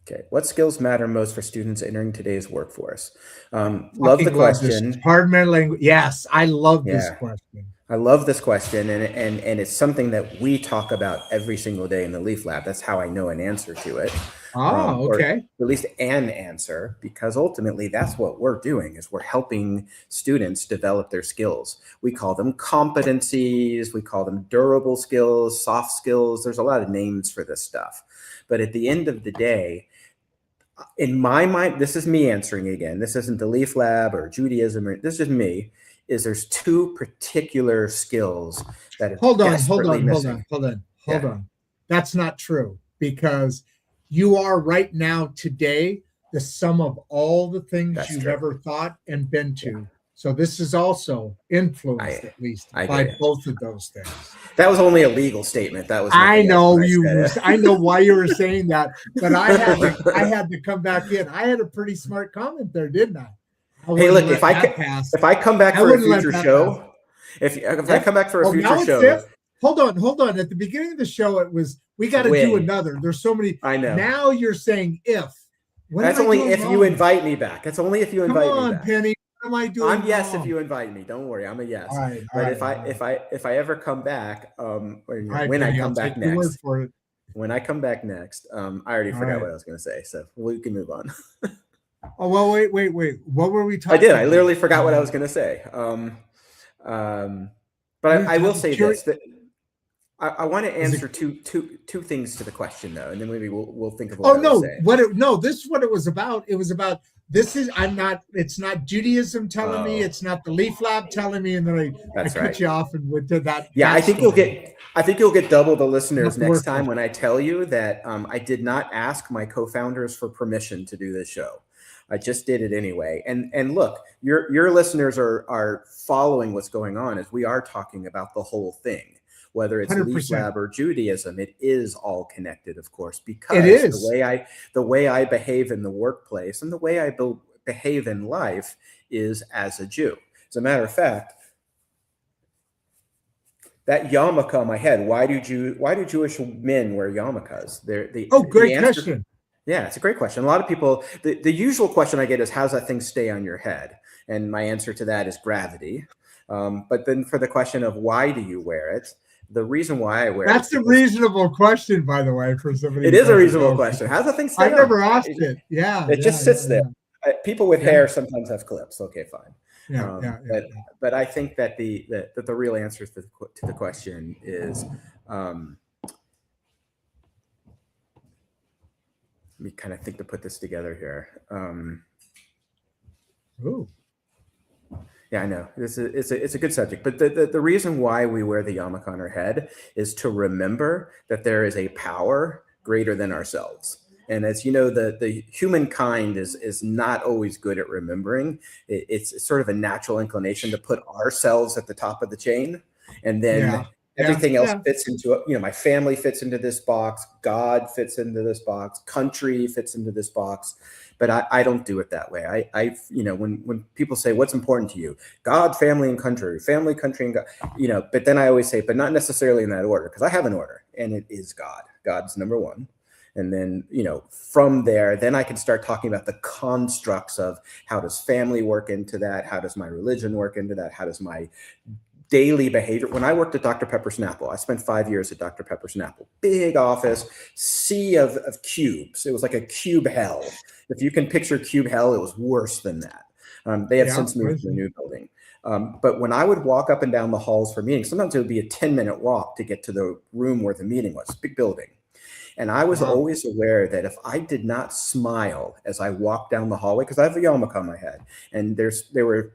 Okay. What skills matter most for students entering today's workforce? Love the Fucking love this. question. Pardon my language. Yes, I love this Yeah. question. I love this question, and it's something that we talk about every single day in the Leaf Lab. That's how I know an answer to it. Oh, Or okay. at least an answer, because ultimately that's what we're doing, is we're helping students develop their skills. We call them competencies, we call them durable skills, soft skills. There's a lot of names for this stuff. But at the end of the day, in my mind, this is me answering again. This isn't the Leaf Lab or Judaism, or this is me. Is there's two particular skills that are Hold on. That's not true, because you are right now today the sum of all the things That's you've true. ever thought and been to. So this is also influenced at least by both of those things. That was only a legal statement. That was. I know you. I know why you were saying that, but I had to come back in. I had a pretty smart comment there, didn't I? Hey, look, if I come back for a future show, if I come back for a future show. Hold on. At the beginning of the show, it was, we got to do another. There's so many. I know. Now you're saying if. That's only if you invite me back. That's only if you invite me back. Come on, Penny. What am I doing? I'm yes if you invite me. Don't worry, I'm a yes. But if I ever come back, when I come back next, when I come back next, I already forgot what I was going to say, so we can move on. Oh well, wait. What were we talking? I did. I literally forgot what I was going to say. But I will say this: that I want to answer two things to the question, though, and then maybe we'll think of what I was saying. This is what it was about. It was about this is it's not Judaism telling me, it's not the Leaf Lab telling me, and then I cut you off and went to that. Yeah, I think you'll get double the listeners next time when I tell you that I did not ask my co-founders for permission to do this show. I just did it anyway. And look, your listeners are following what's going on as we are talking about the whole thing. Whether it's 100%. Leaf Lab or Judaism, it is all connected, of course, because it is. The way I behave in the workplace and the way I behave in life is as a Jew. As a matter of fact, that yarmulke on my head, why do Jewish men wear yarmulkes? Great question. Yeah, it's a great question. A lot of people, the usual question I get is, how's that thing stay on your head? And my answer to that is gravity. But then for the question of why do you wear it, the reason why I wear that's a reasonable question, by the way, for somebody. It is a reasonable question. How's the thing stay on? I never asked it. Yeah. It just sits there. People with hair sometimes have clips. Okay, fine. But I think that the real answer to the question is, let me kind of think to put this together here. Ooh. Yeah, I know. It's a good subject, but the reason why we wear the yarmulke on our head is to remember that there is a power greater than ourselves. And as you know, the humankind is not always good at remembering. It's sort of a natural inclination to put ourselves at the top of the chain, and then everything else fits into it. My family fits into this box. God fits into this box. Country fits into this box. But I don't do it that way. When people say, what's important to you? God, family, and country. Family, country, and God. But then I always say, but not necessarily in that order, because I have an order, and it is God. God's number one. And then, from there, then I can start talking about the constructs of how does family work into that? How does my religion work into that? How does my daily behavior? When I worked at Dr. Pepper Snapple, I spent 5 years at Dr. Pepper Snapple. Big office, sea of cubes. It was like a cube hell. If you can picture cube hell, it was worse than that. They have since moved to a new building. But when I would walk up and down the halls for meetings, sometimes it would be a 10-minute walk to get to the room where the meeting was, big building. And I was always aware that if I did not smile as I walked down the hallway, because I have a yarmulke on my head, and there were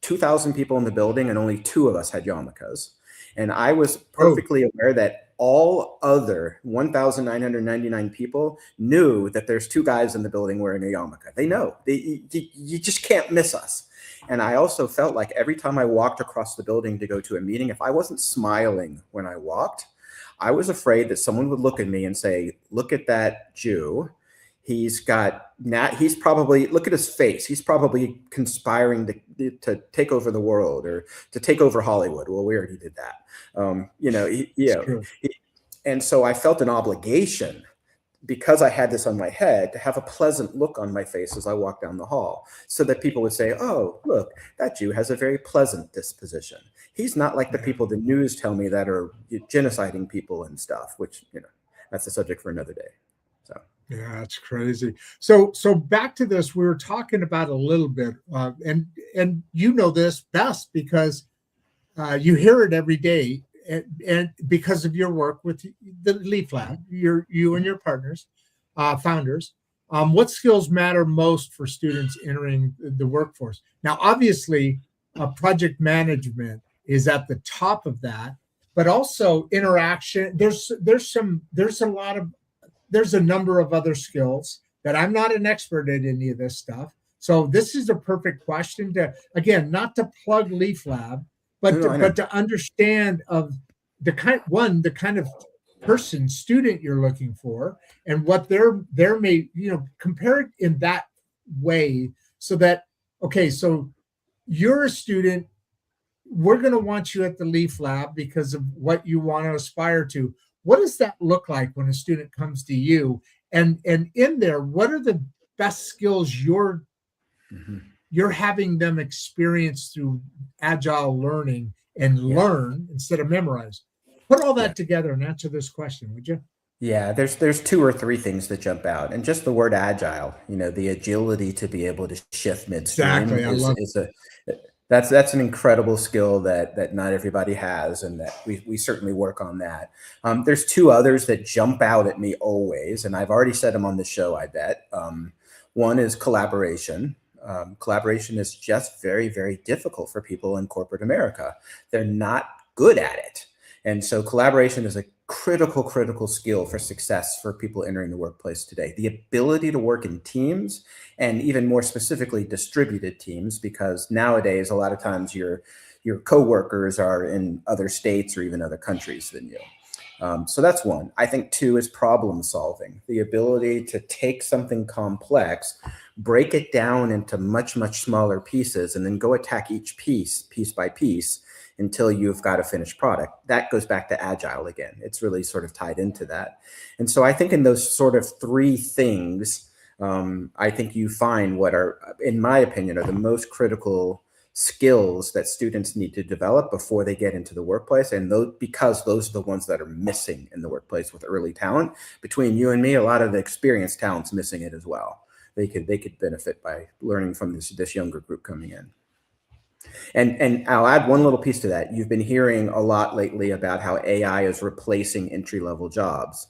2,000 people in the building, and only 2 of us had yarmulkes. And I was perfectly aware that all other 1,999 people knew that there's 2 guys in the building wearing a yarmulke. They know. You just can't miss us. And I also felt like every time I walked across the building to go to a meeting, if I wasn't smiling when I walked, I was afraid that someone would look at me and say, look at that Jew. He's probably, look at his face. He's probably conspiring to take over the world or to take over Hollywood. Well, we already did that. And so I felt an obligation because I had this on my head, to have a pleasant look on my face as I walk down the hall, so that people would say, oh, look, that Jew has a very pleasant disposition. He's not like the people the news tell me that are genociding people and stuff, which, that's a subject for another day. So yeah, that's crazy. So back to this, we were talking about a little bit, and you know this best because you hear it every day, and because of your work with the Leaf Lab, you and your partners, founders. What skills matter most for students entering the workforce? Now, obviously, project management is at the top of that, but also interaction. There's a number of other skills that I'm not an expert at any of this stuff. So this is a perfect question to, again, not to plug Leaf Lab, but to understand of the kind of person, student you're looking for, and what their may, compare it in that way, so that, okay, so you're a student, we're going to want you at the Leaf Lab because of what you want to aspire to. What does that look like when a student comes to you? And in there, what are the best skills you're having them experience through Agile learning and learn instead of memorize? Put all that together and answer this question, would you? Yeah, there's 2 or 3 things that jump out, and just the word agile, the agility to be able to shift midstream that's an incredible skill that not everybody has, and that we certainly work on that. There's 2 others that jump out at me always, and I've already said them on the show, I bet. One is collaboration. Collaboration is just very, very difficult for people in corporate America. They're not good at it. And so collaboration is a critical skill for success for people entering the workplace today. The ability to work in teams, and even more specifically, distributed teams, because nowadays, a lot of times your coworkers are in other states or even other countries than you. So that's one. I think 2 is problem solving, the ability to take something complex, break it down into much smaller pieces, and then go attack each piece by piece, until you've got a finished product. That goes back to Agile again. It's really sort of tied into that. And so I think in those sort of 3 things, I think you find what are, in my opinion, are the most critical skills that students need to develop before they get into the workplace. And because those are the ones that are missing in the workplace with early talent. Between you and me, a lot of the experienced talent's missing it as well. They could benefit by learning from this younger group coming in. And I'll add one little piece to that. You've been hearing a lot lately about how AI is replacing entry-level jobs.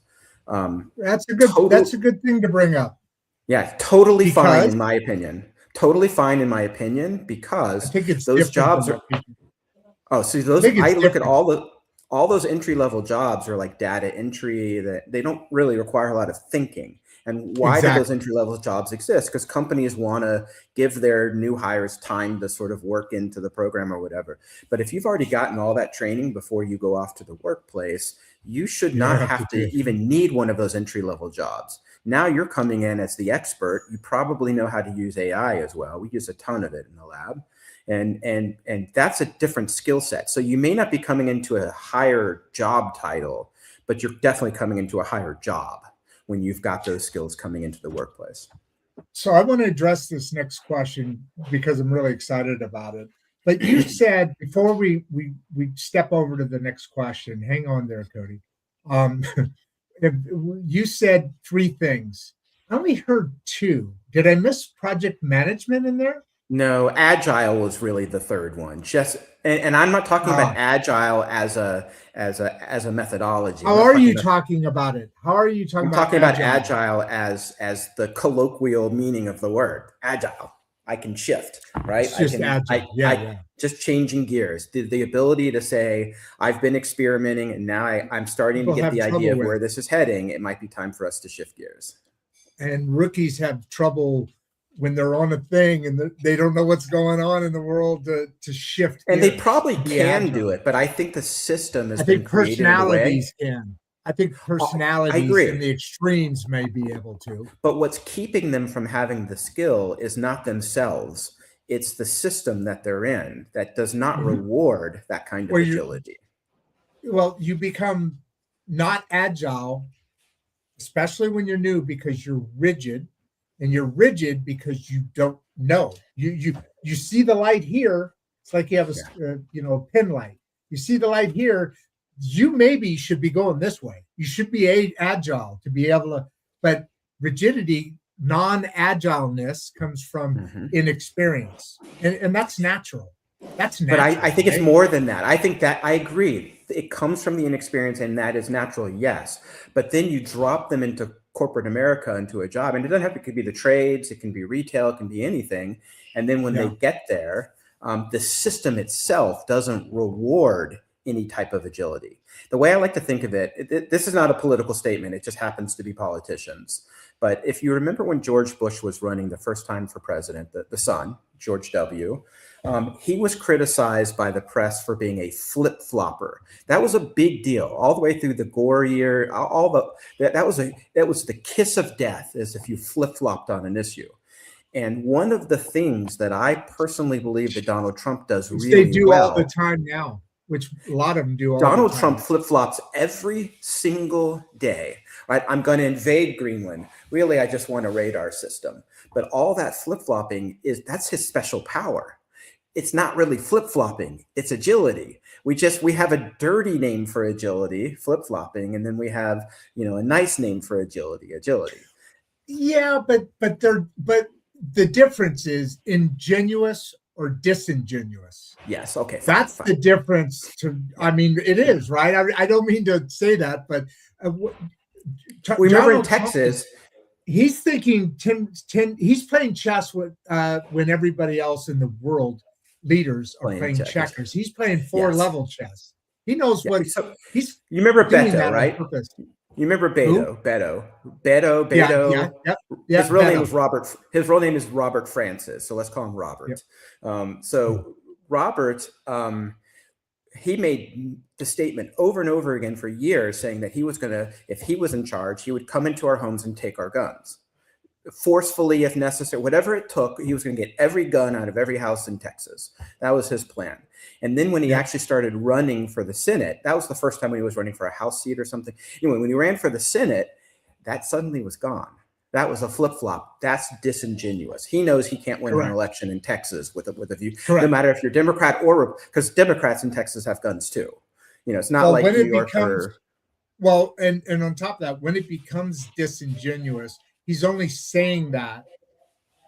That's a good thing to bring up. Yeah, totally fine in my opinion. Totally fine in my opinion, because I think it's those jobs are. Oh, see, I look at all those entry-level jobs are like data entry, that they don't really require a lot of thinking. And why do those entry-level jobs exist? Because companies want to give their new hires time to sort of work into the program or whatever. But if you've already gotten all that training before you go off to the workplace, you should not have to even need one of those entry-level jobs. Now you're coming in as the expert. You probably know how to use AI as well. We use a ton of it in the lab. And that's a different skill set. So you may not be coming into a higher job title, but you're definitely coming into a higher job when you've got those skills coming into the workplace. So I want to address this next question because I'm really excited about it. But you said, before we step over to the next question, hang on there, Cody. You said 3 things. I only heard 2. Did I miss project management in there? No, Agile was really the 3rd one. And I'm not talking about Agile as a methodology. How are you talking about it? How are you talking about I'm talking about Agile as the colloquial meaning of the word. Agile. I can shift, right? It's just agile. Just changing gears. The ability to say, I've been experimenting and now I'm starting to get the idea of where this is heading. It might be time for us to shift gears. And rookies have trouble when they're on a thing and they don't know what's going on in the world to shift. And they probably can do it, but I think the system has been created in a way. Personalities can. I think personalities in the extremes may be able to. But what's keeping them from having the skill is not themselves. It's the system that they're in that does not reward that kind of agility. You become not agile especially when you're new, because you're rigid, and you're rigid because you don't know. You see the light here. It's like you have a pin light. You see the light here. You maybe should be going this way. You should be agile to be able to, but rigidity, non-agileness comes from inexperience, and that's natural. That's natural. But I think it's more than that. I think that I agree. It comes from the inexperience, and that is natural, yes. But then you drop them into corporate America, into a job, and it doesn't have to, it could be the trades, it can be retail, it can be anything. And then when they get there, the system itself doesn't reward any type of agility. The way I like to think of it, this is not a political statement. It just happens to be politicians. But if you remember when George Bush was running the first time for president, the son, George W., he was criticized by the press for being a flip-flopper. That was a big deal all the way through the Gore year. That was the kiss of death, as if you flip-flopped on an issue. And one of the things that I personally believe that Donald Trump does really well. They do all the time now, which a lot of them do all the time. Donald Trump flip-flops every single day. Right? I'm going to invade Greenland. Really, I just want a radar system. But all that flip-flopping that's his special power. It's not really flip-flopping, it's agility. We have a dirty name for agility, flip-flopping, and then we have, a nice name for agility. Yeah, but the difference is ingenuous or disingenuous. Yes, okay. That's the difference it is, right? I don't mean to say that, but remember in Texas, he's thinking he's playing chess with when everybody else in the world leaders are playing checkers. He's playing four-level chess. He knows what he's. You remember Beto, right? You remember Beto? Beto. Yeah, his real name is Robert. His real name is Robert Francis. So let's call him Robert. Yep. Robert, he made the statement over and over again for years, saying that he was going to, if he was in charge, he would come into our homes and take our guns. Forcefully, if necessary, whatever it took, he was going to get every gun out of every house in Texas. That was his plan. And then when he actually started running for the Senate, that was the first time when he was running for a House seat or something. Anyway, when he ran for the Senate, that suddenly was gone. That was a flip-flop. That's disingenuous. He knows he can't win an election in Texas with a view, no matter if you're Democrat or, because Democrats in Texas have guns too. It's not like New York. And on top of that, when it becomes disingenuous, he's only saying that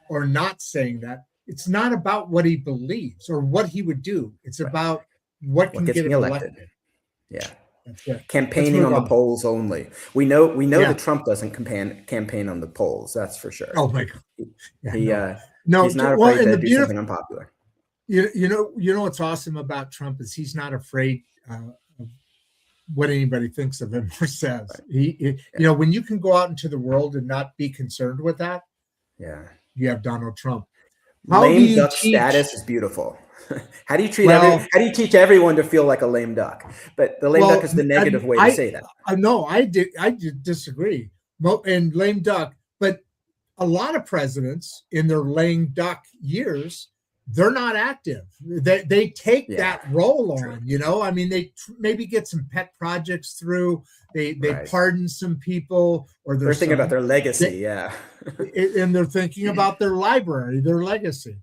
or not saying that. It's not about what he believes or what he would do. It's about what can get him elected. Yeah. Campaigning on the polls only. We know that Trump doesn't campaign on the polls. That's for sure. Oh my God. He's not afraid to do something unpopular. You know what's awesome about Trump is he's not afraid of what anybody thinks of him or says. Right. When you can go out into the world and not be concerned with that, you have Donald Trump. Lame duck status is beautiful. How do you treat how do you teach everyone to feel like a lame duck? But the lame duck is the negative way to say that. No, I did disagree. And lame duck, but a lot of presidents in their lame duck years, they're not active. They take that role on, they maybe get some pet projects through. They pardon some people, or they're thinking about their legacy. And they're thinking about their library, their legacy.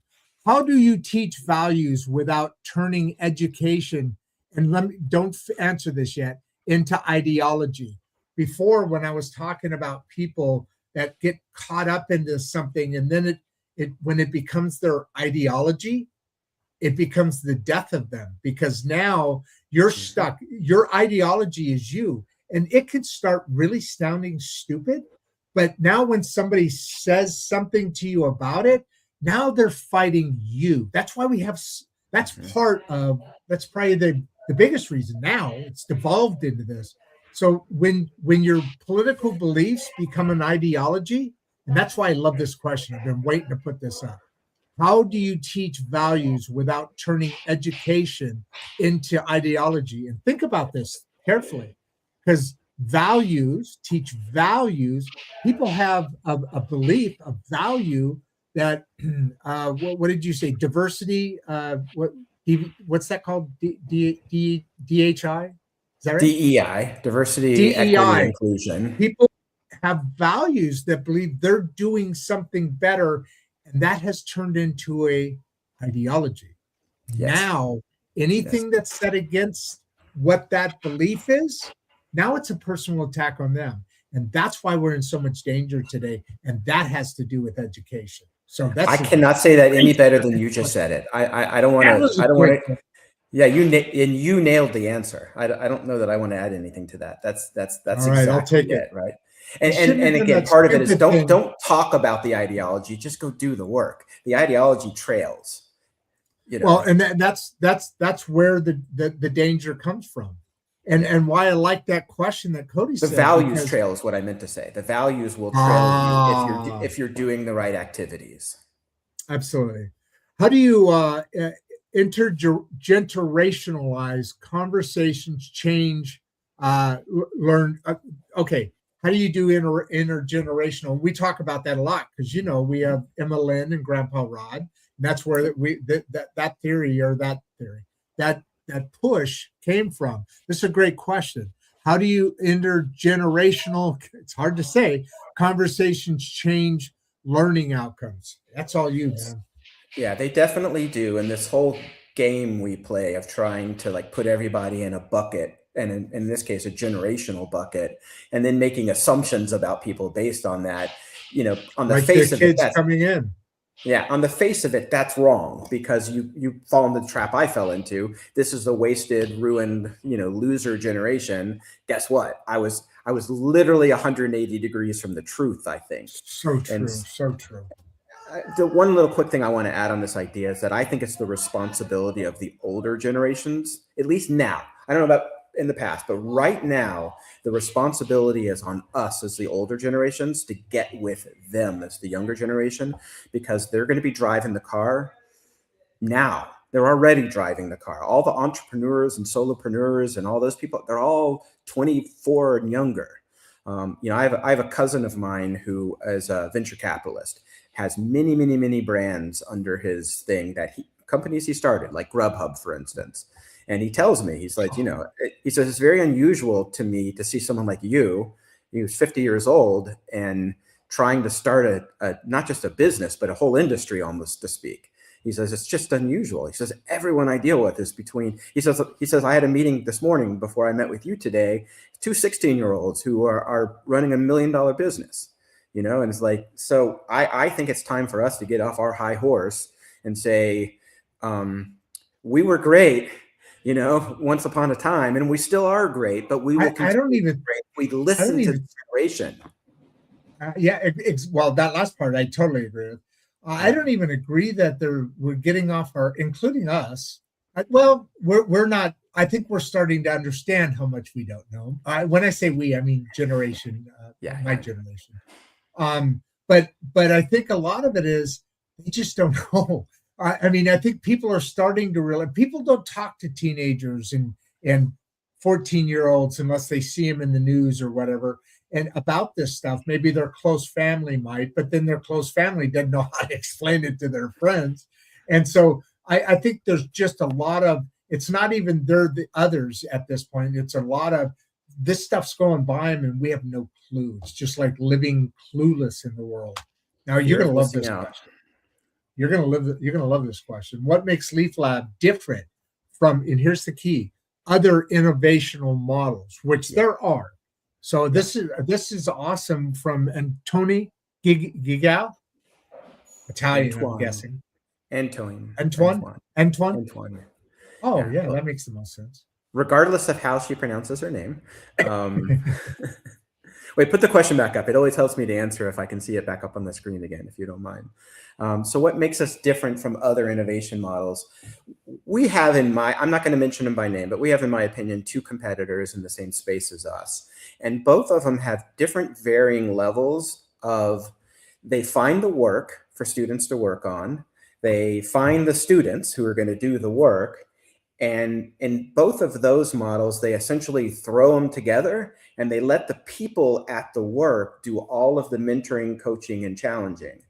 How do you teach values without turning education, and don't answer this yet, into ideology? Before, when I was talking about people that get caught up into something, and then when it becomes their ideology, it becomes the death of them, because now you're stuck. Your ideology is you, and it could start really sounding stupid, but now when somebody says something to you about it, now they're fighting you. That's why that's probably the biggest reason now it's devolved into this. So when your political beliefs become an ideology, and that's why I love this question. I've been waiting to put this up. How do you teach values without turning education into ideology? And think about this carefully, because teach values. People have a belief, a value that, what did you say? Diversity, what's that called? DHI? Is that right? DEI, diversity, equity, inclusion. People have values that believe they're doing something better, and that has turned into a ideology. Yes. Now, anything that's set against what that belief is, now it's a personal attack on them. And that's why we're in so much danger today. And that has to do with education. So I cannot say that any better than you just said it. I don't want to, I don't want to. Yeah, you nailed the answer. I don't know that I want to add anything to that. That's all right, exactly I'll take it, right? And again, part of it is don't talk about the ideology. Just go do the work. The ideology trails. You know? Well, and that's where the danger comes from. And why I like that question that Cody said. The values trail is what I meant to say. The values will trail you if you're doing the right activities. Absolutely. How do you intergenerationalize conversations, change, learn? Okay. How do you do intergenerational? We talk about that a lot because, we have Emma Lynn and Grandpa Rodd. And that's where that theory that push came from. This is a great question. How do you intergenerational, it's hard to say, conversations change learning outcomes? That's all you, man. Yeah, they definitely do. And this whole game we play of trying to put everybody in a bucket, and in this case, a generational bucket, and then making assumptions about people based on that, on the face of it, kids coming in. Yeah, on the face of it, that's wrong because you fall into the trap I fell into. This is the wasted, ruined, loser generation. Guess what? I was literally 180 degrees from the truth, I think. So true, so true. The one little quick thing I want to add on this idea is that I think it's the responsibility of the older generations, at least now. I don't know about in the past, but right now, the responsibility is on us as the older generations to get with them as the younger generation, because they're going to be driving the car now. They're already driving the car. All the entrepreneurs and solopreneurs and all those people, they're all 24 and younger. I have a cousin of mine who is a venture capitalist, has many, many, many brands under his thing companies he started, like Grubhub, for instance. And he tells me, he's like, he says, it's very unusual to me to see someone like you, he was 50 years old and trying to start not just a business, but a whole industry almost, to speak. He says, it's just unusual. He says, everyone I deal with is he says, I had a meeting this morning before I met with you today, 2 16-year-olds who are running $1 million business, and it's like, so I think it's time for us to get off our high horse and say, we were great, once upon a time, and we still are great, but we will continue to be great. We listen to the generation. Well, that last part I totally agree with. I don't even agree that we're getting off including us. We're not. I think we're starting to understand how much we don't know. When I say we, I mean generation. My generation. But I think a lot of it is they just don't know. I think people are starting to realize people don't talk to teenagers and 14-year-olds unless they see them in the news or whatever. And about this stuff, maybe their close family might, but then their close family doesn't know how to explain it to their friends. And so I think there's just a lot of, it's not even they're the others at this point. It's a lot of this stuff's going by them and we have no clue. It's just like living clueless in the world. Now you're going to love this question. You're going to love this question. What makes LEAF Lab different from, and here's the key, other innovational models, which there are. So this is awesome from Antoni Gigal, Italian, I'm guessing. Antoine. Oh, yeah, that makes the most sense. Regardless of how she pronounces her name. Wait, put the question back up. It always helps me to answer if I can see it back up on the screen again, if you don't mind. So what makes us different from other innovation models? We have I'm not going to mention them by name, but we have, in my opinion, 2 competitors in the same space as us. And both of them have different varying levels of, they find the work for students to work on. They find the students who are going to do the work. And in both of those models, they essentially throw them together and they let the people at the work do all of the mentoring, coaching, and challenging.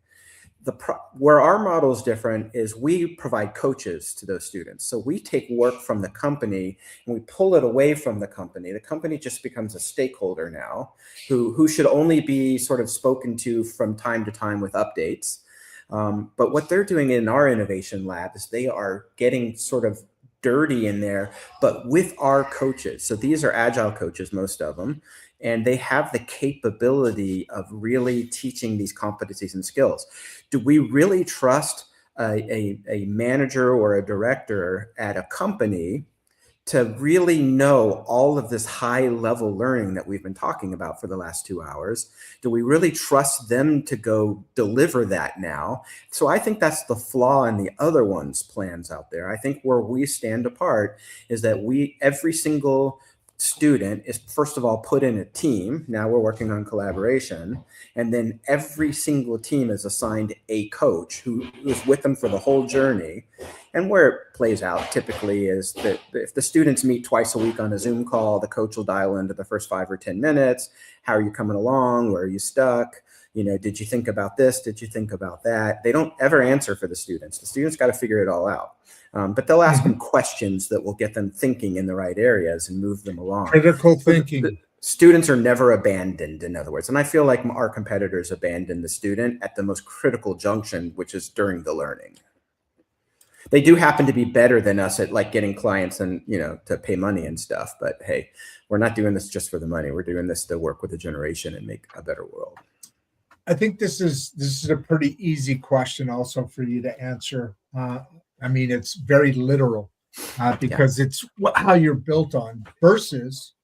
where our model is different is we provide coaches to those students. So we take work from the company and we pull it away from the company. The company just becomes a stakeholder now who should only be sort of spoken to from time to time with updates. But what they're doing in our innovation lab is they are getting sort of dirty in there, but with our coaches. So these are Agile coaches, most of them, and they have the capability of really teaching these competencies and skills. Do we really trust a manager or a director at a company to really know all of this high level learning that we've been talking about for the last 2 hours? Do we really trust them to go deliver that now? So I think that's the flaw in the other ones' plans out there. I think where we stand apart is that every single student is first of all put in a team. Now we're working on collaboration, and then every single team is assigned a coach who is with them for the whole journey. And where it plays out typically is that if the students meet twice a week on a Zoom call, the coach will dial into the first 5 or 10 minutes. How are you coming along? Where are you stuck? Did you think about this? Did you think about that? They don't ever answer for the students. The students got to figure it all out. But they'll ask them questions that will get them thinking in the right areas and move them along. Critical thinking. The students are never abandoned, in other words. And I feel like our competitors abandon the student at the most critical junction, which is during the learning. They do happen to be better than us at like getting clients and, to pay money and stuff. But hey, we're not doing this just for the money. We're doing this to work with a generation and make a better world. I think this is a pretty easy question also for you to answer. It's very literal because it's how you're built on versus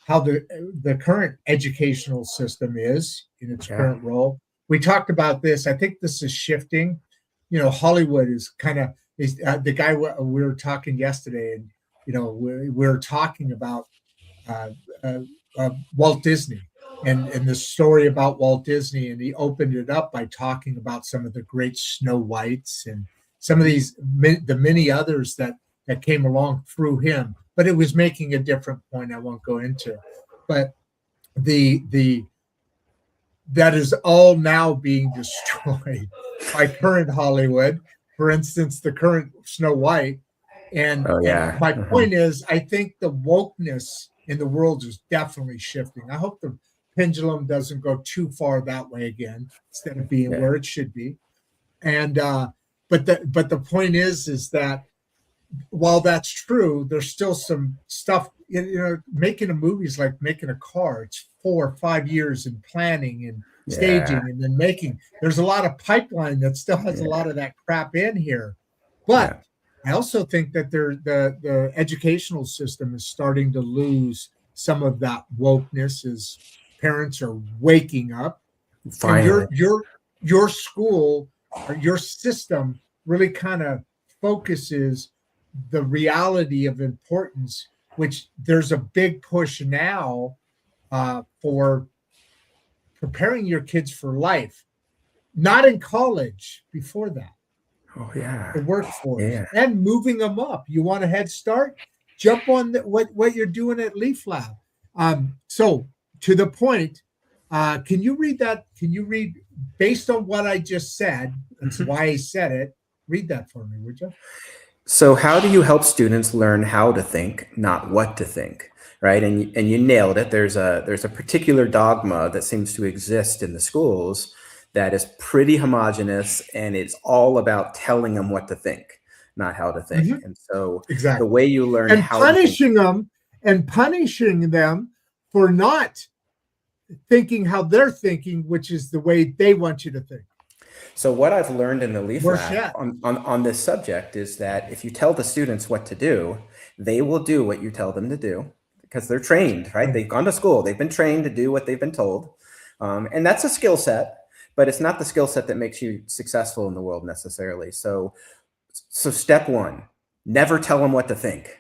how the current educational system is in its current role. We talked about this. I think this is shifting. Hollywood is kind of the guy we were talking yesterday, and we were talking about Walt Disney and the story about Walt Disney, and he opened it up by talking about some of the great Snow Whites and some of the many others that came along through him. But it was making a different point I won't go into. But that is all now being destroyed by current Hollywood. For instance, the current Snow White. And my point is, I think the wokeness in the world is definitely shifting. I hope the pendulum doesn't go too far that way again, instead of being where it should be. And but the point is that while that's true, there's still some stuff. Making a movie is like making a car. It's 4 or 5 years in planning and staging and then making. There's a lot of pipeline that still has a lot of that crap in here. But I also think that the educational system is starting to lose some of that wokeness as parents are waking up. Finally. And your school or your system really kind of focuses the reality of importance, which there's a big push now for preparing your kids for life, not in college, before that. The workforce and moving them up. You want a head start? Jump on what you're doing at Leaf Lab. So to the point, can you read that? Can you read based on what I just said? That's why I said it. Read that for me, would you? So how do you help students learn how to think, not what to think, right? And you nailed it. There's a particular dogma that seems to exist in the schools that is pretty homogenous, and it's all about telling them what to think, not how to think. And so the way you learn and how punishing them and punishing them for not thinking how they're thinking, which is the way they want you to think. So what I've learned in the Leaf Lab on this subject is that if you tell the students what to do, they will do what you tell them to do because they're trained, right? They've gone to school. They've been trained to do what they've been told. And that's a skill set, but it's not the skill set that makes you successful in the world necessarily. So step 1, never tell them what to think.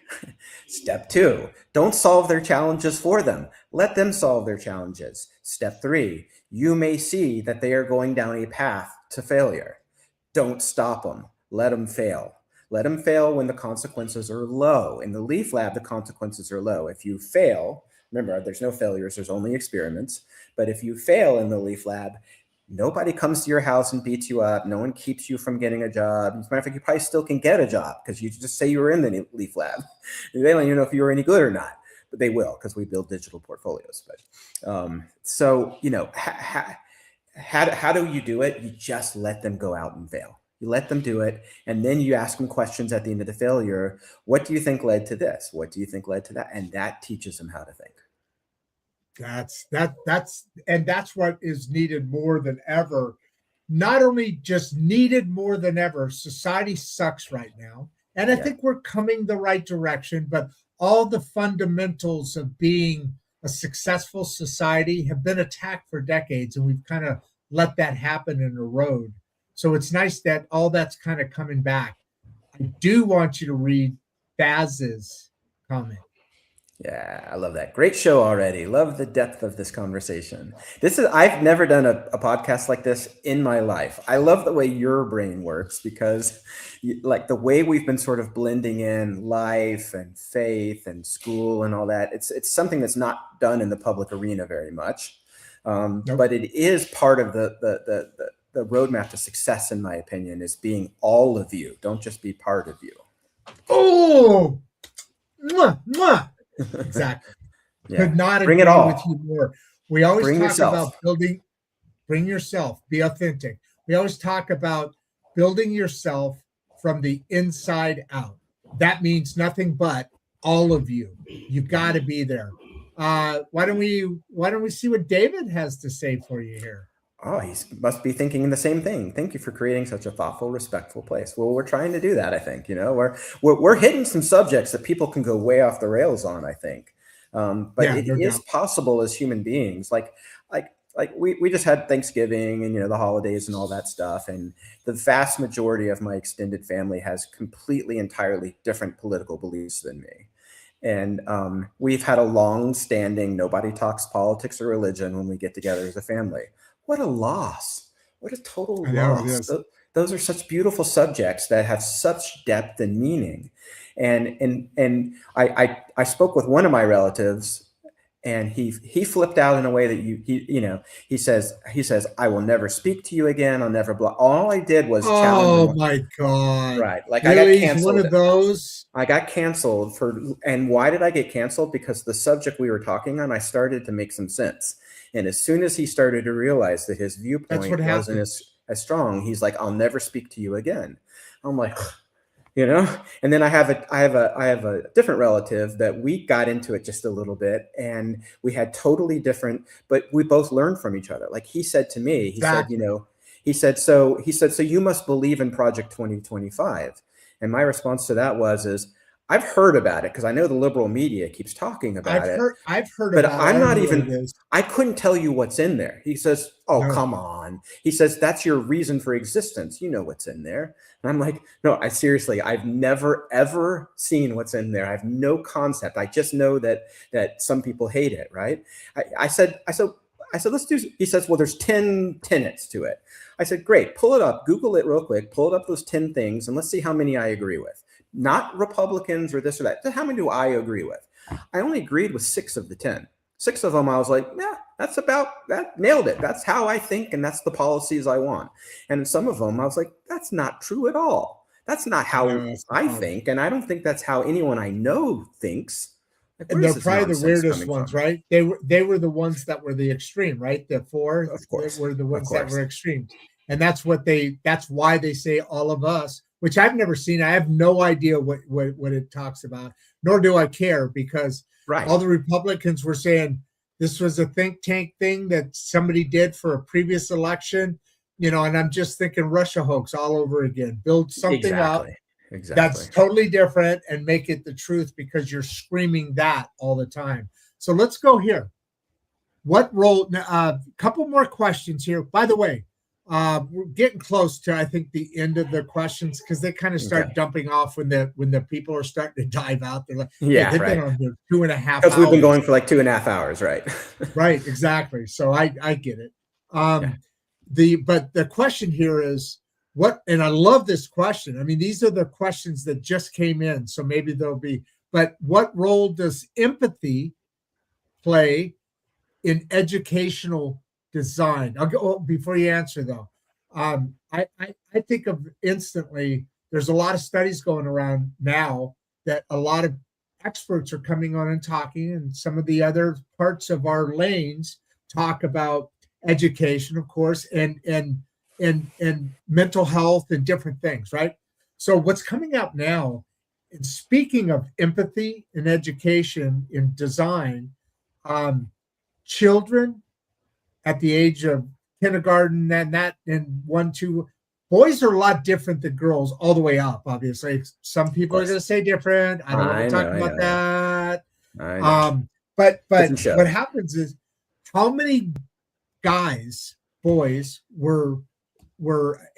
Step 2, don't solve their challenges for them. Let them solve their challenges. Step 3, you may see that they are going down a path to failure. Don't stop them. Let them fail. Let them fail when the consequences are low. In the Leaf Lab, the consequences are low. If you fail, remember, there's no failures, there's only experiments. But if you fail in the Leaf Lab, nobody comes to your house and beats you up. No one keeps you from getting a job. As a matter of fact, you probably still can get a job because you just say you were in the LEAF Lab. They don't even know if you were any good or not, but they will because we build digital portfolios. But so, how do you do it? You just let them go out and fail. You let them do it. And then you ask them questions at the end of the failure. What do you think led to this? What do you think led to that? And that teaches them how to think. That's what is needed more than ever. Not only just needed more than ever, society sucks right now. And I think we're coming the right direction, but all the fundamentals of being a successful society have been attacked for decades, and we've kind of let that happen and erode. So it's nice that all that's kind of coming back. I do want you to read Baz's comment. Yeah, I love that. Great show already. Love the depth of this conversation. I've never done a podcast like this in my life. I love the way your brain works because like the way we've been sort of blending in life and faith and school and all that. It's something that's not done in the public arena very much. Nope. But it is part of the roadmap to success, in my opinion, is being all of you. Don't just be part of you. Oh, mwah, mwah. Exactly. Could not agree with you more. We always talk about bring yourself, be authentic. We always talk about building yourself from the inside out. That means nothing but all of you. You got to be there. Why don't we see what David has to say for you here? Oh, he must be thinking the same thing. Thank you for creating such a thoughtful, respectful place. Well, we're trying to do that, I think. We're hitting some subjects that people can go way off the rails on, I think. It is possible as human beings. Like we just had Thanksgiving and the holidays and all that stuff. And the vast majority of my extended family has completely, entirely different political beliefs than me. And we've had a long-standing nobody talks politics or religion when we get together as a family. What a loss. What a total loss. Those are such beautiful subjects that have such depth and meaning. And I spoke with one of my relatives, and he flipped out in a way that he says, I will never speak to you again. I'll never block. All I did was challenge him. Oh my God. Right. Like really? I got canceled. One of those. I got canceled and why did I get canceled? Because the subject we were talking on, I started to make some sense. And as soon as he started to realize that his viewpoint wasn't as strong, he's like, I'll never speak to you again. I'm like, and then I have a different relative that we got into it just a little bit, and we had totally different, but we both learned from each other. Like he said to me, he said, so you must believe in Project 2025. And my response to that was, I've heard about it because I know the liberal media keeps talking about it. I've heard but about I'm it. Not even, I couldn't tell you what's in there. He says, come on. He says, that's your reason for existence. You know what's in there. And I'm like, no, I've never, ever seen what's in there. I have no concept. I just know that some people hate it. Right. I said, let's do, he says, well, there's 10 tenets to it. I said, great, pull it up, Google it real quick, pull it up those 10 things, and let's see how many I agree with. Not Republicans or this or that. How many do I agree with? I only agreed with 6 of the 10. 6 of them, I was like, yeah, that's about that. Nailed it. That's how I think. And that's the policies I want. And some of them, I was like, that's not true at all. That's not how I think. And I don't think that's how anyone I know thinks. Like, and they're probably the weirdest ones, right? They were the ones that were the extreme, right? The 4 of course, were the ones that were extreme. And that's why they say all of us, which I've never seen. I have no idea what it talks about, nor do I care, because all the Republicans were saying this was a think tank thing that somebody did for a previous election, and I'm just thinking Russia hoax all over again. Build something up that's totally different and make it the truth, because you're screaming that all the time. So let's go here. What role? A couple more questions here. By the way, we're getting close to, I think, the end of the questions, because they kind of start dumping off when the people are starting to dive out. They're like, they've been on here 2.5 hours. Because we've been going for like 2.5 hours, right? Right, exactly. So I get it. But the question here is what, and I love this question. I mean, these are the questions that just came in, so maybe there'll be. But what role does empathy play in educational design. I'll go before you answer though. I think of instantly. There's a lot of studies going around now that a lot of experts are coming on and talking, and some of the other parts of our lanes talk about education, of course, and mental health and different things, right? So what's coming out now, and speaking of empathy in education in design, children at the age of kindergarten and 1, 2, boys are a lot different than girls all the way up. Obviously, some people are going to say different. I don't want to talk about that. I know. But what happens is, how many boys were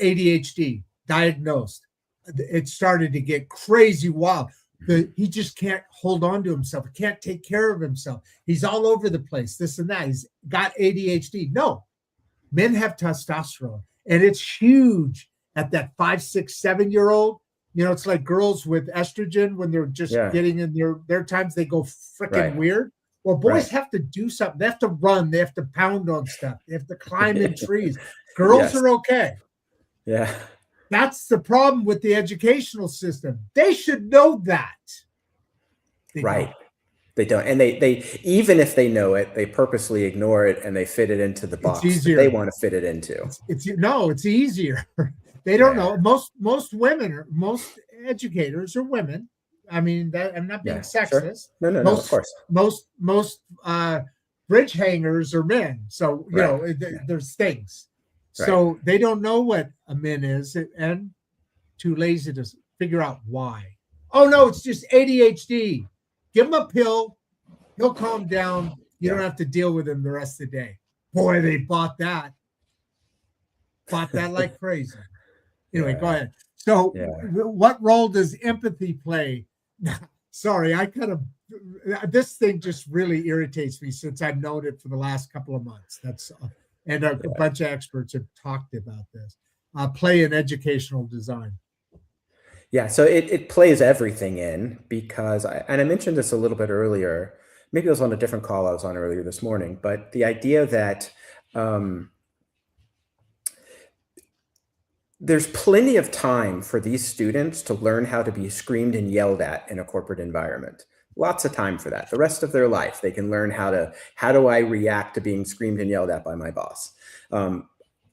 ADHD diagnosed? It started to get crazy wild. He just can't hold on to himself. He can't take care of himself. He's all over the place, this and that. He's got ADHD. No, men have testosterone, and it's huge at that 5, 6, 7-year-old. It's like girls with estrogen when they're just getting in their times, they go freaking weird. Well, boys have to do something. They have to run. They have to pound on stuff. They have to climb in trees. Girls are okay. Yeah. That's the problem with the educational system. They should know that. They don't. They don't. And they even if they know it, they purposely ignore it and they fit it into the box that they want to fit it into. It's easier. They don't know. Most educators are women. I mean, I'm not being sexist. Sure. No, of course. Most bridge hangers are men. So, there's things. So they don't know what a min is and too lazy to figure out why. Oh, no, it's just ADHD. Give him a pill. He'll calm down. You don't have to deal with him the rest of the day. Boy, they bought that. Bought that like crazy. Anyway, go ahead. So what role does empathy play? Sorry, this thing just really irritates me since I've known it for the last couple of months. And a bunch of experts have talked about this. Play in educational design. Yeah, so it plays everything in because, I mentioned this a little bit earlier, maybe it was on a different call I was on earlier this morning, but the idea that there's plenty of time for these students to learn how to be screamed and yelled at in a corporate environment. Lots of time for that. The rest of their life, they can learn how do I react to being screamed and yelled at by my boss?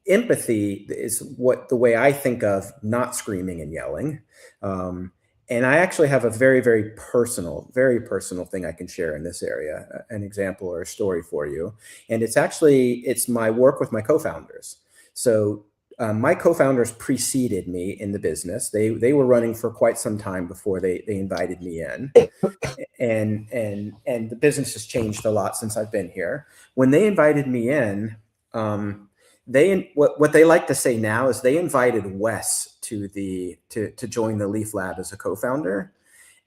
Empathy is the way I think of not screaming and yelling. And I actually have a very, very personal thing I can share in this area, an example or a story for you. And it's my work with my co-founders. So my co-founders preceded me in the business. They were running for quite some time before they invited me in, and the business has changed a lot since I've been here. When they invited me in, what they like to say now is they invited Wes to join the LEAF Lab as a co-founder.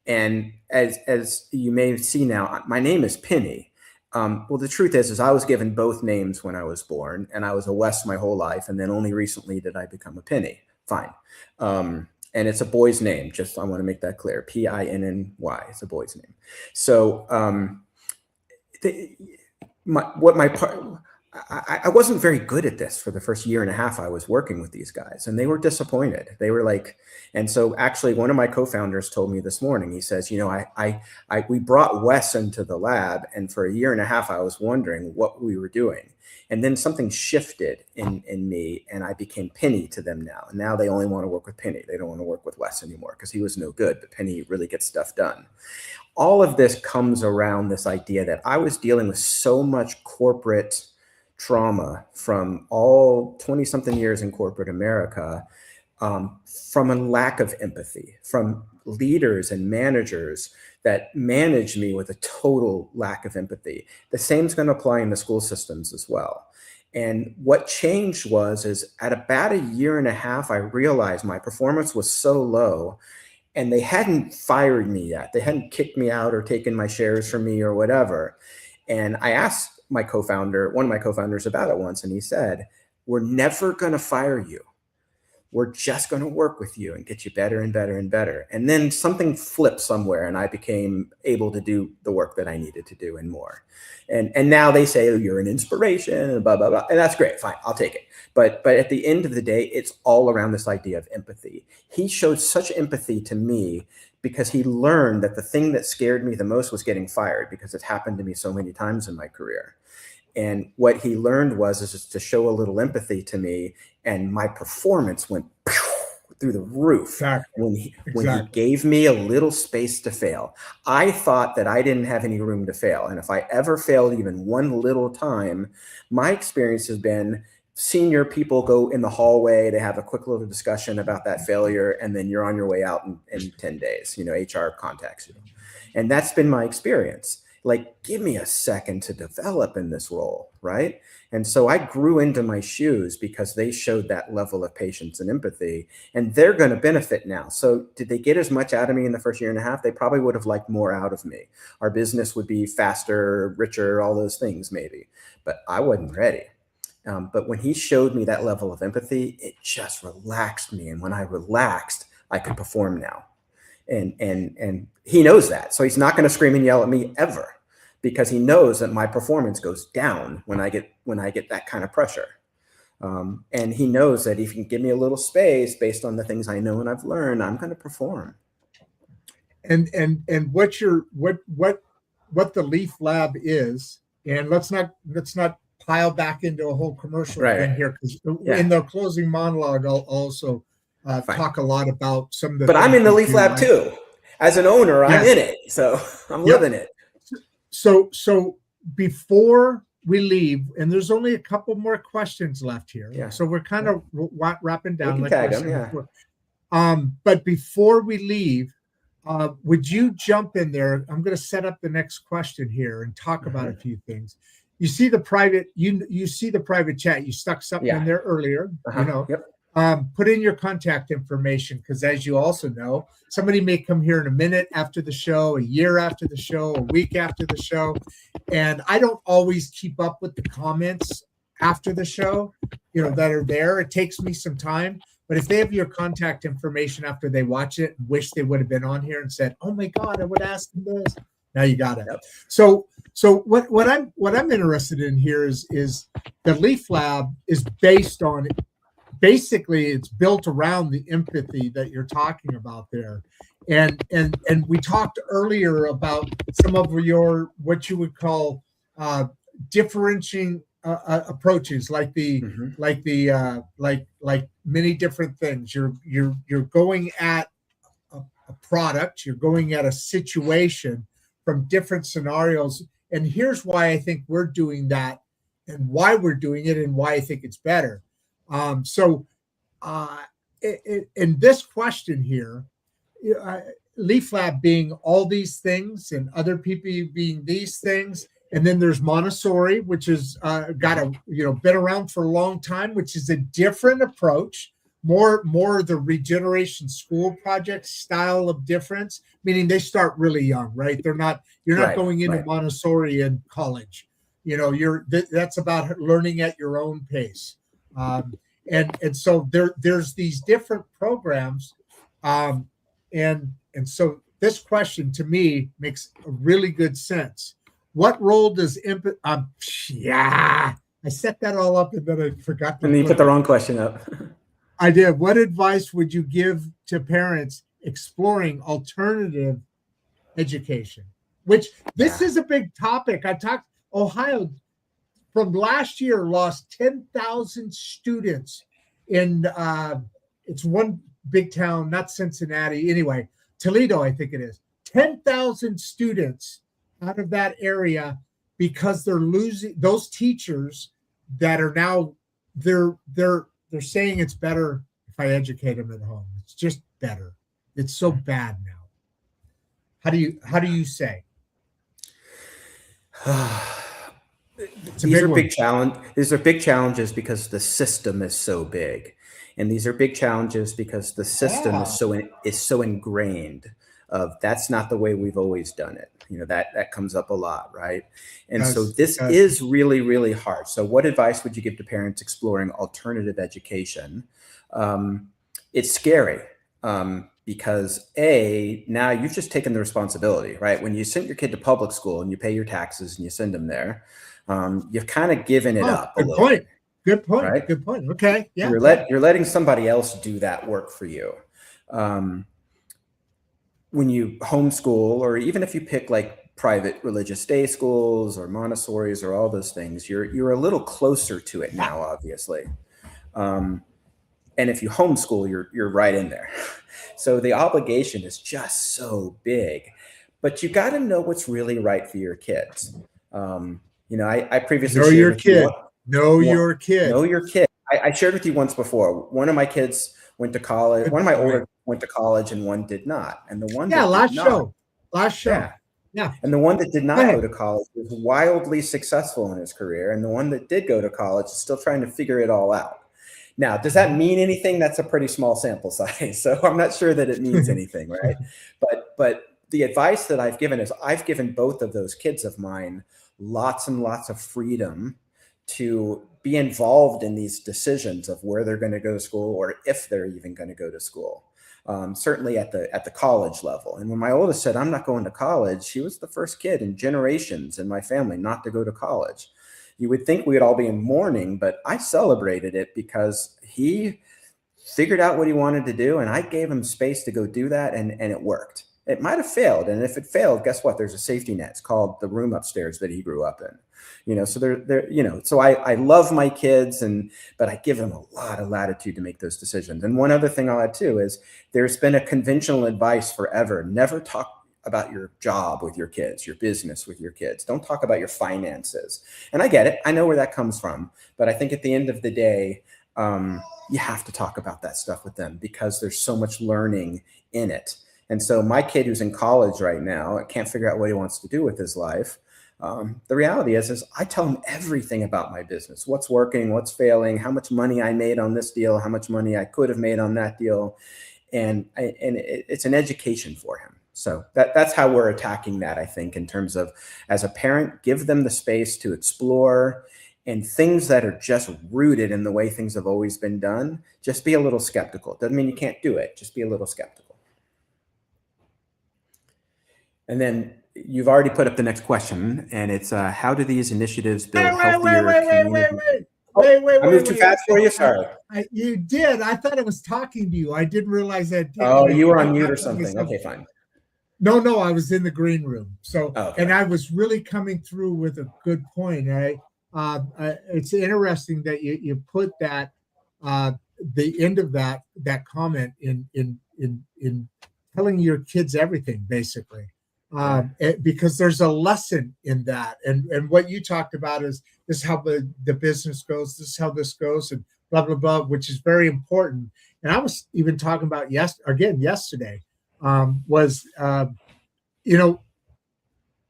And as you may see now, my name is Pinny. Well, the truth is I was given both names when I was born, and I was a Wes my whole life. And then only recently did I become a Pinny. Fine. And it's a boy's name. I want to make that clear. Pinny. It's a boy's name. So I wasn't very good at this for the first year and a half I was working with these guys, and they were disappointed. They were like, and so actually one of my co-founders told me this morning, he says, we brought Wes into the lab, and for a year and a half, I was wondering what we were doing. And then something shifted in me, and I became Pinny to them now. And now they only want to work with Pinny. They don't want to work with Wes anymore because he was no good, but Pinny really gets stuff done. All of this comes around this idea that I was dealing with so much corporate trauma from all 20-something years in corporate America, from a lack of empathy, from leaders and managers that manage me with a total lack of empathy. The same is going to apply in the school systems as well. And what changed is at about a year and a half, I realized my performance was so low, and they hadn't fired me yet. They hadn't kicked me out or taken my shares from me or whatever. And I asked one of my co-founders about it once, and he said, "We're never going to fire you. we're just going to work with you and get you better and better and better. And then something flipped somewhere and I became able to do the work that I needed to do and more. And now they say, oh, you're an inspiration and blah, blah, blah. And that's great. Fine. I'll take it. But at the end of the day, it's all around this idea of empathy. He showed such empathy to me because he learned that the thing that scared me the most was getting fired, because it's happened to me so many times in my career. And what he learned was just to show a little empathy to me, and my performance went through the roof. Exactly. When he gave me a little space to fail. I thought that I didn't have any room to fail. And if I ever failed even one little time, my experience has been senior people go in the hallway, they have a quick little discussion about that failure, and then you're on your way out in 10 days. HR contacts you. And that's been my experience. Like, give me a second to develop in this role, right? And so I grew into my shoes because they showed that level of patience and empathy, and they're going to benefit now. So did they get as much out of me in the first year and a half? They probably would have liked more out of me. Our business would be faster, richer, all those things maybe, but I wasn't ready. But when he showed me that level of empathy, it just relaxed me. And when I relaxed, I could perform now. And he knows that. So he's not going to scream and yell at me ever, because he knows that my performance goes down when I get that kind of pressure. And he knows that if he can give me a little space based on the things I know and I've learned, I'm going to perform. And what the Leaf Lab is, and let's not pile back into a whole commercial thing here, because in the closing monologue, I'll also talk a lot about some of the. But I'm in the Leaf Lab too. As an owner, I'm in it, so I'm living it. So before we leave, and there's only a couple more questions left here. Yeah. So we're kind of wrapping down. We can tag them, but before we leave, would you jump in there? I'm going to set up the next question here and talk about a few things. You see the private, you see the private chat. You stuck something in there earlier. Put in your contact information, because as you also know, somebody may come here in a minute after the show, a year after the show, a week after the show. And I don't always keep up with the comments after the show, that are there. It takes me some time. But if they have your contact information after they watch it, wish they would have been on here and said, oh my God, I would ask them this. Now you got it. Yep. So what I'm interested in here is the Leaf Lab is based on, basically it's built around the empathy that you're talking about there. And we talked earlier about some of your, what you would call differentiating approaches, like many different things. You're going at a product, you're going at a situation from different scenarios. And here's why I think we're doing that, and why we're doing it, and why I think it's better. In this question here, Leaf Lab being all these things and other people being these things, and then there's Montessori, which is been around for a long time, which is a different approach, more the regeneration school project style of difference, meaning they start really young, right? You're not going into Montessori in college. That's about learning at your own pace. And so there's these different programs. And so this question to me makes a really good sense. What role does empathy? I set that all up and then I forgot. And then you put the wrong question up. I did. What advice would you give to parents exploring alternative education? Which this is a big topic. Ohio from last year lost 10,000 students in it's one big town, not Cincinnati. Anyway, Toledo, I think it is. 10,000 students out of that area because they're losing those teachers that are now they're saying it's better if I educate them at home. It's just better. It's so bad now. How do you say? These are big challenges because the system is so big, and these are big challenges because the system is so ingrained of that's not the way we've always done it. That comes up a lot, right? And so this is really, really hard. So what advice would you give to parents exploring alternative education? it's scary because now you've just taken the responsibility, right? When you send your kid to public school and you pay your taxes and you send them there, you've kind of given it up a little bit. Good point. Right? Good point. Okay. Yeah. You're letting somebody else do that work for you. When you homeschool, or even if you pick like private religious day schools or Montessori's or all those things, you're a little closer to it now, obviously. And if you homeschool, you're right in there. So the obligation is just so big, but you got to know what's really right for your kids. I previously know shared your with kid. You know your kid. Know your kid. I shared with you once before. One of my kids went to college. One of my older went to college, and one did not. And the one last show. Yeah. And the one that did not go to college was wildly successful in his career, and the one that did go to college is still trying to figure it all out. Now, does that mean anything? That's a pretty small sample size, so I'm not sure that it means anything, right? But the advice that I've given is I've given both of those kids of mine lots and lots of freedom to be involved in these decisions of where they're going to go to school, or if they're even going to go to school. Certainly at the college level. And when my oldest said, I'm not going to college, she was the first kid in generations in my family not to go to college. You would think we would all be in mourning, but I celebrated it because he figured out what he wanted to do, and I gave him space to go do that, and it worked. It might have failed, and if it failed, guess what? There's a safety net. It's called the room upstairs that he grew up in. So so I love my kids, but I give them a lot of latitude to make those decisions. And one other thing I'll add too is there's been a conventional advice forever: never talk about your job with your kids, your business with your kids. Don't talk about your finances. And I get it. I know where that comes from. But I think at the end of the day, you have to talk about that stuff with them because there's so much learning in it. And so my kid who's in college right now, can't figure out what he wants to do with his life. The reality is I tell him everything about my business, what's working, what's failing, how much money I made on this deal, how much money I could have made on that deal. And it's an education for him. So that's how we're attacking that, I think, in terms of, as a parent, give them the space to explore, and things that are just rooted in the way things have always been done, just be a little skeptical. Doesn't mean you can't do it. Just be a little skeptical. And then you've already put up the next question, and it's how do these initiatives build healthier communities? Wait, I moved too fast for you? Sorry. You did. I thought I was talking to you. I didn't realize that. Oh, you were on mute or something. Okay, fine. No, I was in the green room. So, okay. And I was really coming through with a good point. It's interesting that you put that the end of that comment in telling your kids everything, basically, because there's a lesson in that. And what you talked about is this is how the business goes. This is how this goes, and blah blah blah, which is very important. And I was even talking about yesterday.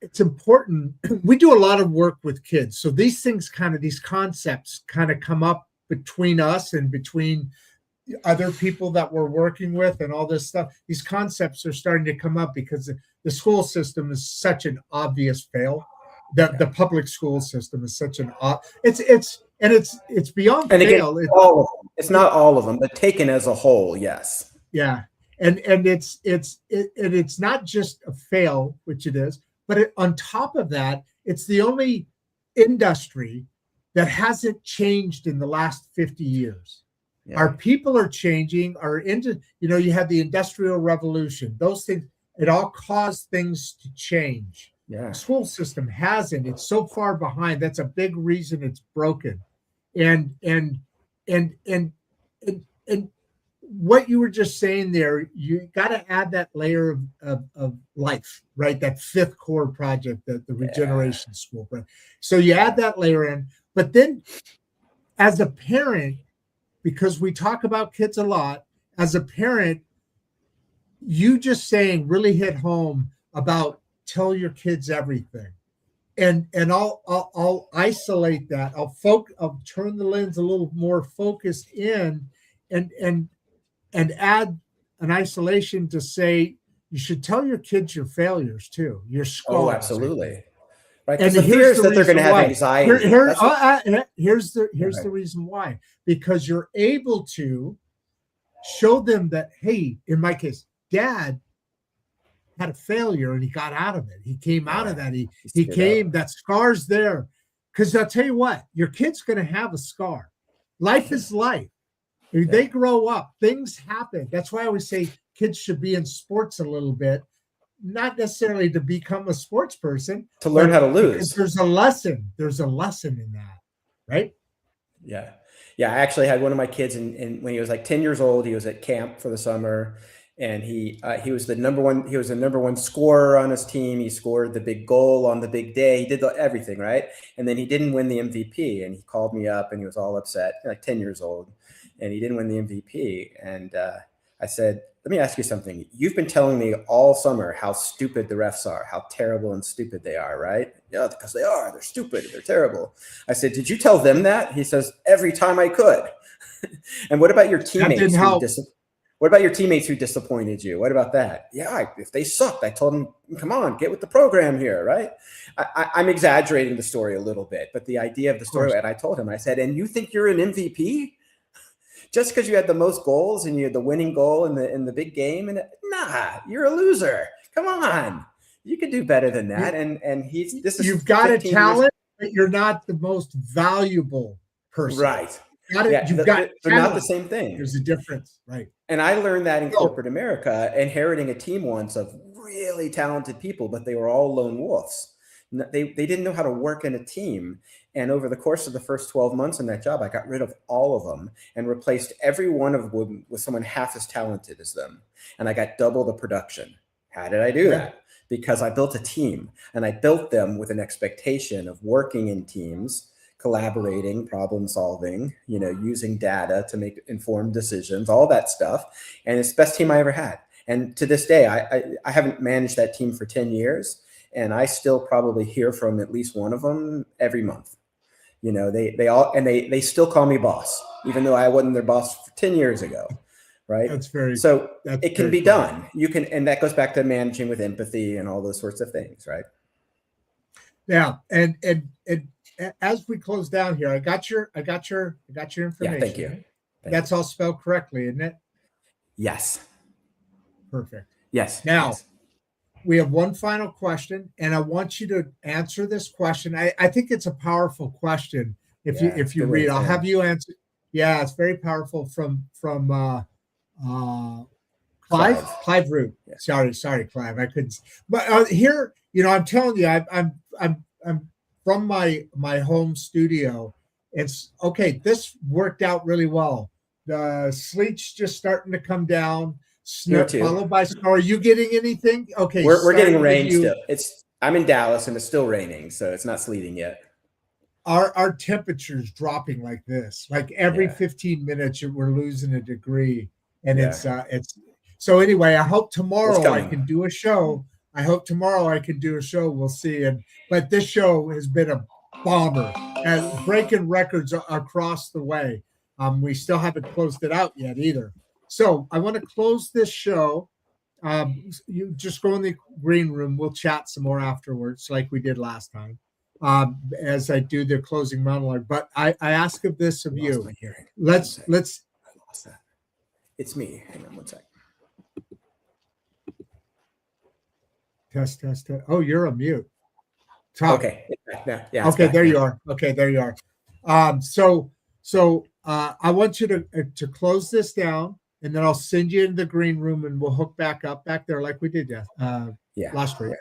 It's important. We do a lot of work with kids. So these concepts kind of come up between us and between other people that we're working with and all this stuff. These concepts are starting to come up because the school system is such an obvious fail. The public school system is such an it's beyond and fail. Again, all of them. It's not all of them, but taken as a whole, yes. Yeah. And it's not just a fail, which it is, but on top of that, it's the only industry that hasn't changed in the last 50 years. Yeah. Our people are changing. You had the Industrial Revolution. Those things, it all caused things to change. Yeah. The school system hasn't. It's so far behind. That's a big reason it's broken. And what you were just saying there, you got to add that layer of life, right? That fifth core project, the regeneration school. So you add that layer in, but then as a parent, because we talk about kids a lot, as a parent, you just saying really hit home about tell your kids everything. And I'll isolate that. I'll turn the lens a little more focused in and add an isolation to say you should tell your kids your failures too, your scars. Oh, absolutely. Right. And the fear is that they're going to have anxiety. Here's the reason why. Because you're able to show them that, hey, in my case, dad had a failure and he got out of it. He came out of that. He came, that scar's there. Because I'll tell you what, your kid's going to have a scar. Life is life. If they grow up, things happen. That's why I always say kids should be in sports a little bit, not necessarily to become a sports person. To learn how to lose. There's a lesson. There's a lesson in that, right? Yeah. Yeah. I actually had one of my kids, and when he was like 10 years old, he was at camp for the summer. And he was the number one scorer on his team. He scored the big goal on the big day. He did everything, right? And then he didn't win the MVP. And he called me up and he was all upset, like 10 years old. And he didn't win the MVP. And I said, let me ask you something. You've been telling me all summer how stupid the refs are, how terrible and stupid they are, right? Yeah, because they are. They're stupid. They're terrible. I said, did you tell them that? He says, every time I could. And what about your teammates? What about your teammates who disappointed you? What about that? Yeah, if they sucked, I told them, come on, get with the program here, right? I'm exaggerating the story a little bit, but the idea of the story, and I told him, I said, and you think you're an MVP? Just because you had the most goals and you had the winning goal in the big game? And nah, you're a loser. Come on. You can do better than that. You've got a talent, but you're not the most valuable person. Right. They're not the same thing. There's a difference, right? And I learned that in corporate America, inheriting a team once of really talented people, but they were all lone wolves. They didn't know how to work in a team. And over the course of the first 12 months in that job, I got rid of all of them and replaced every one of them with someone half as talented as them. And I got double the production. How did I do that? Because I built a team, and I built them with an expectation of working in teams, collaborating, problem solving, using data to make informed decisions, all that stuff. And it's the best team I ever had. And to this day, I haven't managed that team for 10 years. And I still probably hear from at least one of them every month. They still call me boss, even though I wasn't their boss 10 years ago. Right. It can be done. You can, and that goes back to managing with empathy and all those sorts of things. Right. Yeah. And as we close down here, I got your information. Yeah, thank you. That's all spelled correctly, isn't it? Yes. Perfect. Yes. Now, we have one final question, and I want you to answer this question. I think it's a powerful question. If you read, I'll have you answer. Yeah, it's very powerful from Clive Root. Yeah. Sorry, Clive. I couldn't. But here, I'm telling you, I'm from my home studio. It's okay. This worked out really well. The sleet's just starting to come down. Snow followed by snow. Are you getting anything? Okay, we're getting rain still. I'm in Dallas and it's still raining, so it's not sleeting yet. Our temperature's dropping like this. Like every 15 minutes, we're losing a degree, and it's so anyway. I hope tomorrow I can do a show. We'll see. But this show has been a bomber and breaking records across the way. We still haven't closed it out yet either. So I want to close this show. You just go in the green room. We'll chat some more afterwards, like we did last time, as I do the closing monologue. But I ask of this of you. Let's. I lost that. It's me. Hang on one second. Test. Oh, you're on mute. Talk. Okay. Yeah. Okay. There you are. Okay. There you are. So I want you to close this down. And then I'll send you in the green room, and we'll hook back there like we did last week.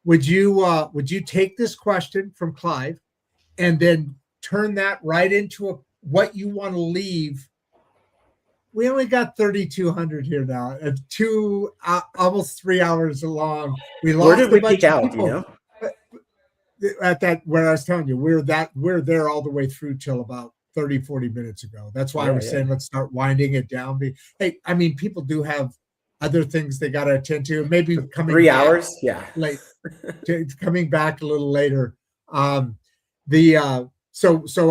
Would you take this question from Clive and then turn that right into what you want to leave? We only got 3,200 here now, and almost 3 hours long. Where did we peak out? At that where I was telling you, we're there all the way through till about 30-40 minutes ago. That's why I was saying let's start winding it down. Hey, I mean, people do have other things they got to attend to. Maybe coming 3 hours, late, coming back a little later. So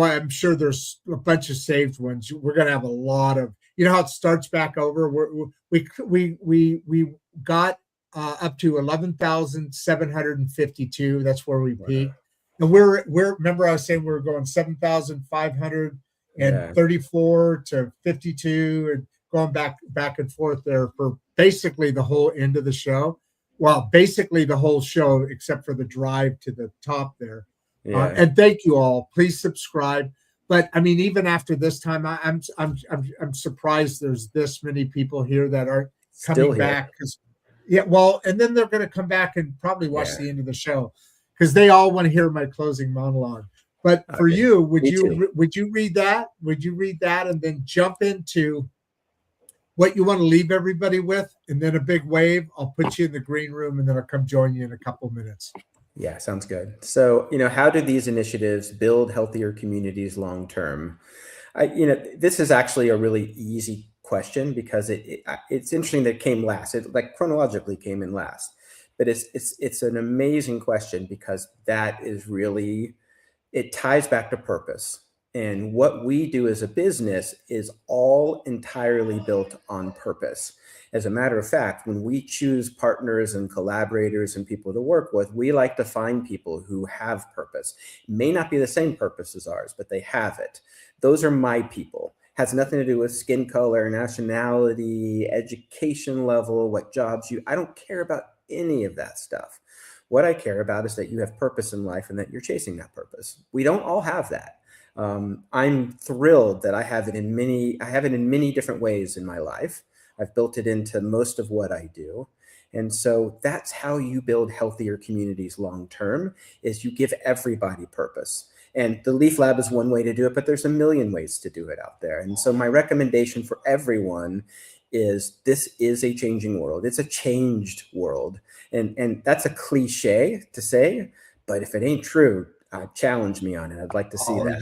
I'm sure there's a bunch of saved ones. We're gonna have a lot of, how it starts back over. We got up to 11,752. That's where we peaked. And we're remember I was saying we were going 7,500 and Yeah. 34 to 52 and going back and forth there for basically the whole end of the show. Well, basically the whole show except for the drive to the top there. Yeah. And thank you all. Please subscribe. But I mean, even after this time, I'm surprised there's this many people here that aren't Still coming here. back. Yeah, well, and then they're going to come back and probably watch Yeah. the end of the show because they all want to hear my closing monologue. But for Okay. you, Me too. would you read that? Would you read that and then jump into what you want to leave everybody with, and then a big wave? I'll put you in the green room, and then I'll come join you in a couple minutes. Yeah, sounds good. So, how do these initiatives build healthier communities long term? This is actually a really easy question because it's interesting that it came last. It like chronologically came in last, but it's an amazing question because that is really, it ties back to purpose. And what we do as a business is all entirely built on purpose. As a matter of fact, when we choose partners and collaborators and people to work with, we like to find people who have purpose. It may not be the same purpose as ours, but they have it. Those are my people. Has nothing to do with skin color, nationality, education level, what jobs I don't care about any of that stuff. What I care about is that you have purpose in life and that you're chasing that purpose. We don't all have that. I'm thrilled that I have it in many different ways in my life. I've built it into most of what I do. And so that's how you build healthier communities long term, is you give everybody purpose. And the Leaf Lab is one way to do it, but there's a million ways to do it out there. And so my recommendation for everyone is this is a changing world. It's a changed world. And that's a cliche to say, but if it ain't true, challenge me on it. I'd like to see that.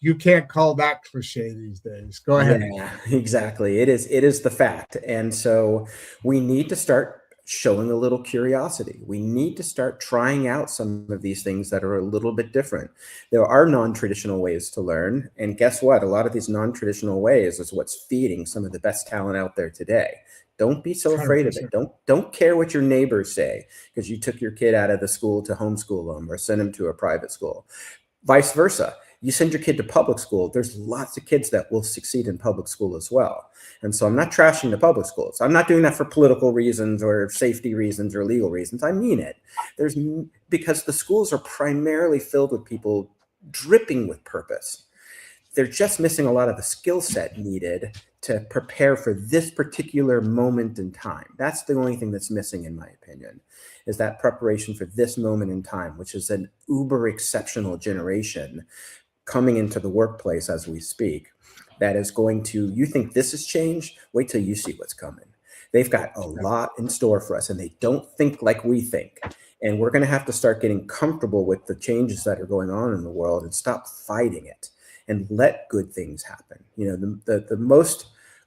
You can't call that cliche these days. Go ahead. Yeah, exactly. It is the fact. And so we need to start showing a little curiosity. We need to start trying out some of these things that are a little bit different. There are non-traditional ways to learn. And guess what? A lot of these non-traditional ways is what's feeding some of the best talent out there today. Don't be so afraid of it. 100%. Don't care what your neighbors say because you took your kid out of the school to homeschool them or send them to a private school. Vice versa. You send your kid to public school, there's lots of kids that will succeed in public school as well. And so I'm not trashing the public schools. I'm not doing that for political reasons or safety reasons or legal reasons. I mean it. Because the schools are primarily filled with people dripping with purpose. They're just missing a lot of the skill set needed to prepare for this particular moment in time. That's the only thing that's missing, in my opinion, is that preparation for this moment in time, which is an uber exceptional generation coming into the workplace as we speak, that is going to, you think this has changed? Wait till you see what's coming. They've got a lot in store for us and they don't think like we think. And we're going to have to start getting comfortable with the changes that are going on in the world and stop fighting it and let good things happen. The most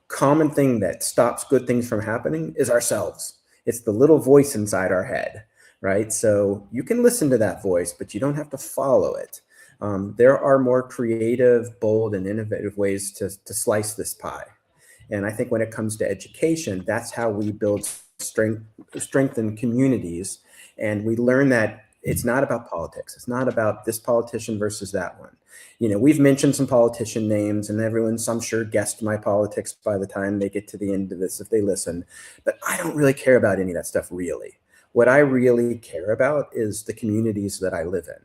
common thing that stops good things from happening is ourselves. It's the little voice inside our head, right? So you can listen to that voice, but you don't have to follow it. There are more creative, bold, and innovative ways to slice this pie. And I think when it comes to education, that's how we build strengthen communities. And we learn that it's not about politics. It's not about this politician versus that one. We've mentioned some politician names and everyone's, I'm sure, guessed my politics by the time they get to the end of this, if they listen. But I don't really care about any of that stuff, really. What I really care about is the communities that I live in.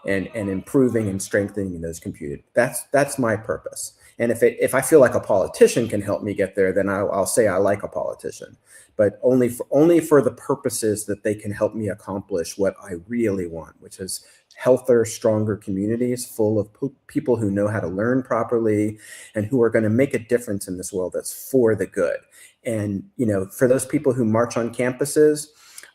And improving and strengthening those communities. That's my purpose. And if I feel like a politician can help me get there, then I'll say I like a politician, but only for the purposes that they can help me accomplish what I really want, which is healthier, stronger communities full of people who know how to learn properly and who are going to make a difference in this world that's for the good. And for those people who march on campuses,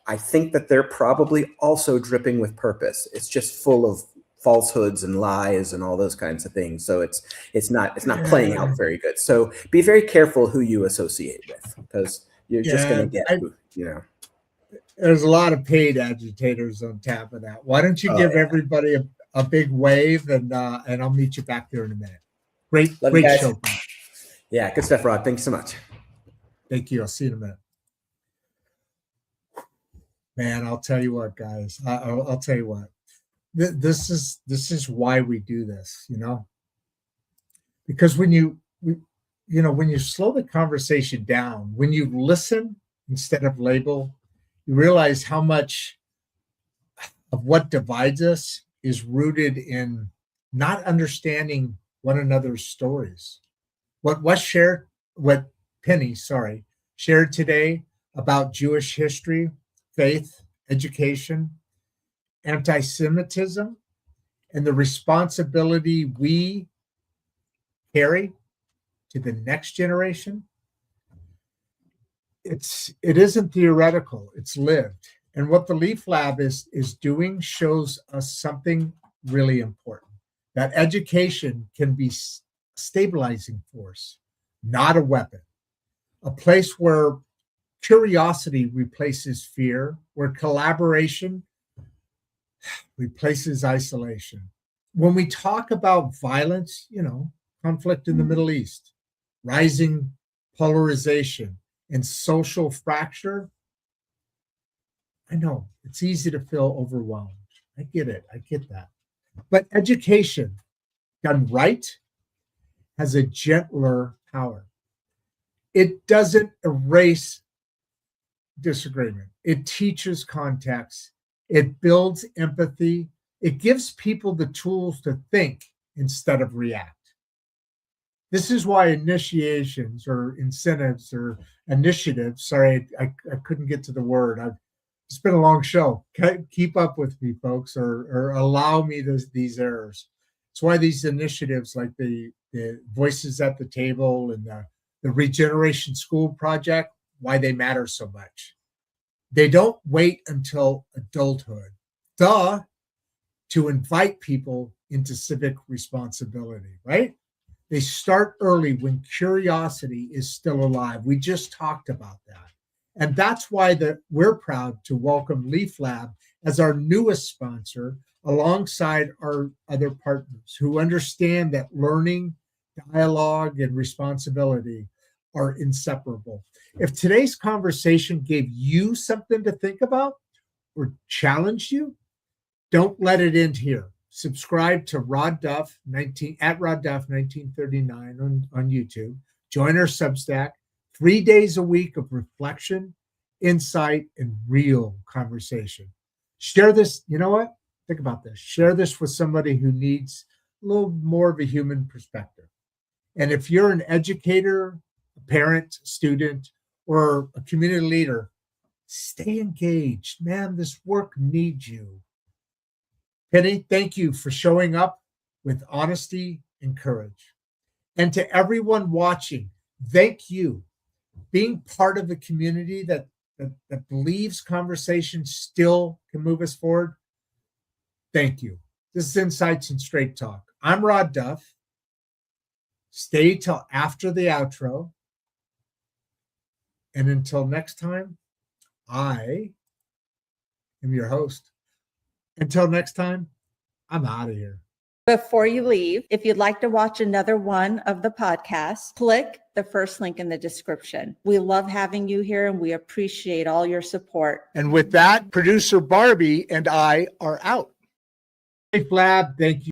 I think that they're probably also dripping with purpose. It's just full of falsehoods and lies and all those kinds of things. So it's not playing out very good. So be very careful who you associate with, because you're just going to get There's a lot of paid agitators on tap of that. Why don't you give everybody a big wave, and I'll meet you back there in a minute. Great show. Yeah, good stuff, Rodd. Thanks so much. Thank you. I'll see you in a minute. Man, I'll tell you what, guys. I'll tell you what. This is why we do this. Because when you slow the conversation down, when you listen instead of label, you realize how much of what divides us is rooted in not understanding one another's stories. What Penny, shared today about Jewish history, faith, education, anti-Semitism, and the responsibility we carry to the next generation, it isn't theoretical, it's lived. And what the LEAF Lab is doing shows us something really important, that education can be a stabilizing force, not a weapon. A place where curiosity replaces fear, where collaboration replaces isolation. When we talk about violence, conflict in the Middle East, rising polarization, and social fracture, I know it's easy to feel overwhelmed. I get it. I get that. But education done right has a gentler power. It doesn't erase disagreement. It teaches context. It builds empathy. It gives people the tools to think instead of react. This is why initiations or incentives or initiatives, sorry, I couldn't get to the word. It's been a long show. Keep up with me, folks, or allow me these errors. It's why these initiatives like the Voices at the Table and the Regeneration School Project, why they matter so much. They don't wait until adulthood, to invite people into civic responsibility, right? They start early when curiosity is still alive. We just talked about that. And that's why we're proud to welcome LEAF Lab as our newest sponsor alongside our other partners who understand that learning, dialogue, and responsibility are inseparable. If today's conversation gave you something to think about or challenged you, don't let it end here. Subscribe to Rodd Duff 1939 on YouTube. Join our Substack. 3 days a week of reflection, insight, and real conversation. Share this. You know what? Think about this. Share this with somebody who needs a little more of a human perspective. And if you're an educator, a parent, student, or a community leader, stay engaged. Man, this work needs you. Penny, thank you for showing up with honesty and courage. And to everyone watching, thank you. Being part of a community that believes conversation still can move us forward, thank you. This is Insights and Straight Talk. I'm Rodd Duff. Stay till after the outro. And until next time, I am your host. Until next time, I'm out of here. Before you leave, if you'd like to watch another one of the podcasts, click the first link in the description. We love having you here and we appreciate all your support. And with that, producer Barbie and I are out. LEAF Lab, thank you.